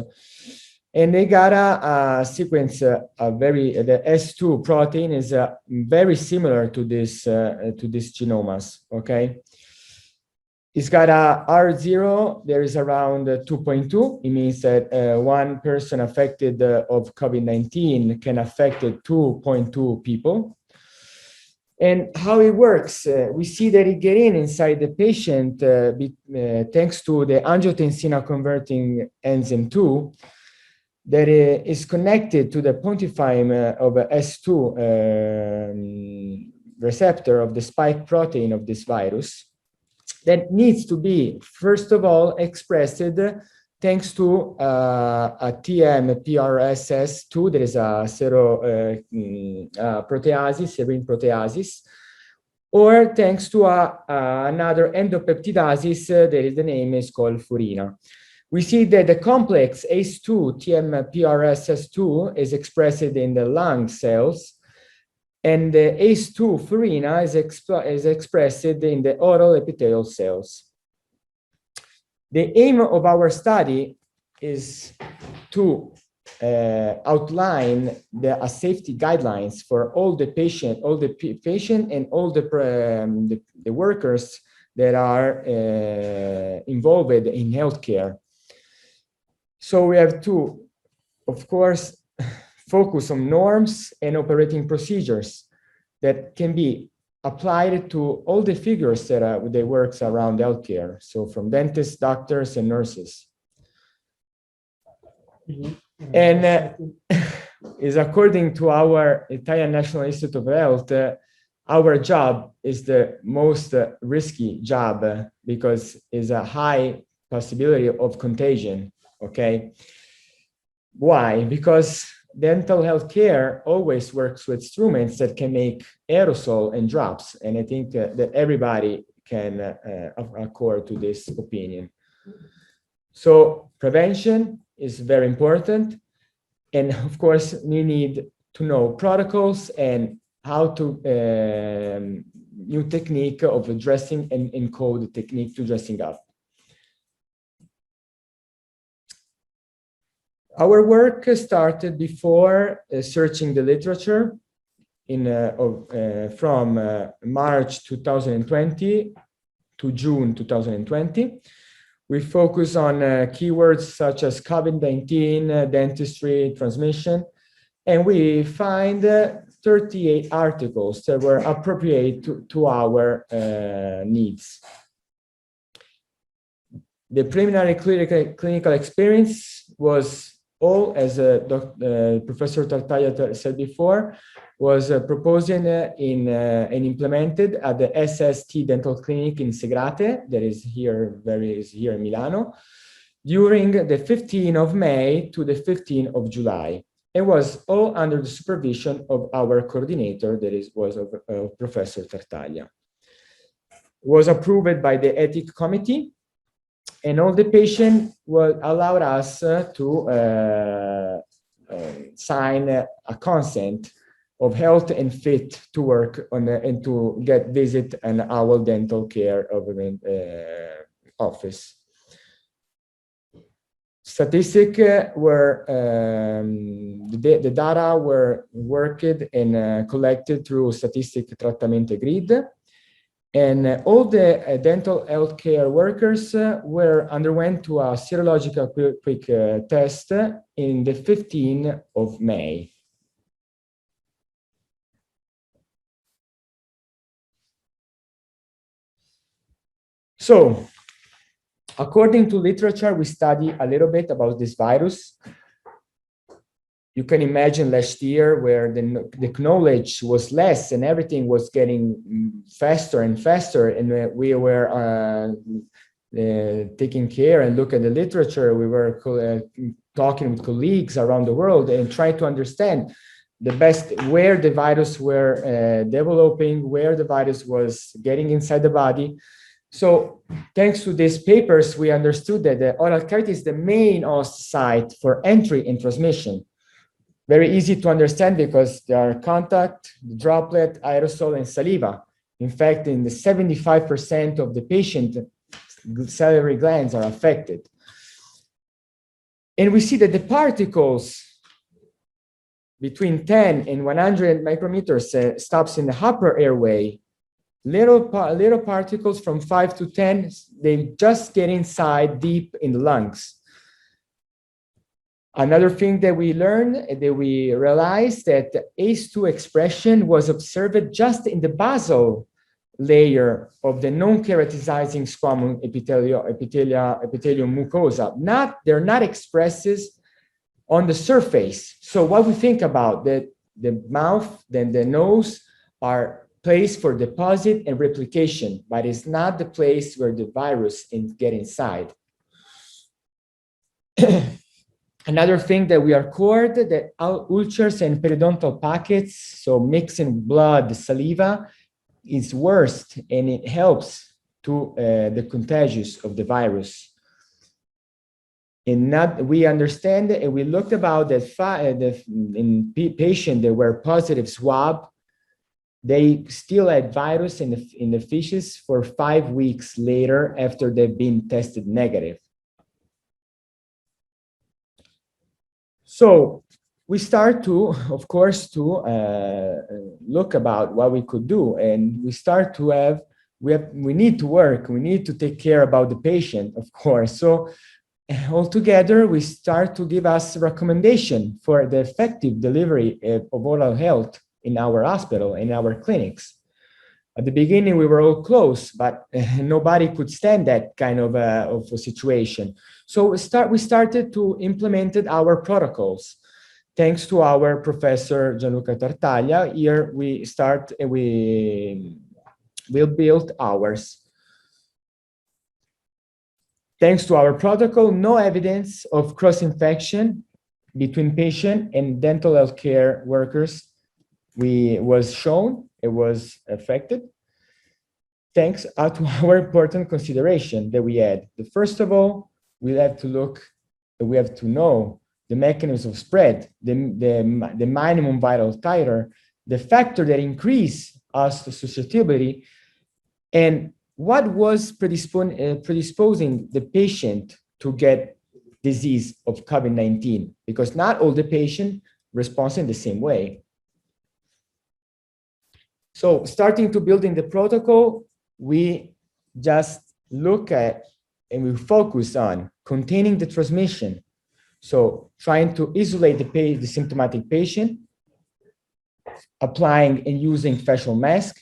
S10: And they got a sequence, the S2 protein is very similar to this genomas, okay? It's got a R0, there is around 2.2. It means that one person affected of COVID-19 can affect 2.2 people. And how it works, we see that it gets inside the patient thanks to the angiotensin converting enzyme 2, that is connected to the pontifime of S2 receptor of the spike protein of this virus, that needs to be, first of all, expressed thanks to a TMPRSS2, there is a serine proteasis, or thanks to another endopeptidasis, the name is called furina. We see that the complex ACE2 TMPRSS2 is expressed in the lung cells, and the ACE2 furina is expressed in the oral epithelial cells. The aim of our study is to outline the safety guidelines for all the patient and all the workers that are involved in healthcare. So we have to, of course, focus on norms and operating procedures that can be applied to all the figures that they work around healthcare. So from dentists, doctors, and nurses. And is according to our Italian National Institute of Health, our job is the most risky job because it's a high possibility of contagion, okay? Why? Because dental health care always works with instruments that can make aerosol and drops. And I think that everybody can accord to this opinion. So prevention is very important. And of course, we need to know protocols and how to, new technique of dressing and encode the technique to dressing up. Our work started before searching the literature from March 2020 to June 2020. We focus on keywords such as COVID-19, dentistry, transmission, and we find 38 articles that were appropriate to our needs. The preliminary clinical experience was all, as Professor Tartaglia said before, was proposing and implemented at the SST Dental Clinic in Segrate, that is here in Milano, during the 15th of May to the 15th of July. It was all under the supervision of our coordinator, that was Professor Tartaglia. It was approved by the ethics committee, and all the patients were allowed us to sign a consent of health and fit to work on and to get visit an our dental care office. Statistics were the data were worked and collected through statistic trattamento grid. And all the dental healthcare workers underwent to a serological quick test in the 15th of May. So, according to literature, we study a little bit about this virus. You can imagine last year where the knowledge was less and everything was getting faster and faster, and we were taking care and look at the literature. We were talking with colleagues around the world and trying to understand the best where the virus were developing, where the virus was getting inside the body. So thanks to these papers, we understood that the oral cavity is the main host site for entry and transmission. Very easy to understand because there are contact, droplet, aerosol, and saliva. In fact, in the 75% of the patient, salivary glands are affected. And we see that the particles between 10 and 100 micrometers stops in the upper airway. Little particles from 5 to 10, they just get inside deep in the lungs. Another thing that we learned, that we realized that ACE2 expression was observed just in the basal layer of the non-keraticizing squamous epithelium mucosa. They're not expressed on the surface. So what we think about the mouth, then the nose are place for deposit and replication, but it's not the place where the virus get inside. Another thing that we record that ulcers and periodontal packets, so mixing blood, saliva, is worse and it helps to the contagious of the virus. And we understand and we looked about that in patients that were positive swab, they still had virus in the fishes for 5 weeks later after they've been tested negative. So we start to, of course, to look about what we could do, and we start to have, we need to work, we need to take care about the patient, of course. So altogether, we start to give us recommendation for the effective delivery of oral health in our hospital, in our clinics. At the beginning, we were all close, but nobody could stand that kind of a situation. So we started to implement our protocols. thanks to our professor Gianluca Tartaglia. Here we start, we will build ours. Thanks to our protocol, no evidence of cross-infection between patient and dental healthcare workers was shown, it was affected. Thanks to our important consideration that we had. First of all, we have to know the mechanism of spread, the minimum viral titer, the factor that increase us to susceptibility, and what was predisposing the patient to get disease of COVID-19, because not all the patients respond in the same way. So starting to building the protocol, we just look at and we focus on containing the transmission. So trying to isolate the symptomatic patient, applying and using facial mask.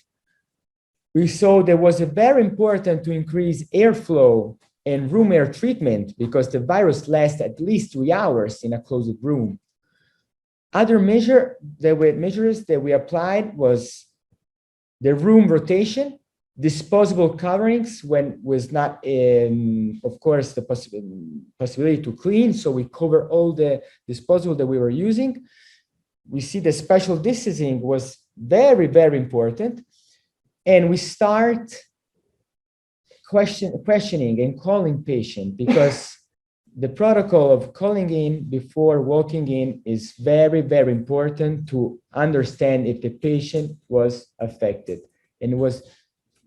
S10: We saw that was very important to increase airflow and room air treatment because the virus lasts at least 3 hours in a closed room. Other measures that we applied was the room rotation, disposable coverings when was not, of course, the possibility to clean. So we cover all the disposable that we were using. We see the special distancing was very, very important. And we start questioning and calling patient because the protocol of calling in before walking in is very, very important to understand if the patient was affected. And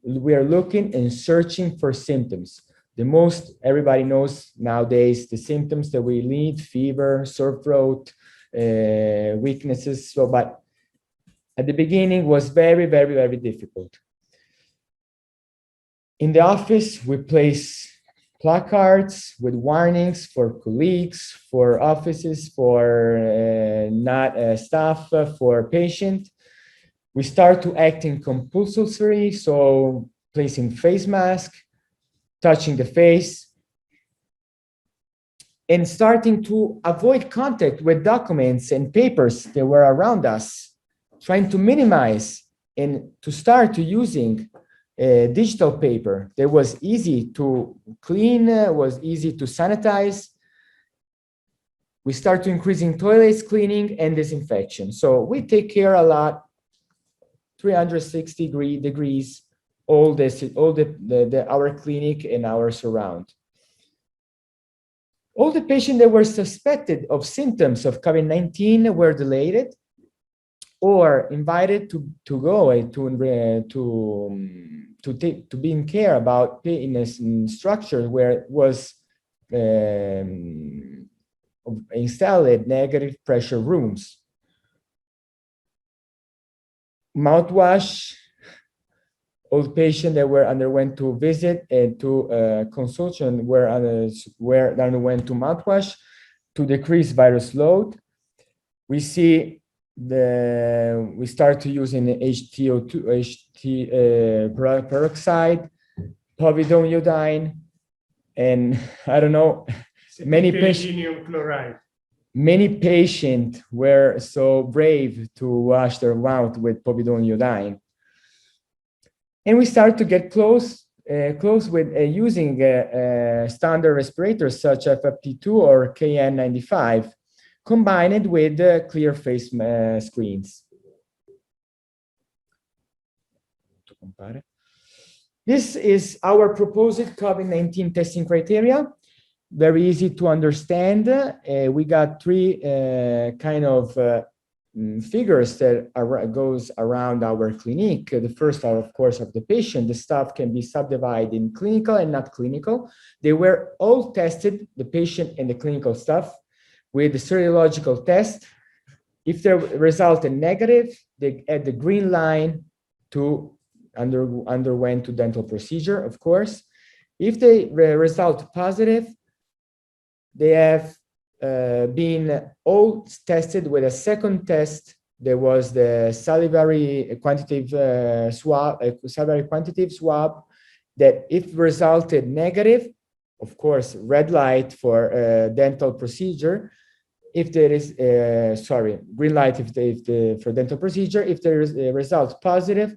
S10: we are looking and searching for symptoms. The most everybody knows nowadays, the symptoms that we need, fever, sore throat, weaknesses. So, but at the beginning was very, very, very difficult. In the office, we place placards with warnings for colleagues, for offices, for staff, for patient. We start to act in compulsory, so placing face mask, touching the face, and starting to avoid contact with documents and papers that were around us, trying to minimize and to start to using digital paper that was easy to clean, was easy to sanitize. We start to increasing toilets cleaning and disinfection. So we take care a lot, 360 degrees, our clinic and our surround. All the patients that were suspected of symptoms of COVID-19 were delayed or invited to go to be in care about in a structure where it was installed negative pressure rooms. Mouthwash, all patients that were underwent to visit and to consultation were underwent to mouthwash to decrease virus load. We see we start to use in HT peroxide, povidone iodine, and I don't know, many patients were so brave to wash their mouth with povidone iodine. And we start to get close with using standard respirators such as FFP2 or KN95, combined with clear face screens. This is our proposed COVID-19 testing criteria. Very easy to understand. We got three kind of figures that goes around our clinic. The first are, of course, of the patient. The staff can be subdivided in clinical and not clinical. They were all tested, the patient and the clinical staff, with the serological test. If they resulted negative, they add the green line to underwent to dental procedure, of course. If they result positive, they have been all tested with a second test. There was the salivary quantitative swab, that if resulted negative, of course, red light for dental procedure, if there is, green light for dental procedure. If there is a result positive,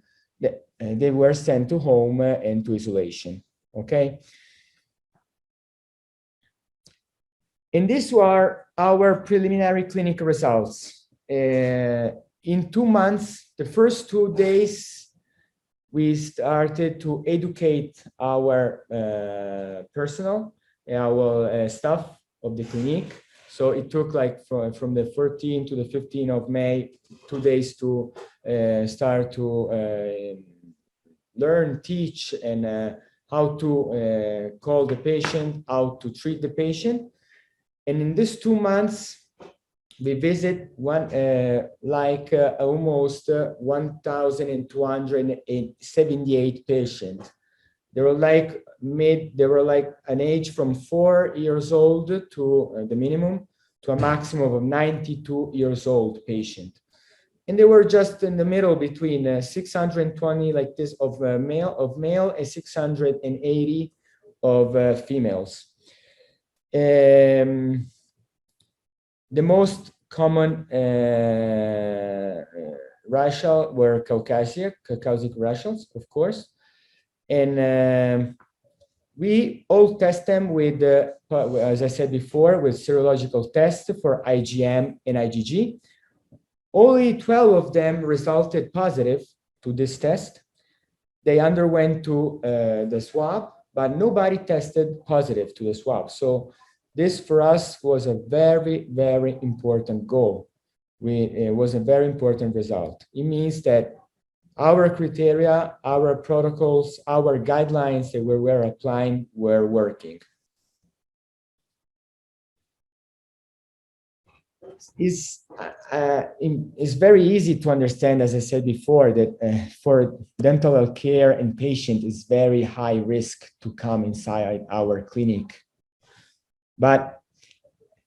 S10: they were sent to home and to isolation, okay? And these were our preliminary clinical results. In 2 months, the first 2 days, we started to educate our personnel, our staff of the clinic. So it took like from the 14th to the 15th of May, 2 days to start to learn, teach, and how to call the patient, how to treat the patient. And in these 2 months, we visit almost 1,278 patients. They were like an age from 4 years old to the minimum to a maximum of 92 years old patient. And they were just in the middle between 620 like this of male and 680 of females. The most common racial were Caucasic racials, of course. And we all test them with, as I said before, with serological tests for IgM and IgG. Only 12 of them resulted positive to this test. They underwent to the swab, but nobody tested positive to the swab. So this for us was a very, very important goal. It was a very important result. It means that our criteria, our protocols, our guidelines that we were applying were working. It's very easy to understand, as I said before, that for dental health care and patient is very high risk to come inside our clinic. But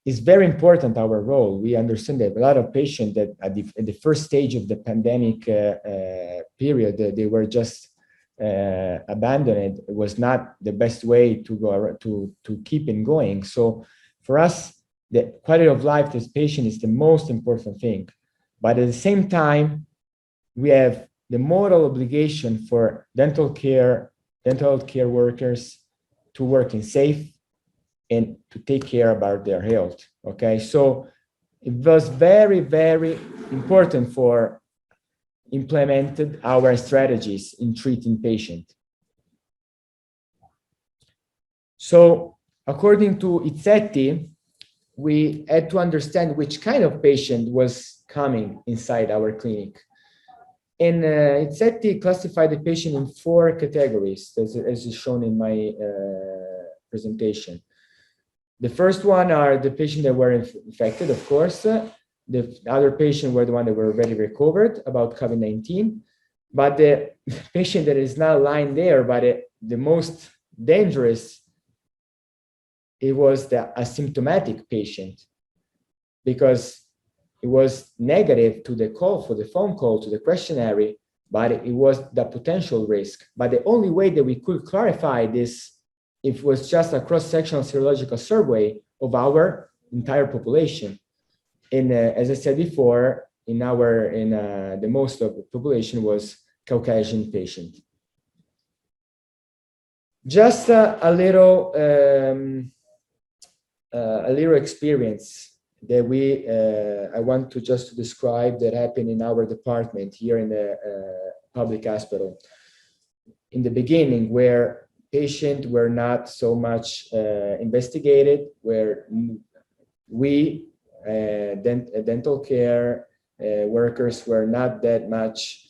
S10: it's very important, our role. We understand that a lot of patients that at the first stage of the pandemic period, they were just abandoned. It was not the best way to go to keep it going. So for us, the quality of life of this patient is the most important thing. But at the same time, we have the moral obligation for dental health care workers to work in safe and to take care about their health, okay? So it was very, very important for implemented our strategies in treating patients. So according to Izzetti, we had to understand which kind of patient was coming inside our clinic. And Izzetti classified the patient in 4 categories, as is shown in my presentation. The first one are the patients that were infected, of course. The other patient were the one that were already recovered about COVID-19. But the patient that is not lying there, but the most dangerous, it was the asymptomatic patient, because it was negative to the call, for the phone call, to the questionnaire, but it was the potential risk. But the only way that we could clarify this, if it was just a cross-sectional serological survey of our entire population. And as I said before, the most of the population was Caucasian patient. Just a little experience that I want to just describe that happened in our department here in the public hospital. In the beginning, where patients were not so much investigated, where we, dental care workers, were not that much,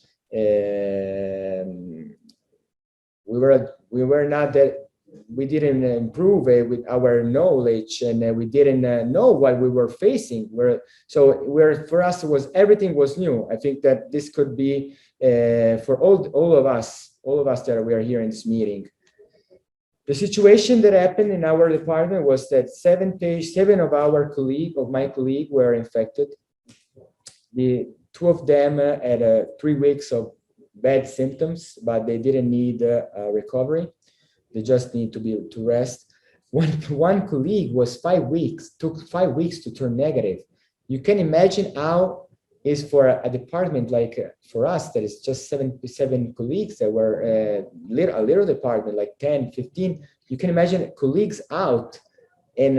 S10: we didn't improve with our knowledge, and we didn't know what we were facing. For us, everything was new. I think that this could be for all of us that we are here in this meeting. The situation that happened in our department was that 7 of my colleagues were infected. The 2 of them had 3 weeks of bad symptoms, but they didn't need recovery. They just need to rest. one colleague was 5 weeks, took 5 weeks to turn negative. You can imagine how is for a department like for us that is just seven colleagues that were a little department like 10, 15. You can imagine colleagues out and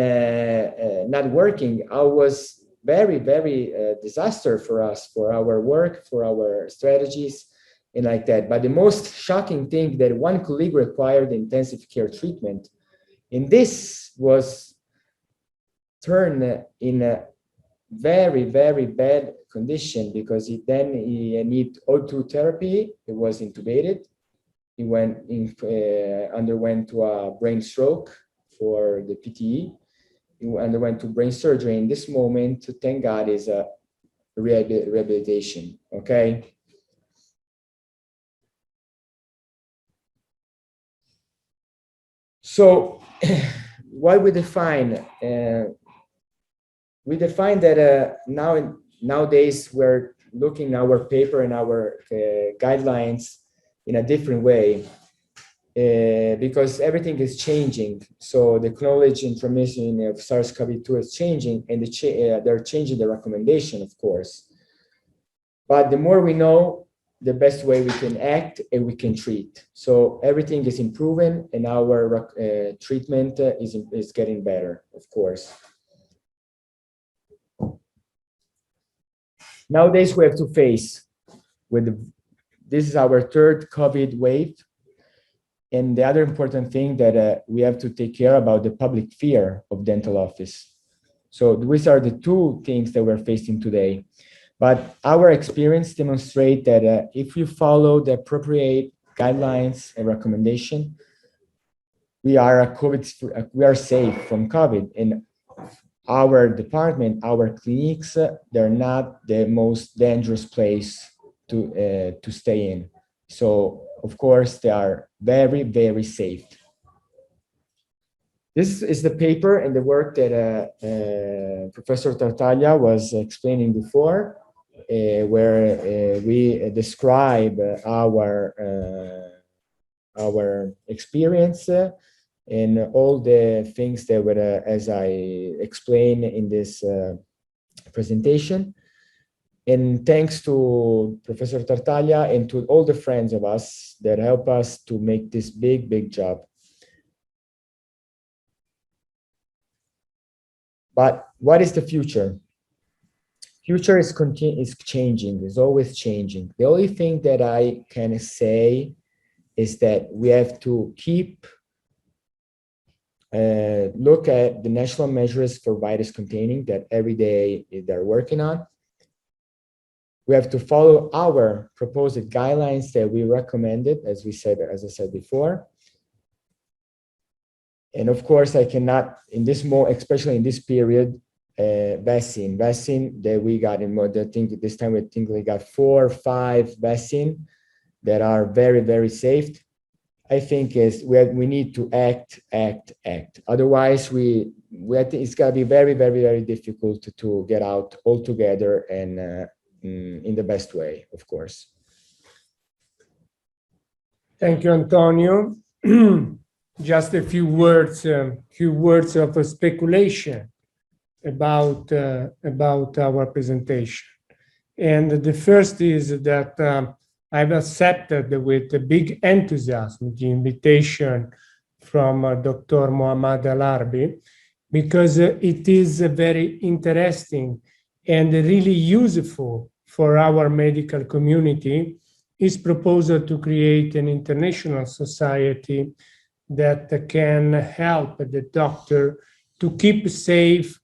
S10: not working. I was very, very disaster for us, for our work, for our strategies, and like that. But the most shocking thing that one colleague required intensive care treatment, and this was turned in a very, very bad condition because he need O2 therapy. He was intubated. He underwent to a brain stroke for the PTE. He underwent to brain surgery. In this moment, thank God, is a rehabilitation. Okay. So, what we define? We define that nowadays we're looking at our paper and our guidelines in a different way because everything is changing. So the knowledge and transmission of SARS-CoV-2 is changing, and they're changing the recommendation, of course. But the more we know, the best way we can act and we can treat. So everything is improving, and our treatment is getting better, of course. Nowadays, we have to face this is our third COVID wave. And the other important thing that we have to take care about the public fear of dental office. So these are the two things that we're facing today. But our experience demonstrates that if you follow the appropriate guidelines and recommendation, we are safe from COVID. And our department, our clinics, they're not the most dangerous place to stay in. So, of course, they are very, very safe. This is the paper and the work that Professor Tartaglia was explaining before, where we describe our experience and all the things that were, as I explained in this presentation. And thanks to Professor Tartaglia and to all the friends of us that help us to make this big, big job. But what is the future? Future is changing, is always changing. The only thing that I can say is that we have to keep look at the national measures for virus containing that every day they're working on. We have to follow our proposed guidelines that we recommended, as I said before. And of course, I cannot, especially in this period, vaccine that we got in more. I think this time we got 4 or 5 vaccine that are very, very safe. I think we need to act. Otherwise, it's gonna be very, very, very difficult to get out altogether and in the best way, of course.
S9: Thank you, Antonio. Just a few words of speculation about our presentation. And the first is that I've accepted with a big enthusiasm the invitation from Dr. Mohammad Alharbi, because it is very interesting and really useful for our medical community. His proposal to create an international society that can help the doctor to keep safe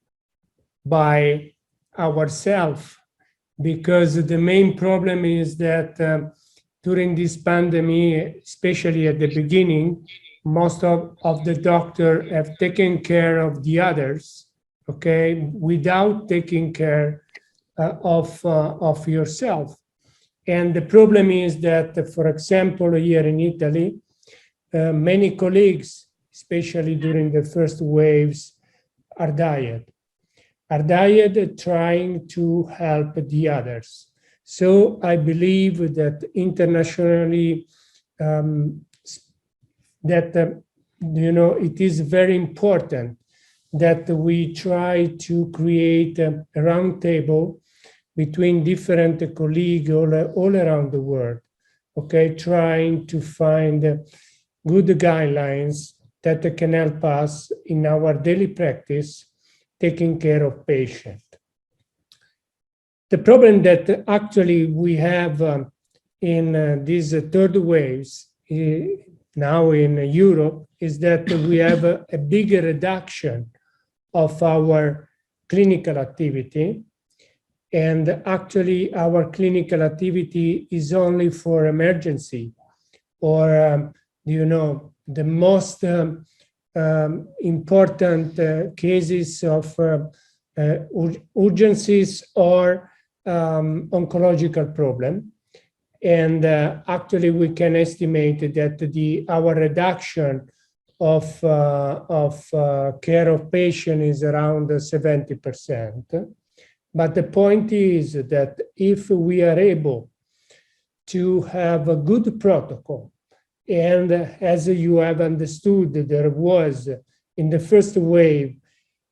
S9: by ourselves, because the main problem is that during this pandemic, especially at the beginning, most of the doctors have taken care of the others, okay, without taking care of yourself. And the problem is that, for example, here in Italy, many colleagues, especially during the first waves, are dying trying to help the others. So I believe that internationally, that it is very important that we try to create a round table between different colleagues all around the world, okay, trying to find good guidelines that can help us in our daily practice, taking care of patients. The problem that actually we have in these third waves now in Europe is that we have a bigger reduction of our clinical activity. And actually our clinical activity is only for emergency or, the most important cases of urgencies or oncological problem. And actually we can estimate that our reduction of care of patient is around 70%. But the point is that if we are able to have a good protocol, and as you have understood, there was in the first wave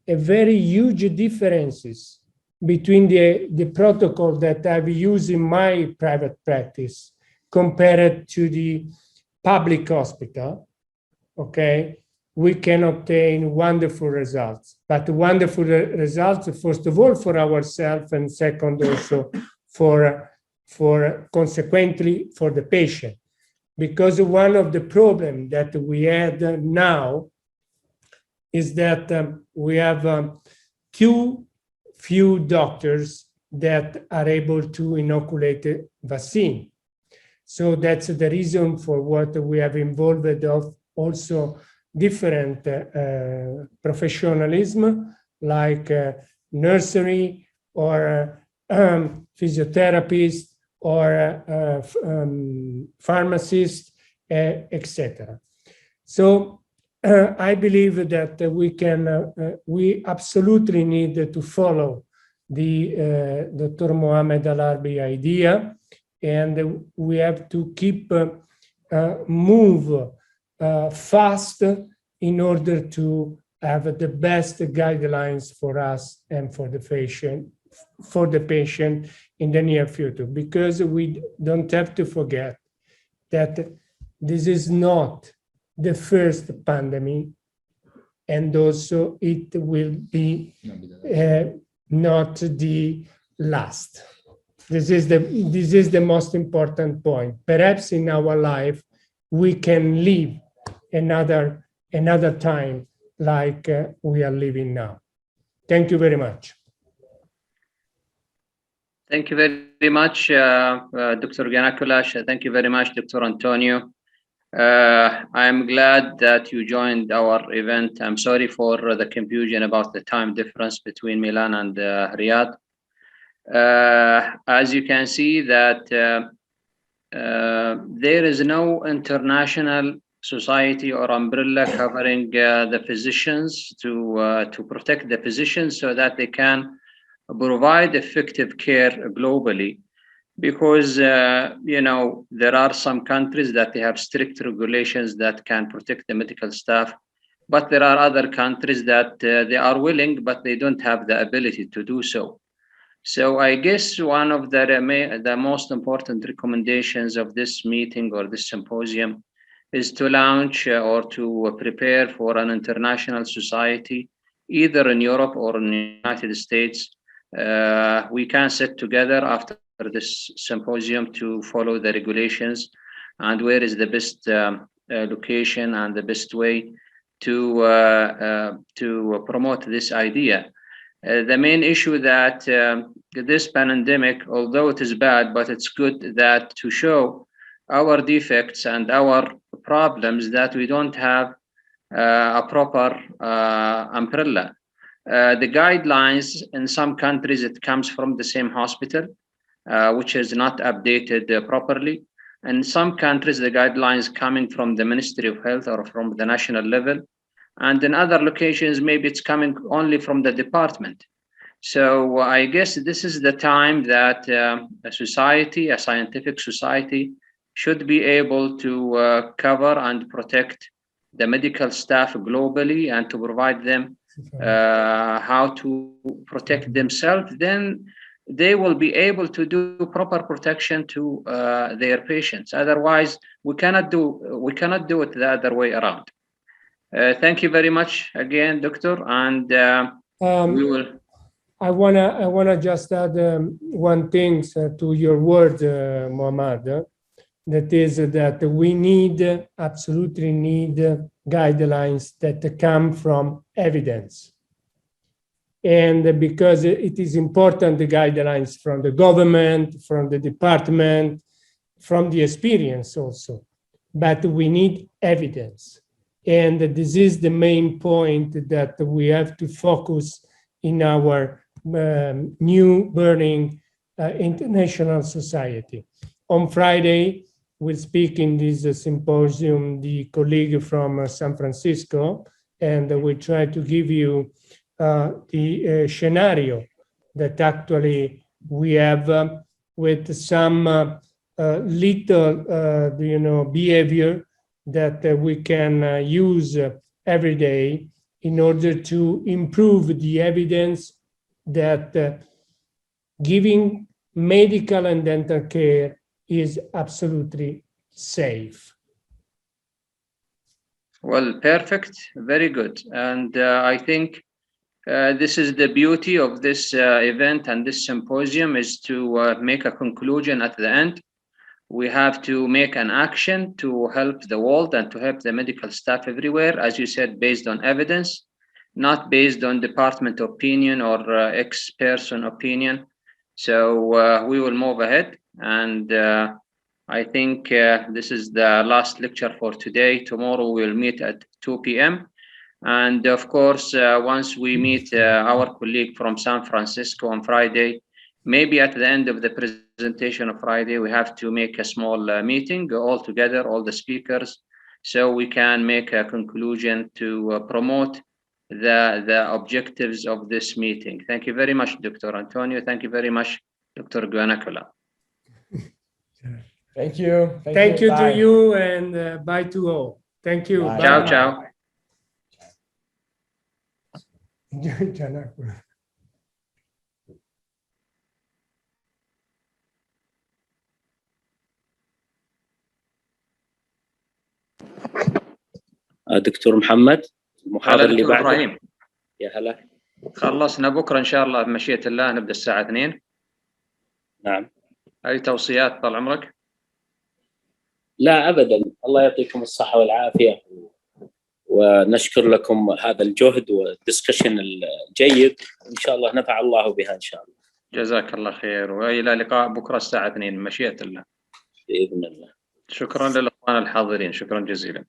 S9: a very huge differences between the protocol that I've used in my private practice compared to the public hospital, okay? We can obtain wonderful results, but wonderful results, first of all, for ourselves, and second, also for consequently for the patient. Because one of the problems that we had now is that we have too few doctors that are able to inoculate vaccine. So that's the reason for what we have involved of also different professionalism like nursery or physiotherapist or pharmacist, etc. So I believe that we absolutely need to follow the Dr. Mohammad Alharbi idea, and we have to keep move fast in order to have the best guidelines for us and for the patient in the near future, because we don't have to forget that this is not the first pandemic, and also it will be not the last. This is the most important point. Perhaps in our life we can live another time like we are living now. Thank you very much.
S2: Thank you very much, Dr. Giannakoulas. Thank you very much, Dr. Antonio. I'm glad that you joined our event. I'm sorry for the confusion about the time difference between Milan and Riyadh. As you can see that there is no international society or umbrella covering the physicians to protect the physicians so that they can provide effective care globally, because there are some countries that they have strict regulations that can protect the medical staff, but there are other countries that they are willing but they don't have the ability to do so. So I guess one of the most important recommendations of this meeting or this symposium is to launch or to prepare for an international society, either in Europe or in the United States. We can sit together after this symposium to follow the regulations and where is the best location and the best way to promote this idea. The main issue that this pandemic, although it is bad, but it's good that to show our defects and our problems, that we don't have a proper umbrella. The guidelines in some countries, it comes from the same hospital, which is not updated properly. In some countries, the guidelines coming from the Ministry of Health or from the national level. And in other locations, maybe it's coming only from the department. So I guess this is the time that a society, a scientific society, should be able to cover and protect the medical staff globally and to provide them how to protect themselves, then they will be able to do proper protection to their patients. Otherwise, we cannot do it the other way around. Thank you very much again, Doctor, and we will.
S9: I wanna just add one thing to your word, Mohammad. That is that we absolutely need guidelines that come from evidence. And because it is important, the guidelines from the government, from the department, from the experience also. But we need evidence. And this is the main point that we have to focus in our new burning international society. On Friday, we'll speak in this symposium, the colleague from San Francisco, and we try to give you the scenario that actually we have with some little, behavior that we can use every day in order to improve the evidence that giving medical and dental care is absolutely safe.
S2: Well, perfect. Very good. And I think this is the beauty of this event and this symposium, is to make a conclusion at the end. We have to make an action to help the world and to help the medical staff everywhere, as you said, based on evidence, not based on department opinion or ex-person opinion. So we will move ahead. And I think this is the last lecture for today. Tomorrow we'll meet at 2 p.m. And of course, once we meet our colleague from San Francisco on Friday, maybe at the end of the presentation of Friday, we have to make a small meeting all together, all the speakers, so we can make a conclusion to promote the objectives of this meeting. Thank you very much, Dr. Antonio. Thank you very much, Dr. Guanakula.
S10: Thank you.
S9: Thank you to you, and bye to all. Thank you.
S10: Bye.
S2: Ciao, ciao.
S1: دكتور محمد المحاضر اللي
S2: دكتور
S1: بعده.
S2: إبراهيم.
S1: يا هلا.
S2: خلصنا بكرة إن شاء الله بمشيئة الله، نبدأ الساعة 2.
S1: نعم.
S2: أي توصيات طال عمرك؟
S1: لا أبدا، الله يعطيكم الصحة والعافية، ونشكر لكم هذا الجهد والدسكشن الجيد، إن شاء الله نفع الله بها إن شاء الله.
S2: جزاك الله خير، وإلى لقاء بكرة الساعة 2 بمشيئة الله.
S1: بإذن الله.
S2: شكرا للإخوان الحاضرين، شكرا جزيلا.